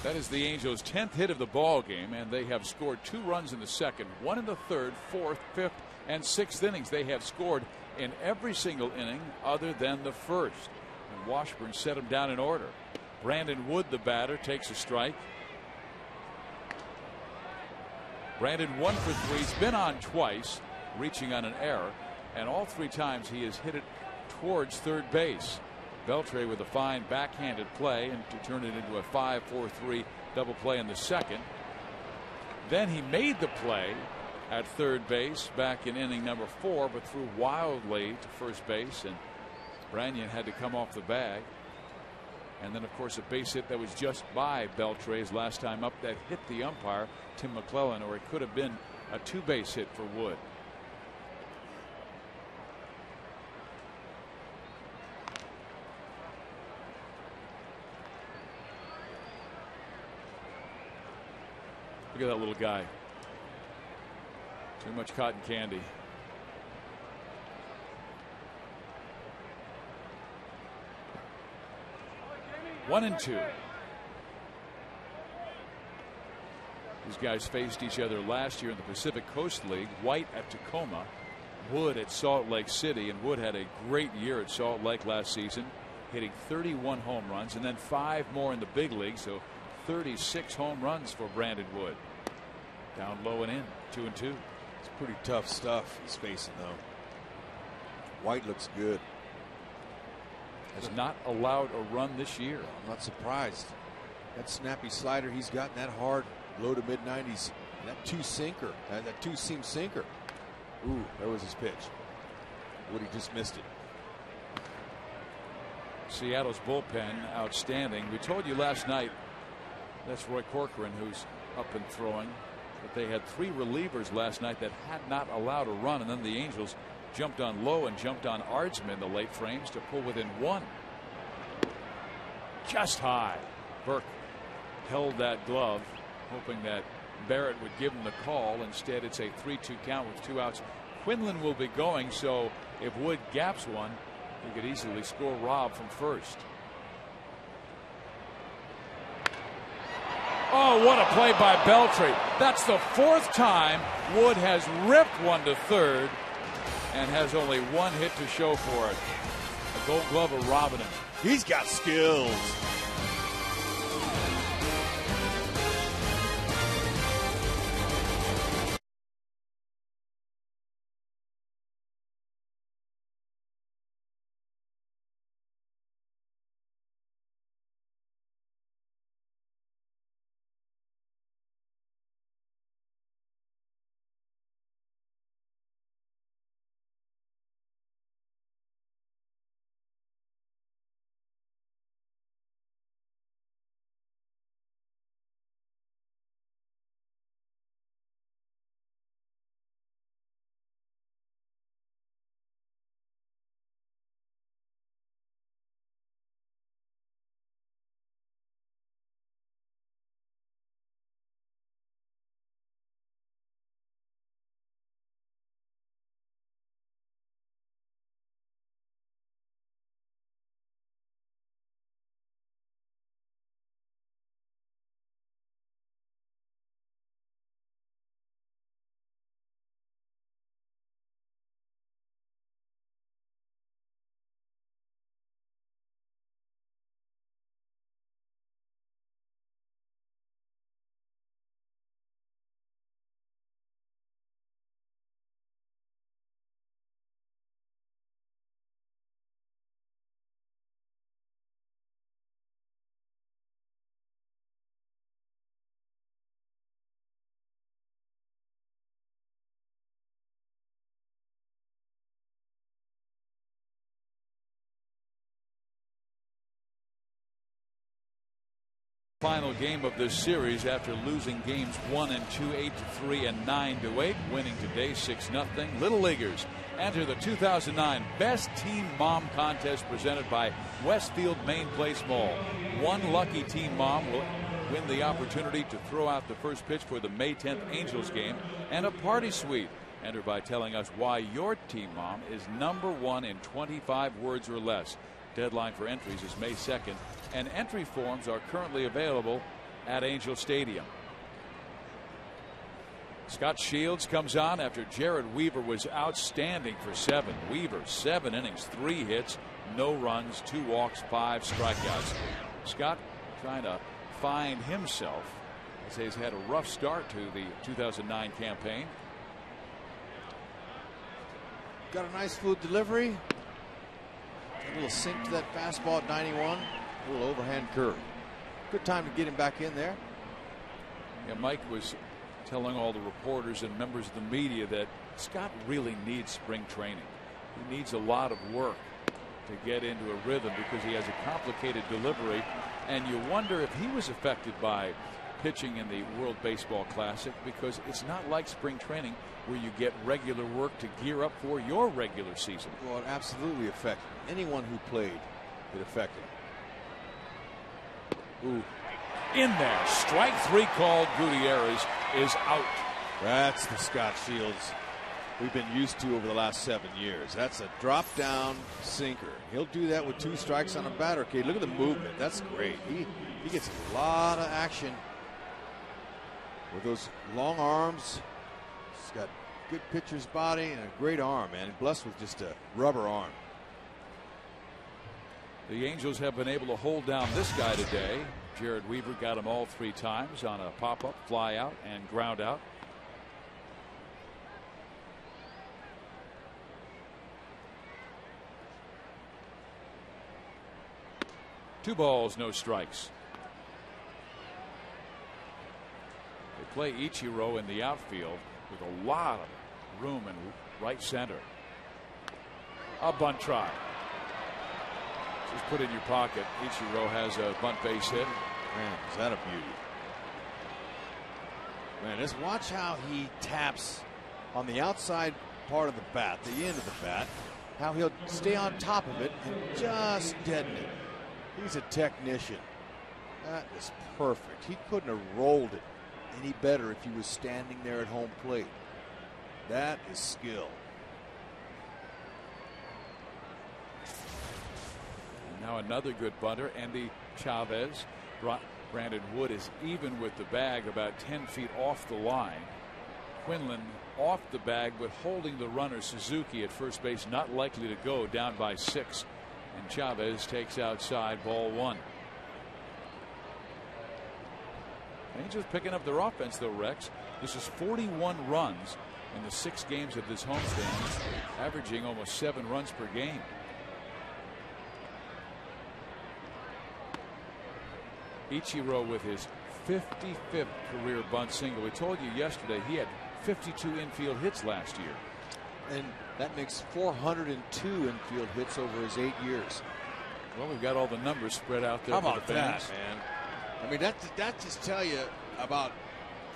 [SPEAKER 1] That is the Angels' 10th hit of the ball game, and they have scored 2 runs in the 2nd, 1 in the 3rd, 4th, 5th, and 6th innings. They have scored in every single inning other than the 1st. And Washburn set them down in order. Brandon Wood, the batter, takes a strike. Brandon 1 for 3. He's been on twice, reaching on an error, and all 3 times he has hit it towards third base. Beltre with a fine backhanded play and to turn it into a 5-4-3 double play in the second. Then he made the play at third base back in inning number 4, but threw wildly to first base, and Branyan had to come off the bag. And then, of course, a base hit that was just by Beltre's last time up that hit the umpire, Tim McClellan, or it could have been a 2-base hit for Wood. Look at that little guy. Too much cotton candy. One and two. These guys faced each other last year in the Pacific Coast League. White at Tacoma, Wood at Salt Lake City, and Wood had a great year at Salt Lake last season, hitting 31 home runs and then 5 more in the big league, so 36 home runs for Brandon Wood. Down low and in, 2 and 2.
[SPEAKER 3] It's pretty tough stuff he's facing, though. White looks good.
[SPEAKER 1] Has not allowed a run this year.
[SPEAKER 3] I'm not surprised. That snappy slider he's got, that hard, low to mid 90s, that that 2-seam sinker. Ooh, there was his pitch. Woody just missed it.
[SPEAKER 1] Seattle's bullpen outstanding. We told you last night, that's Roy Corcoran who's up and throwing, but they had 3 relievers last night that had not allowed a run, and then the Angels jumped on Lowe and jumped on Ardsman in the late frames to pull within 1. Just high. Burke held that glove, hoping that Barrett would give him the call. Instead, it's a 3-2 count with 2 outs. Quinlan will be going, so if Wood gaps one, he could easily score Rob from first. Oh, what a play by Beltre. That's the 4th time Wood has ripped one to third and has only 1 hit to show for it. A Gold Glove of robbing him.
[SPEAKER 3] He's got skills.
[SPEAKER 1] Final game of this series after losing games 1 and 2, 8-3 and 9-8, winning today 6-0. Little Leaguers enter the 2009 Best Teen Mom Contest presented by Westfield Main Place Mall. One lucky teen mom will win the opportunity to throw out the first pitch for the May 10th Angels game and a party suite. Enter by telling us why your teen mom is #1 in 25 words or less. Deadline for entries is May 2nd, and entry forms are currently available at Angel Stadium. Scott Shields comes on after Jared Weaver was outstanding for 7. Weaver 7 innings, 3 hits, no runs, 2 walks, 5 strikeouts. Scott trying to find himself as he's had a rough start to the 2009 campaign.
[SPEAKER 3] Got a nice fluid delivery. A little sink to that fastball at 91. A little overhand curve. Good time to get him back in there.
[SPEAKER 1] Yeah, Mike was telling all the reporters and members of the media that Scott really needs spring training. He needs a lot of work to get into a rhythm because he has a complicated delivery, and you wonder if he was affected by pitching in the World Baseball Classic, because it's not like spring training where you get regular work to gear up for your regular season.
[SPEAKER 3] Well, it absolutely affected anyone who played. It affected him.
[SPEAKER 1] Ooh, in there, strike 3 called. Gutierrez is out.
[SPEAKER 3] That's the Scott Shields we've been used to over the last 7 years. That's a drop down sinker. He'll do that with 2 strikes on a batter. Okay, look at the movement. That's great. He gets a lot of action with those long arms. He's got good pitcher's body and a great arm, man. Blessed with just a rubber arm.
[SPEAKER 1] The Angels have been able to hold down this guy today. Jared Weaver got him all 3 times on a pop-up, fly out, and ground out. Two balls, no strikes. They play Ichiro in the outfield with a lot of room in right center. A bunt try. Just put in your pocket. Ichiro has a bunt base hit.
[SPEAKER 3] Man, is that a beauty. Man, just watch how he taps on the outside part of the bat, the end of the bat, how he'll stay on top of it and just deaden it. He's a technician. That is perfect. He couldn't have rolled it any better if he was standing there at home plate. That is skill.
[SPEAKER 1] And now another good bunter, Andy Chavez. Brandon Wood is even with the bag about 10 feet off the line. Quinlan off the bag but holding the runner Suzuki at first base, not likely to go, down by 6. And Chavez takes outside, ball 1. Angels picking up their offense though, Rex. This is 41 runs in the 6 games of this homestand, averaging almost 7 runs per game. Ichiro with his 55th career bunt single. We told you yesterday he had 52 infield hits last year.
[SPEAKER 3] And that makes 402 infield hits over his 8 years.
[SPEAKER 1] Well, we've got all the numbers spread out there.
[SPEAKER 3] How
[SPEAKER 1] for
[SPEAKER 3] about
[SPEAKER 1] the fans.
[SPEAKER 3] that, man? I mean, that just tell you about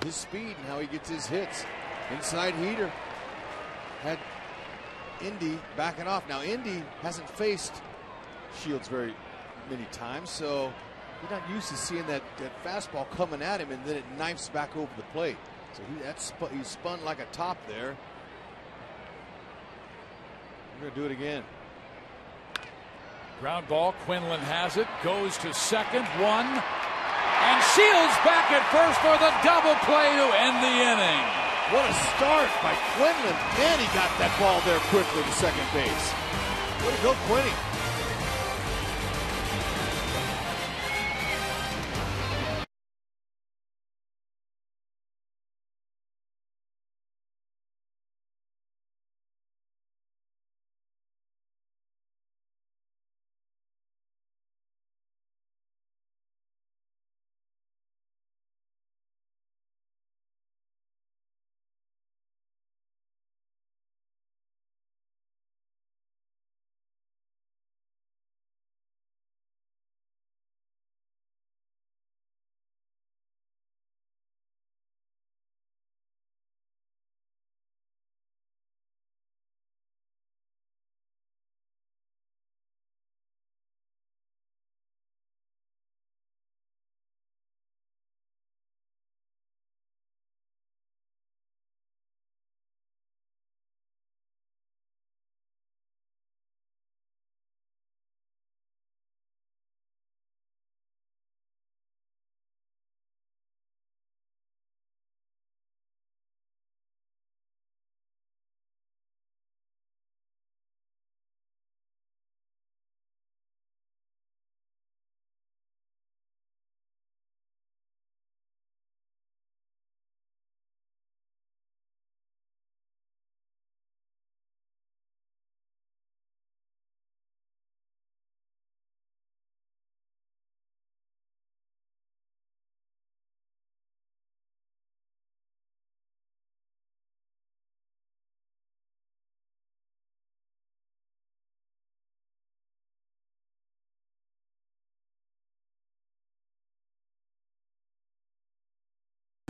[SPEAKER 3] his speed and how he gets his hits. Inside heater. Had Indy backing off. Now, Indy hasn't faced Shields very many times, so you're not used to seeing that fastball coming at him and then it knifes back over the plate. So he spun like a top there. We're going to do it again.
[SPEAKER 1] Ground ball. Quinlan has it. Goes to second. 1. And Shields back at first for the double play to end the inning.
[SPEAKER 3] What a start by Quinlan. Man, he got that ball there quickly to second base. Way to go, Quinny.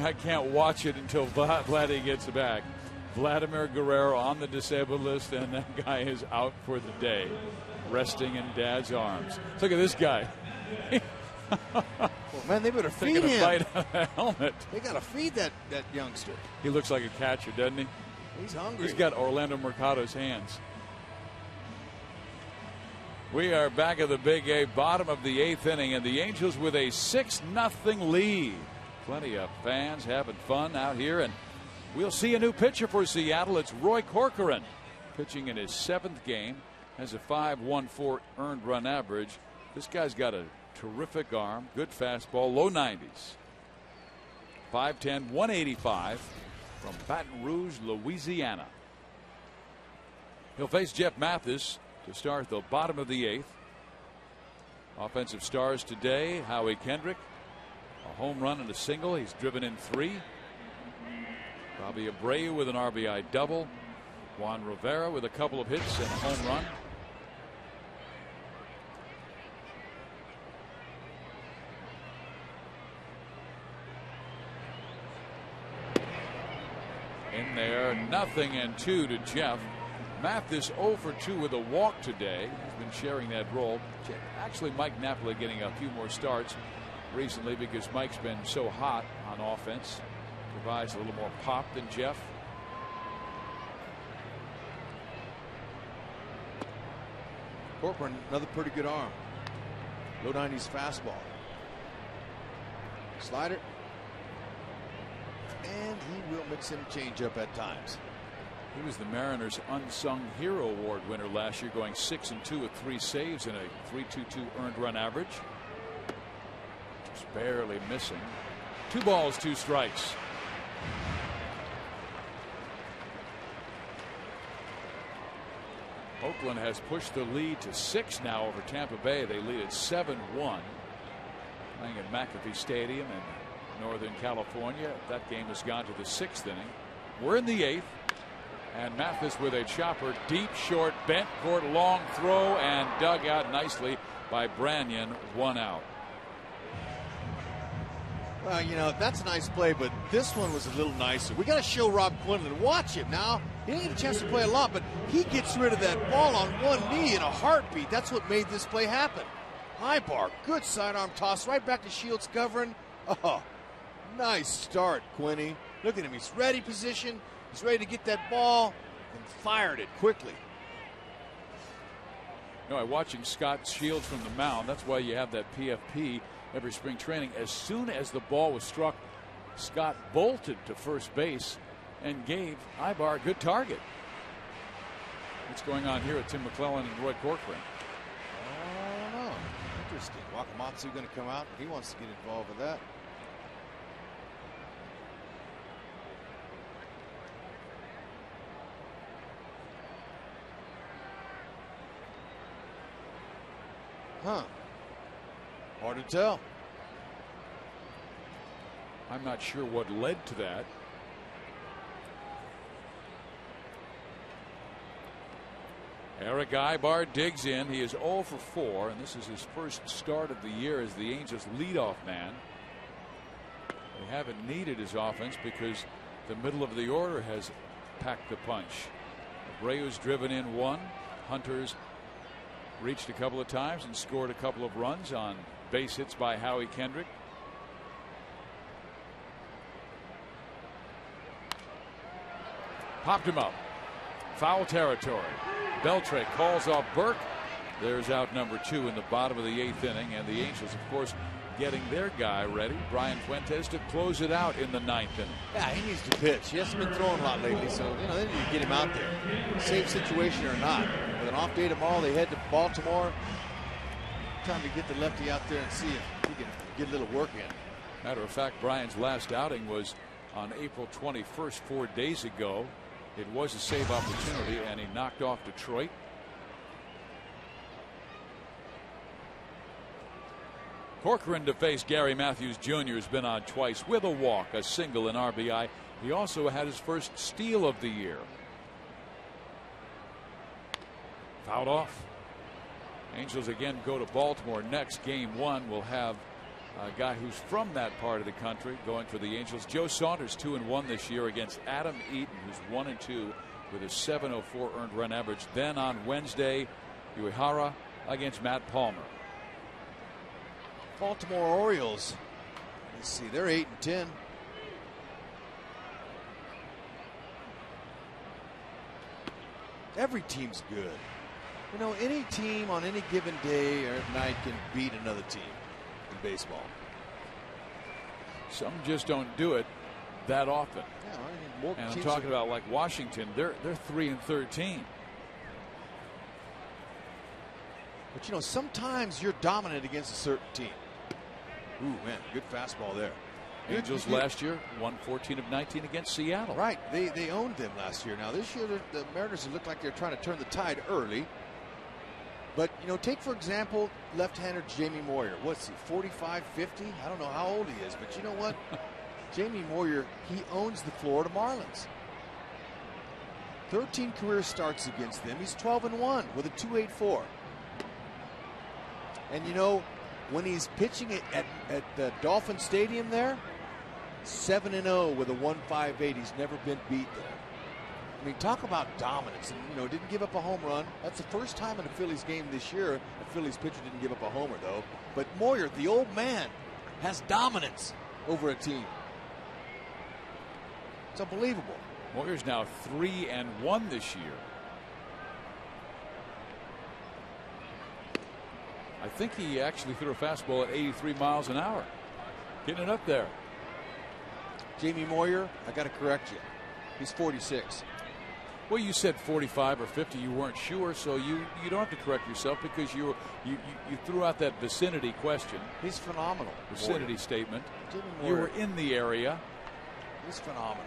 [SPEAKER 1] I can't watch it until Vladdy gets back. Vladimir Guerrero on the disabled list, and that guy is out for the day, resting in Dad's arms. Look at this guy.
[SPEAKER 3] Well, man, they better feed
[SPEAKER 1] Taking a
[SPEAKER 3] him.
[SPEAKER 1] bite out of the helmet.
[SPEAKER 3] They got to feed that youngster.
[SPEAKER 1] He looks like a catcher, doesn't he?
[SPEAKER 3] He's hungry.
[SPEAKER 1] He's got Orlando Mercado's hands. We are back at the Big A, bottom of the 8th inning, and the Angels with a 6-0 lead. Plenty of fans having fun out here, and we'll see a new pitcher for Seattle. It's Roy Corcoran, pitching in his 7th game, has a 5.14 earned run average. This guy's got a terrific arm, good fastball, low 90s. 5'10", 185 from Baton Rouge, Louisiana. He'll face Jeff Mathis to start the bottom of the 8th. Offensive stars today: Howie Kendrick, a home run and a single. He's driven in 3. Bobby Abreu with an RBI double. Juan Rivera with a couple of hits and a home run. In there, 0-2 to Jeff. Mathis 0 for 2 with a walk today. He's been sharing that role. Actually, Mike Napoli getting a few more starts recently because Mike's been so hot on offense. Provides a little more pop than Jeff.
[SPEAKER 3] Corcoran, another pretty good arm. Low 90s fastball. Slider. And he will mix in a changeup at times.
[SPEAKER 1] He was the Mariners' Unsung Hero Award winner last year, going 6-2 with 3 saves and a 3.22 earned run average. Just barely missing. 2 balls, 2 strikes. Oakland has pushed the lead to 6 now over Tampa Bay. They lead at 7-1. Playing at McAfee Stadium in Northern California. That game has gone to the 6th inning. We're in the 8th. And Mathis with a chopper, deep, short, bent court, long throw, and dug out nicely by Branyan. 1 out.
[SPEAKER 3] Well, you know, that's a nice play, but this one was a little nicer. We got to show Rob Quinlan. Watch him now. He didn't get a chance to play a lot, but he gets rid of that ball on one knee in a heartbeat. That's what made this play happen. Ibar, good sidearm toss right back to Shields covering. Oh, nice start, Quinny. Look at him. He's ready position. He's ready to get that ball and fired it quickly.
[SPEAKER 1] You know, watching Scott Shields from the mound, that's why you have that PFP every spring training. As soon as the ball was struck, Scott bolted to first base and gave Ibar a good target. What's going on here at Tim McClellan and Roy Corcoran?
[SPEAKER 3] I don't know. Interesting. Wakamatsu going to come out. He wants to get involved with that. Huh. Hard to tell.
[SPEAKER 1] I'm not sure what led to that. Eric Ibar digs in. He is 0 for 4, and this is his first start of the year as the Angels leadoff man. They haven't needed his offense because the middle of the order has packed the punch. Abreu's driven in 1. Hunter's reached a couple of times and scored a couple of runs on base hits by Howie Kendrick. Popped him up. Foul territory. Beltre calls off Burke. There's out number 2 in the bottom of the 8th inning, and the Angels, of course, getting their guy ready, Brian Fuentes, to close it out in the 9th inning.
[SPEAKER 3] Yeah, he needs to pitch. He hasn't been throwing a lot lately, so they need to get him out there. Same situation or not. With an off day tomorrow, they head to Baltimore. Time to get the lefty out there and see if he can get a little work in.
[SPEAKER 1] Matter of fact, Brian's last outing was on April 21st, 4 days ago. It was a save opportunity, and he knocked off Detroit. Corcoran to face Gary Matthews Jr. has been on twice with a walk, a single, and RBI. He also had his first steal of the year. Fouled off. Angels again go to Baltimore next. Game 1 will have a guy who's from that part of the country, going for the Angels. Joe Saunders 2-1 this year against Adam Eaton, who's 1-2 with a 704 earned run average. Then on Wednesday, Uehara against Matt Palmer.
[SPEAKER 3] Baltimore Orioles. Let's see, they're 8-10. Every team's good. You know, any team on any given day or night can beat another team in baseball.
[SPEAKER 1] Some just don't do it that often.
[SPEAKER 3] Yeah, I mean, more
[SPEAKER 1] and I'm
[SPEAKER 3] teams
[SPEAKER 1] talking about like Washington. They're 3-13.
[SPEAKER 3] But you know, sometimes you're dominant against a certain team. Ooh, man, good fastball there.
[SPEAKER 1] Angels last year won 14 of 19 against Seattle.
[SPEAKER 3] Right, they owned them last year. Now this year the Mariners look like they're trying to turn the tide early. But you know, take for example left-hander Jamie Moyer. What's he, 45, 50? I don't know how old he is, but you know what? Jamie Moyer, he owns the Florida Marlins. 13 career starts against them. He's 12-1 with a 2.84. And you know, when he's pitching it at the Dolphin Stadium there, 7-0 with a 1.58. He's never been beat there. I mean, talk about dominance. And, you know, didn't give up a home run. That's the first time in a Phillies game this year a Phillies pitcher didn't give up a homer, though. But Moyer, the old man, has dominance over a team. It's unbelievable.
[SPEAKER 1] Moyer's now 3-1 this year. I think he actually threw a fastball at 83 miles an hour. Getting it up there.
[SPEAKER 3] Jamie Moyer, I got to correct you. He's 46.
[SPEAKER 1] Well, you said 45 or 50. You weren't sure, so you don't have to correct yourself because you threw out that vicinity question.
[SPEAKER 3] He's phenomenal.
[SPEAKER 1] Vicinity
[SPEAKER 3] Moyer.
[SPEAKER 1] statement.
[SPEAKER 3] Jamie Moyer.
[SPEAKER 1] You were in the area.
[SPEAKER 3] He's phenomenal.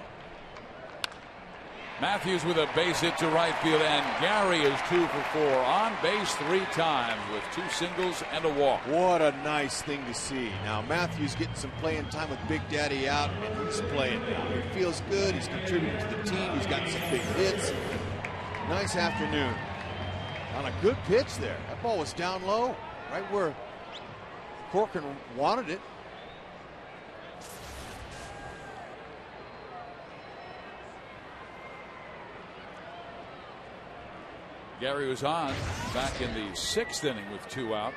[SPEAKER 1] Matthews with a base hit to right field, and Gary is 2 for 4 on base 3 times with 2 singles and a walk.
[SPEAKER 3] What a nice thing to see. Now Matthews getting some playing time with Big Daddy out, and he's playing now. He feels good. He's contributing to the team. He's got some big hits. Nice afternoon. On a good pitch there. That ball was down low, right where Corcoran wanted it.
[SPEAKER 1] Gary was on back in the 6th inning with 2 out.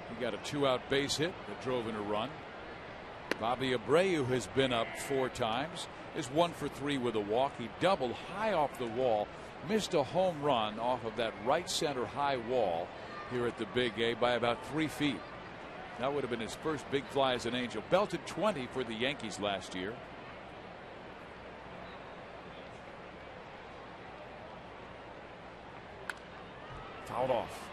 [SPEAKER 1] He got a 2-out base hit that drove in a run. Bobby Abreu has been up 4 times, is 1 for 3 with a walk. He doubled high off the wall, missed a home run off of that right center high wall here at the Big A by about 3 feet. That would have been his first big fly as an Angel. Belted 20 for the Yankees last year. Fouled off.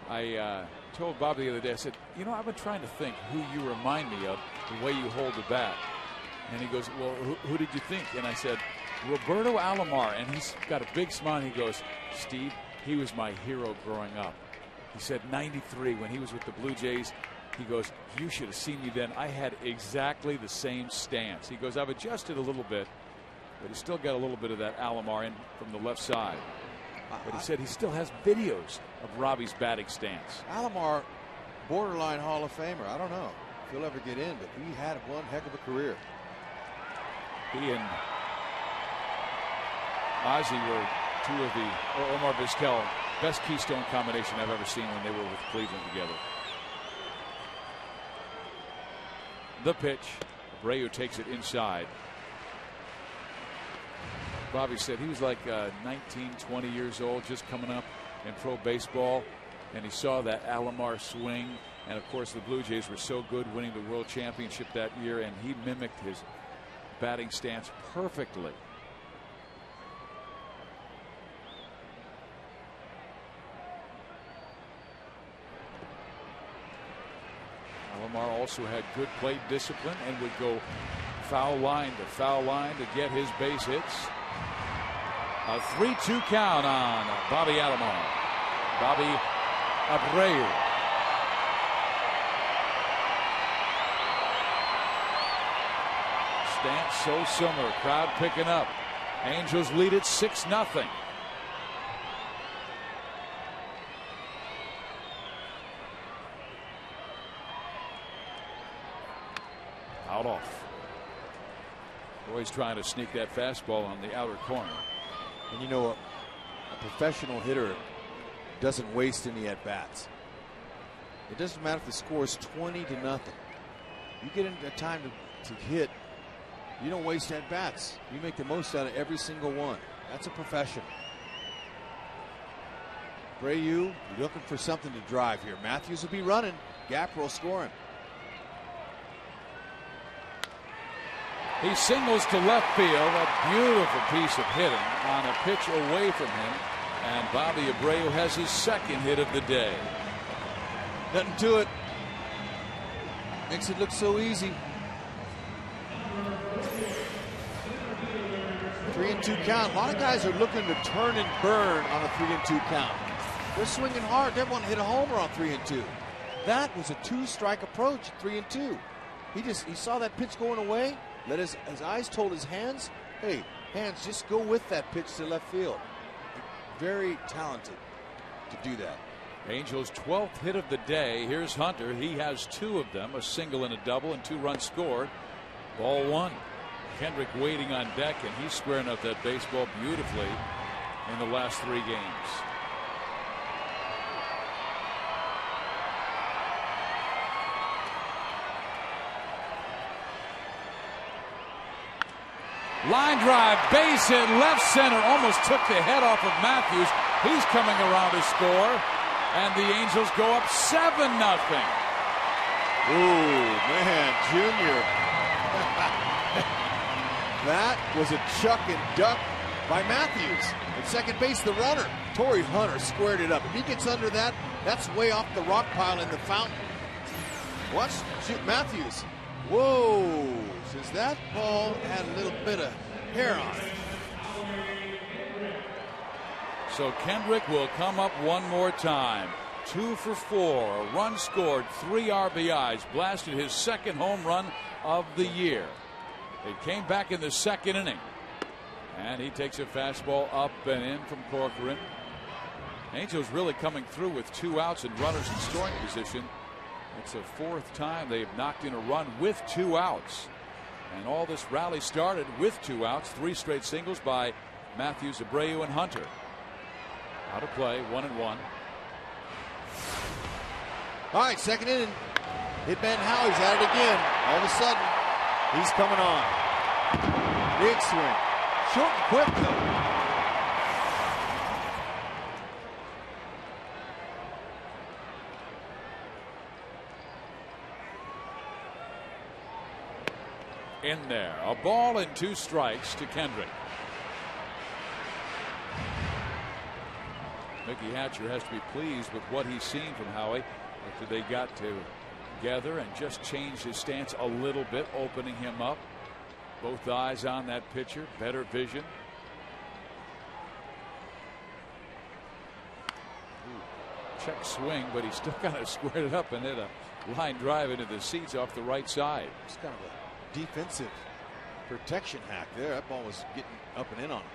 [SPEAKER 1] I told Bobby the other day, I said, you know, I've been trying to think who you remind me of the way you hold the bat. And he goes, well, who did you think? And I said, Roberto Alomar. And he's got a big smile. And he goes, Steve, he was my hero growing up. He said 93 when he was with the Blue Jays. He goes, you should have seen me then. I had exactly the same stance. He goes, I've adjusted a little bit, but he's still got a little bit of that Alomar in from the left side. But he said he still has videos of Robbie's batting stance.
[SPEAKER 3] Alomar, borderline Hall of Famer. I don't know if he'll ever get in, but he had one heck of a career.
[SPEAKER 1] He and Ozzie were 2 of the, or Omar Vizquel, best Keystone combination I've ever seen when they were with Cleveland together. The pitch. Abreu takes it inside. Bobby said he was like 19, 20 years old, just coming up in pro baseball, and he saw that Alomar swing. And of course, the Blue Jays were so good winning the World Championship that year, and he mimicked his batting stance perfectly. Alomar also had good plate discipline and would go foul line to get his base hits. A 3-2 count on Bobby Alomar. Bobby Abreu. Stance so similar. Crowd picking up. Angels lead it 6-0. Out off. Always trying to sneak that fastball on the outer corner.
[SPEAKER 3] And you know, a professional hitter doesn't waste any at bats. It doesn't matter if the score is 20-0. You get into time to hit, you don't waste at bats. You make the most out of every single one. That's a professional. Abreu, you're looking for something to drive here. Matthews will be running. Gapper will score him.
[SPEAKER 1] He singles to left field. A beautiful piece of hitting on a pitch away from him. And Bobby Abreu has his second hit of the day.
[SPEAKER 3] Nothing to it. Makes it look so easy. 3-2 count. A lot of guys are looking to turn and burn on a 3-2 count. They're swinging hard. They want to hit a homer on 3-2. That was a 2-strike approach at 3-2. He saw that pitch going away. Let his eyes told his hands, hey, hands, just go with that pitch to left field. Very talented to do that.
[SPEAKER 1] Angels' 12th hit of the day. Here's Hunter. He has 2 of them, a single and a double, and 2 runs scored. Ball 1. Kendrick waiting on deck, and he's squaring up that baseball beautifully in the last 3 games. Line drive, base hit, left center, almost took the head off of Matthews. He's coming around to score, and the Angels go up 7-0.
[SPEAKER 3] Ooh, man, Junior. That was a chuck and duck by Matthews. At second base, the runner, Torrey Hunter, squared it up. If he gets under that, that's way off the rock pile in the fountain. Watch, shoot Matthews. Whoa, since that ball had a little bit of hair on it.
[SPEAKER 1] So Kendrick will come up one more time. 2 for 4, a run scored, 3 RBIs, blasted his second home run of the year. It came back in the second inning. And he takes a fastball up and in from Corcoran. Angels really coming through with 2 outs and runners in scoring position. It's the 4th time they've knocked in a run with 2 outs. And all this rally started with 2 outs, 3 straight singles by Matthews, Abreu, and Hunter. Out of play, 1-1.
[SPEAKER 3] All right, second inning. Hitman Howie's at it again. All of a sudden, he's coming on. Big swing. Short and quick, though.
[SPEAKER 1] In there, a ball and 2 strikes to Kendrick. Mickey Hatcher has to be pleased with what he's seen from Howie after they got together and just changed his stance a little bit, opening him up. Both eyes on that pitcher, better vision. Check swing, but he still kind of squared it up and hit a line drive into the seats off the right side.
[SPEAKER 3] It's kind of a defensive protection hack there. That ball was getting up and in on him.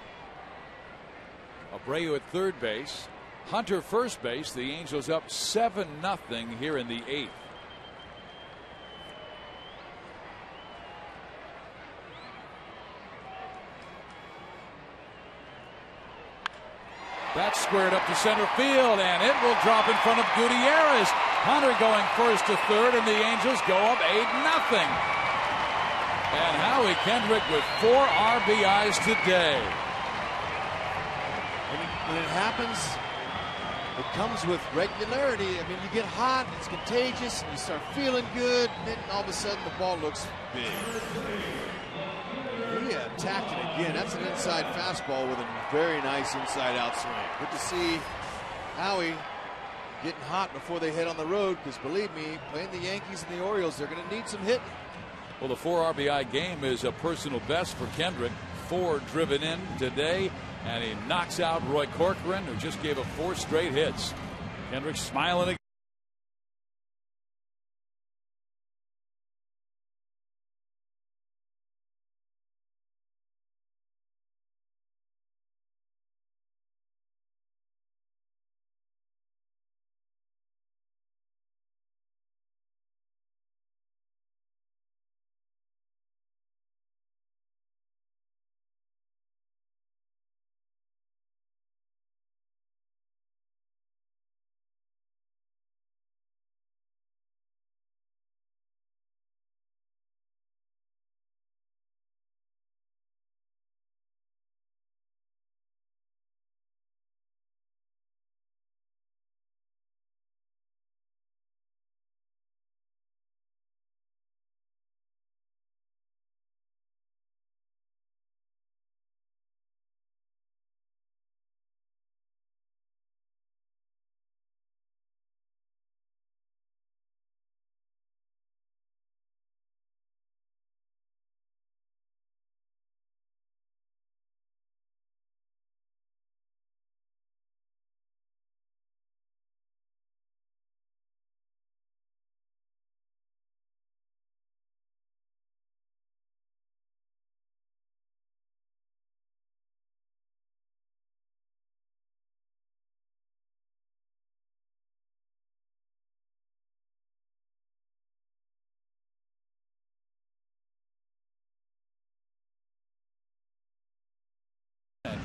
[SPEAKER 1] Abreu at third base. Hunter first base. The Angels up 7-0 here in the 8th. That's squared up to center field, and it will drop in front of Gutierrez. Hunter going first to third, and the Angels go up 8-0. And Howie Kendrick with 4 RBIs today.
[SPEAKER 3] When it happens, it comes with regularity. I mean, you get hot, it's contagious, and you start feeling good, and then all of a sudden the ball looks big. He attacked it again. That's an inside fastball with a very nice inside-out swing. Good to see Howie getting hot before they head on the road, because believe me, playing the Yankees and the Orioles, they're going to need some hitting.
[SPEAKER 1] Well, the 4 RBI game is a personal best for Kendrick. 4 driven in today, and he knocks out Roy Corcoran, who just gave up 4 straight hits. Kendrick smiling again.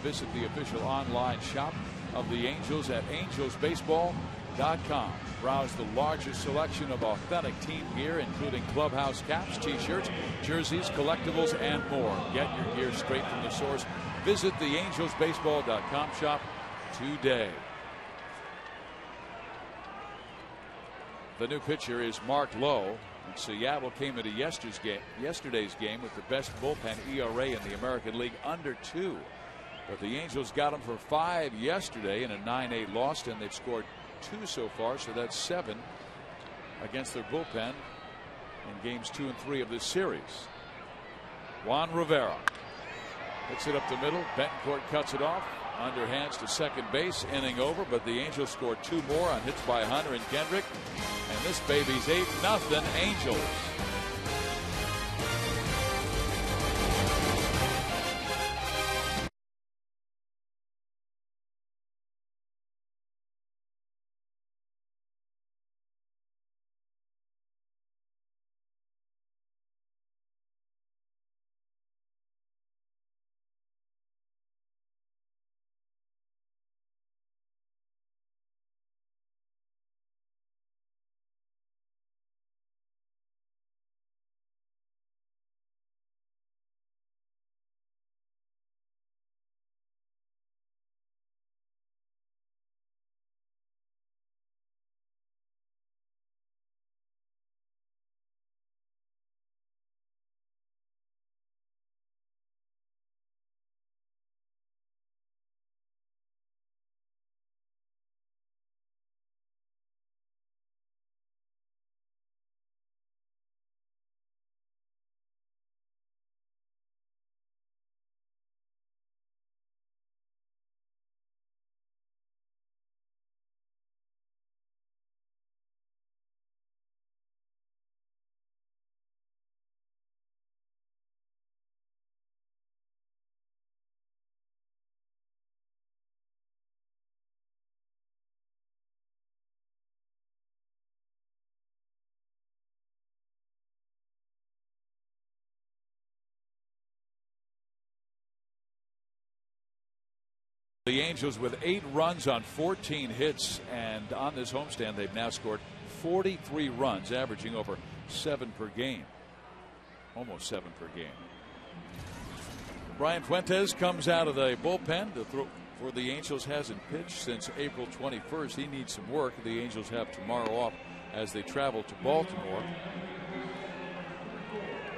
[SPEAKER 1] visit the official online shop of the Angels at angelsbaseball.com. Browse the largest selection of authentic team gear, including clubhouse caps, t-shirts, jerseys, collectibles, and more. Get your gear straight from the source. Visit the angelsbaseball.com shop today. The new pitcher is Mark Lowe. And Seattle came into yesterday's game with the best bullpen ERA in the American League, under 2. But the Angels got them for 5 yesterday in a 9-8 loss, and they've scored 2 so far, so that's 7 against their bullpen in games 2 and 3 of this series. Juan Rivera hits it up the middle. Betancourt cuts it off. Underhands to second base. Inning over, but the Angels scored 2 more on hits by Hunter and Kendrick. And this baby's 8-0 Angels. The Angels with 8 runs on 14 hits, and on this homestand they've now scored 43 runs, averaging over 7 per game. Almost 7 per game. Brian Fuentes comes out of the bullpen to throw for the Angels. Hasn't pitched since April 21st. He needs some work. The Angels have tomorrow off as they travel to Baltimore.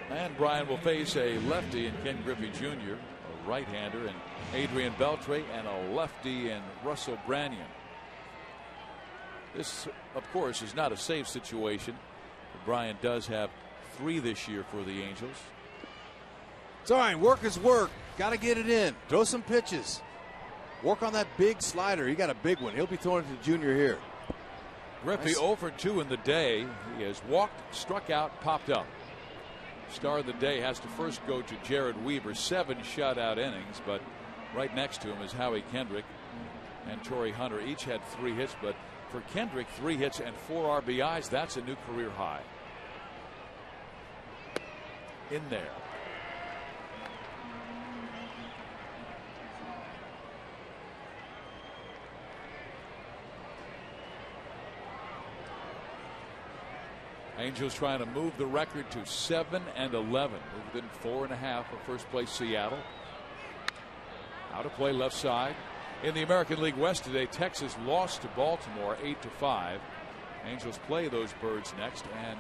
[SPEAKER 1] And Brian will face a lefty in Ken Griffey Jr., a right-hander, and Adrian Beltre, and a lefty in Russell Branyan. This, of course, is not a safe situation. Brian does have 3 this year for the Angels.
[SPEAKER 3] It's all right. Work is work. Got to get it in. Throw some pitches. Work on that big slider. He got a big one. He'll be throwing it to Junior here.
[SPEAKER 1] Griffey 0 for 2 in the day. He has walked, struck out, popped up. Star of the day has to first go to Jared Weaver. 7 shutout innings, but right next to him is Howie Kendrick and Torrey Hunter. Each had 3 hits, but for Kendrick, 3 hits and 4 RBIs. That's a new career high. In there. Angels trying to move the record to 7-11. Within 4.5 of first place Seattle. Out of play left side. In the American League West today, Texas lost to Baltimore 8-5. Angels play those Birds next, and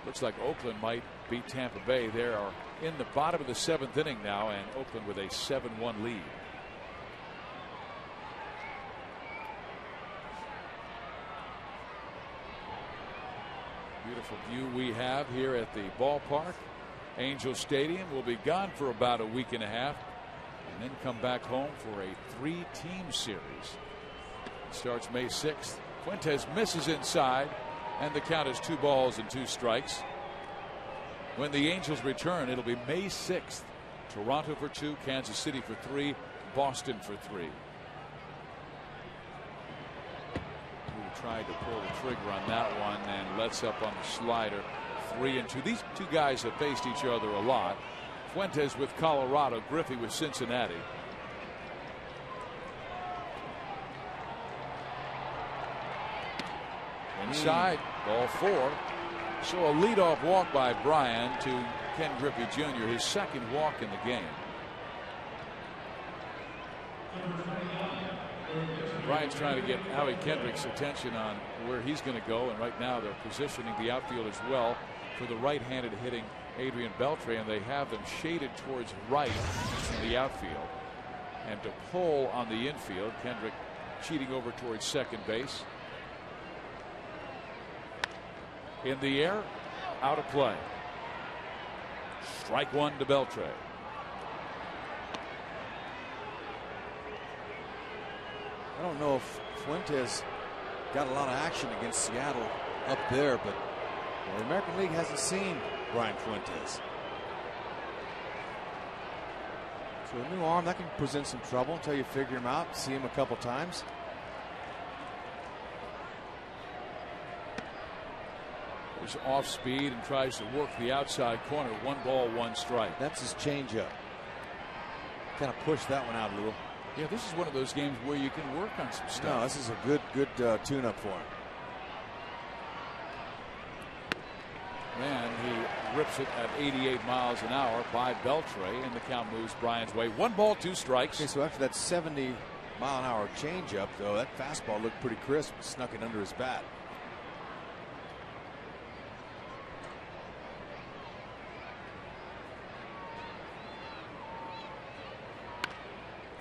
[SPEAKER 1] looks like Oakland might beat Tampa Bay. They are in the bottom of the 7th inning now, and Oakland with a 7-1 lead. Beautiful view we have here at the ballpark. Angel Stadium will be gone for about a week and a half, and then come back home for a 3-team series. It starts May 6th. Fuentes misses inside, and the count is 2 balls and 2 strikes. When the Angels return, it'll be May 6th. Toronto for 2, Kansas City for 3, Boston for 3. Tried to pull the trigger on that one and lets up on the slider. 3-2. These 2 guys have faced each other a lot. Fuentes with Colorado, Griffey with Cincinnati. Inside, ball 4. So a leadoff walk by Bryan to Ken Griffey Jr., his second walk in the game. Bryan's trying to get Howie Kendrick's attention on where he's going to go, and right now they're positioning the outfield as well for the right-handed hitting Adrian Beltre, and they have them shaded towards right in the outfield. And to pull on the infield, Kendrick cheating over towards second base. In the air, out of play. Strike 1 to Beltre.
[SPEAKER 3] I don't know if Fuentes got a lot of action against Seattle up there, but the American League hasn't seen Brian Fuentes. So a new arm, that can present some trouble until you figure him out, see him a couple times.
[SPEAKER 1] He's off speed and tries to work the outside corner. 1 ball, 1 strike.
[SPEAKER 3] That's his changeup. Kind of push that one out a little.
[SPEAKER 1] Yeah, this is one of those games where you can work on some stuff.
[SPEAKER 3] No, this is a good tune-up for him.
[SPEAKER 1] And he rips it at 88 miles an hour by Beltre, and the count moves Bryan's way. 1 ball, 2 strikes.
[SPEAKER 3] Okay, so after that 70-mile-an-hour changeup, though, that fastball looked pretty crisp, snuck it under his bat.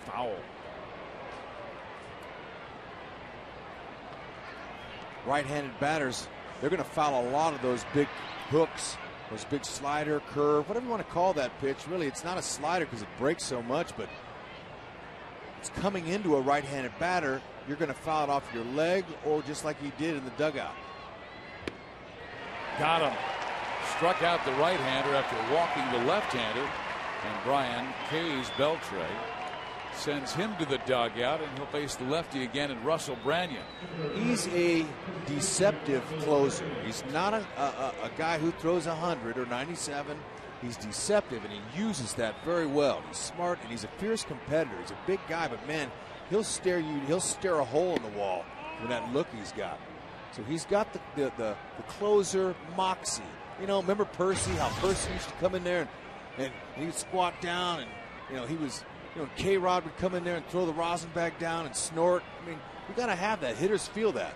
[SPEAKER 1] Foul.
[SPEAKER 3] Right-handed batters, they're going to foul a lot of those big hooks, those big slider, curve, whatever you want to call that pitch. Really, it's not a slider because it breaks so much, but it's coming into a right-handed batter. You're going to foul it off your leg, or just like he did in the dugout.
[SPEAKER 1] Got him. Struck out the right-hander after walking the left-hander, and Bryan K's Beltre. Sends him to the dugout, and he'll face the lefty again in Russell Branyan.
[SPEAKER 3] He's a deceptive closer. He's not a guy who throws 100 or 97. He's deceptive, and he uses that very well. He's smart, and he's a fierce competitor. He's a big guy, but man, he'll stare a hole in the wall with that look he's got. So he's got the closer moxie. You know, remember Percy? How Percy used to come in there and he'd squat down, and he was. K-Rod would come in there and throw the rosin bag down and snort. I mean, you got to have that. Hitters feel that.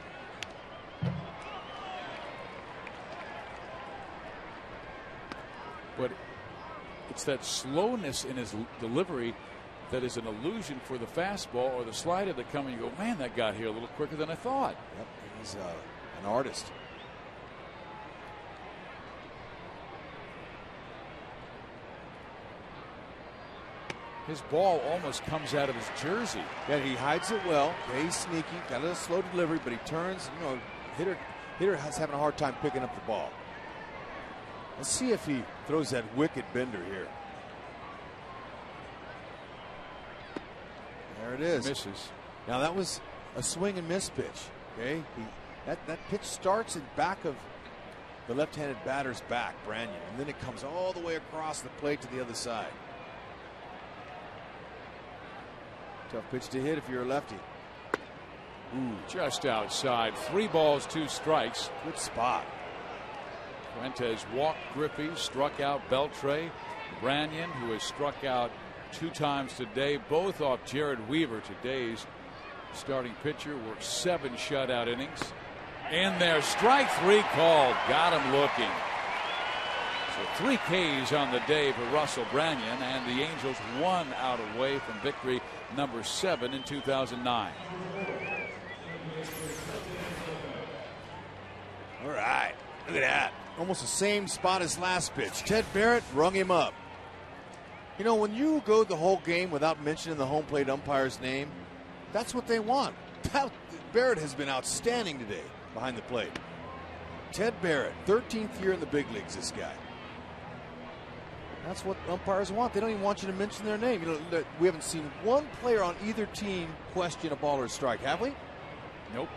[SPEAKER 1] But it's that slowness in his delivery that is an illusion for the fastball or the slider that come and you go, man, that got here a little quicker than I thought.
[SPEAKER 3] Yep, he's an artist.
[SPEAKER 1] His ball almost comes out of his jersey.
[SPEAKER 3] Yeah, he hides it well. Okay, he's sneaky, got a slow delivery, but he turns. Hitter is having a hard time picking up the ball. Let's see if he throws that wicked bender here. There it is.
[SPEAKER 1] Misses.
[SPEAKER 3] Now that was a swing and miss pitch. Okay, that pitch starts in back of the left-handed batter's back, Branyan, and then it comes all the way across the plate to the other side. Tough pitch to hit if you're a lefty.
[SPEAKER 1] Ooh, just outside. 3 balls, 2 strikes.
[SPEAKER 3] Good spot.
[SPEAKER 1] Fuentes walked Griffey, struck out Beltre. Branyan, who has struck out 2 times today, both off Jared Weaver, today's starting pitcher, worked 7 shutout innings. In there, strike 3 called. Got him looking. So 3 Ks on the day for Russell Branyan, and the Angels 1 out away from victory number 7 in 2009.
[SPEAKER 3] All right, look at that. Almost the same spot as last pitch. Ted Barrett rung him up. You know, when you go the whole game without mentioning the home plate umpire's name, that's what they want. Barrett has been outstanding today behind the plate. Ted Barrett, 13th year in the big leagues, this guy. That's what umpires want. They don't even want you to mention their name. We haven't seen one player on either team question a ball or a strike, have we?
[SPEAKER 1] Nope.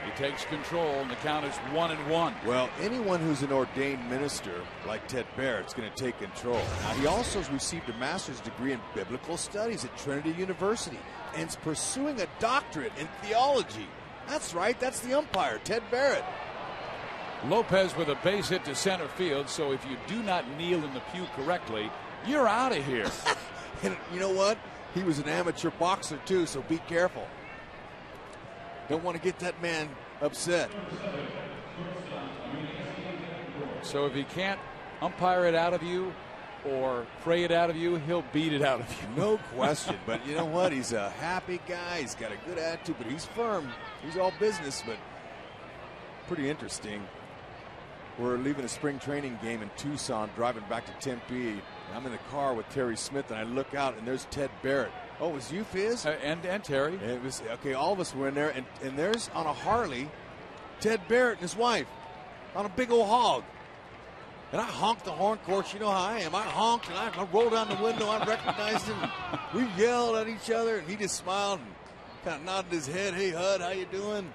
[SPEAKER 1] He takes control, and the count is 1-1.
[SPEAKER 3] Well, anyone who's an ordained minister like Ted Barrett is going to take control. Now, he also has received a master's degree in biblical studies at Trinity University and is pursuing a doctorate in theology. That's right. That's the umpire, Ted Barrett.
[SPEAKER 1] Lopez with a base hit to center field. So if you do not kneel in the pew correctly, you're out of here.
[SPEAKER 3] And you know what? He was an amateur boxer too, so be careful. Don't want to get that man upset.
[SPEAKER 1] So if he can't umpire it out of you or pray it out of you, he'll beat it out of you.
[SPEAKER 3] No question. But you know what? He's a happy guy. He's got a good attitude, but he's firm. He's all business, but pretty interesting. We're leaving a spring training game in Tucson, driving back to Tempe. I'm in the car with Terry Smith, and I look out, and there's Ted Barrett. Oh, it was you, Fizz?
[SPEAKER 1] And Terry.
[SPEAKER 3] And it was, okay, all of us were in there, and there's on a Harley, Ted Barrett and his wife on a big old hog. And I honked the horn, of course, you know how I am. I honked, and I rolled down the window. I recognized him. We yelled at each other, and he just smiled and kind of nodded his head. Hey, Hud, how you doing?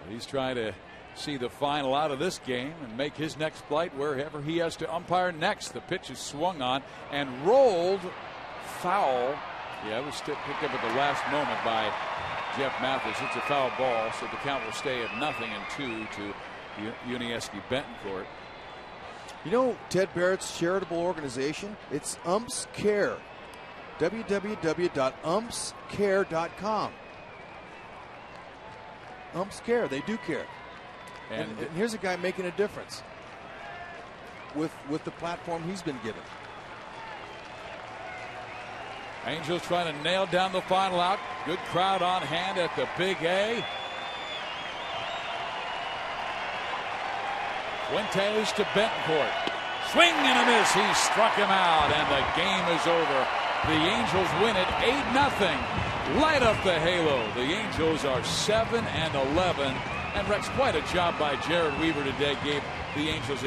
[SPEAKER 1] He's trying to see the final out of this game and make his next flight wherever he has to umpire next. The pitch is swung on and rolled foul. Yeah, it was picked up at the last moment by Jeff Mathis. It's a foul ball, so the count will stay at 0-2 to Yuniesky Betancourt.
[SPEAKER 3] You know Ted Barrett's charitable organization? It's Umps Care. www.umpscare.com. Umps care. They do care. And here's a guy making a difference with the platform he's been given.
[SPEAKER 1] Angels trying to nail down the final out. Good crowd on hand at the Big A. Fuentes to Betancourt. Swing and a miss. He struck him out, and the game is over. The Angels win it 8-0. Light up the halo. The Angels are 7-11. And Rex, quite a job by Jared Weaver today. Gave the Angels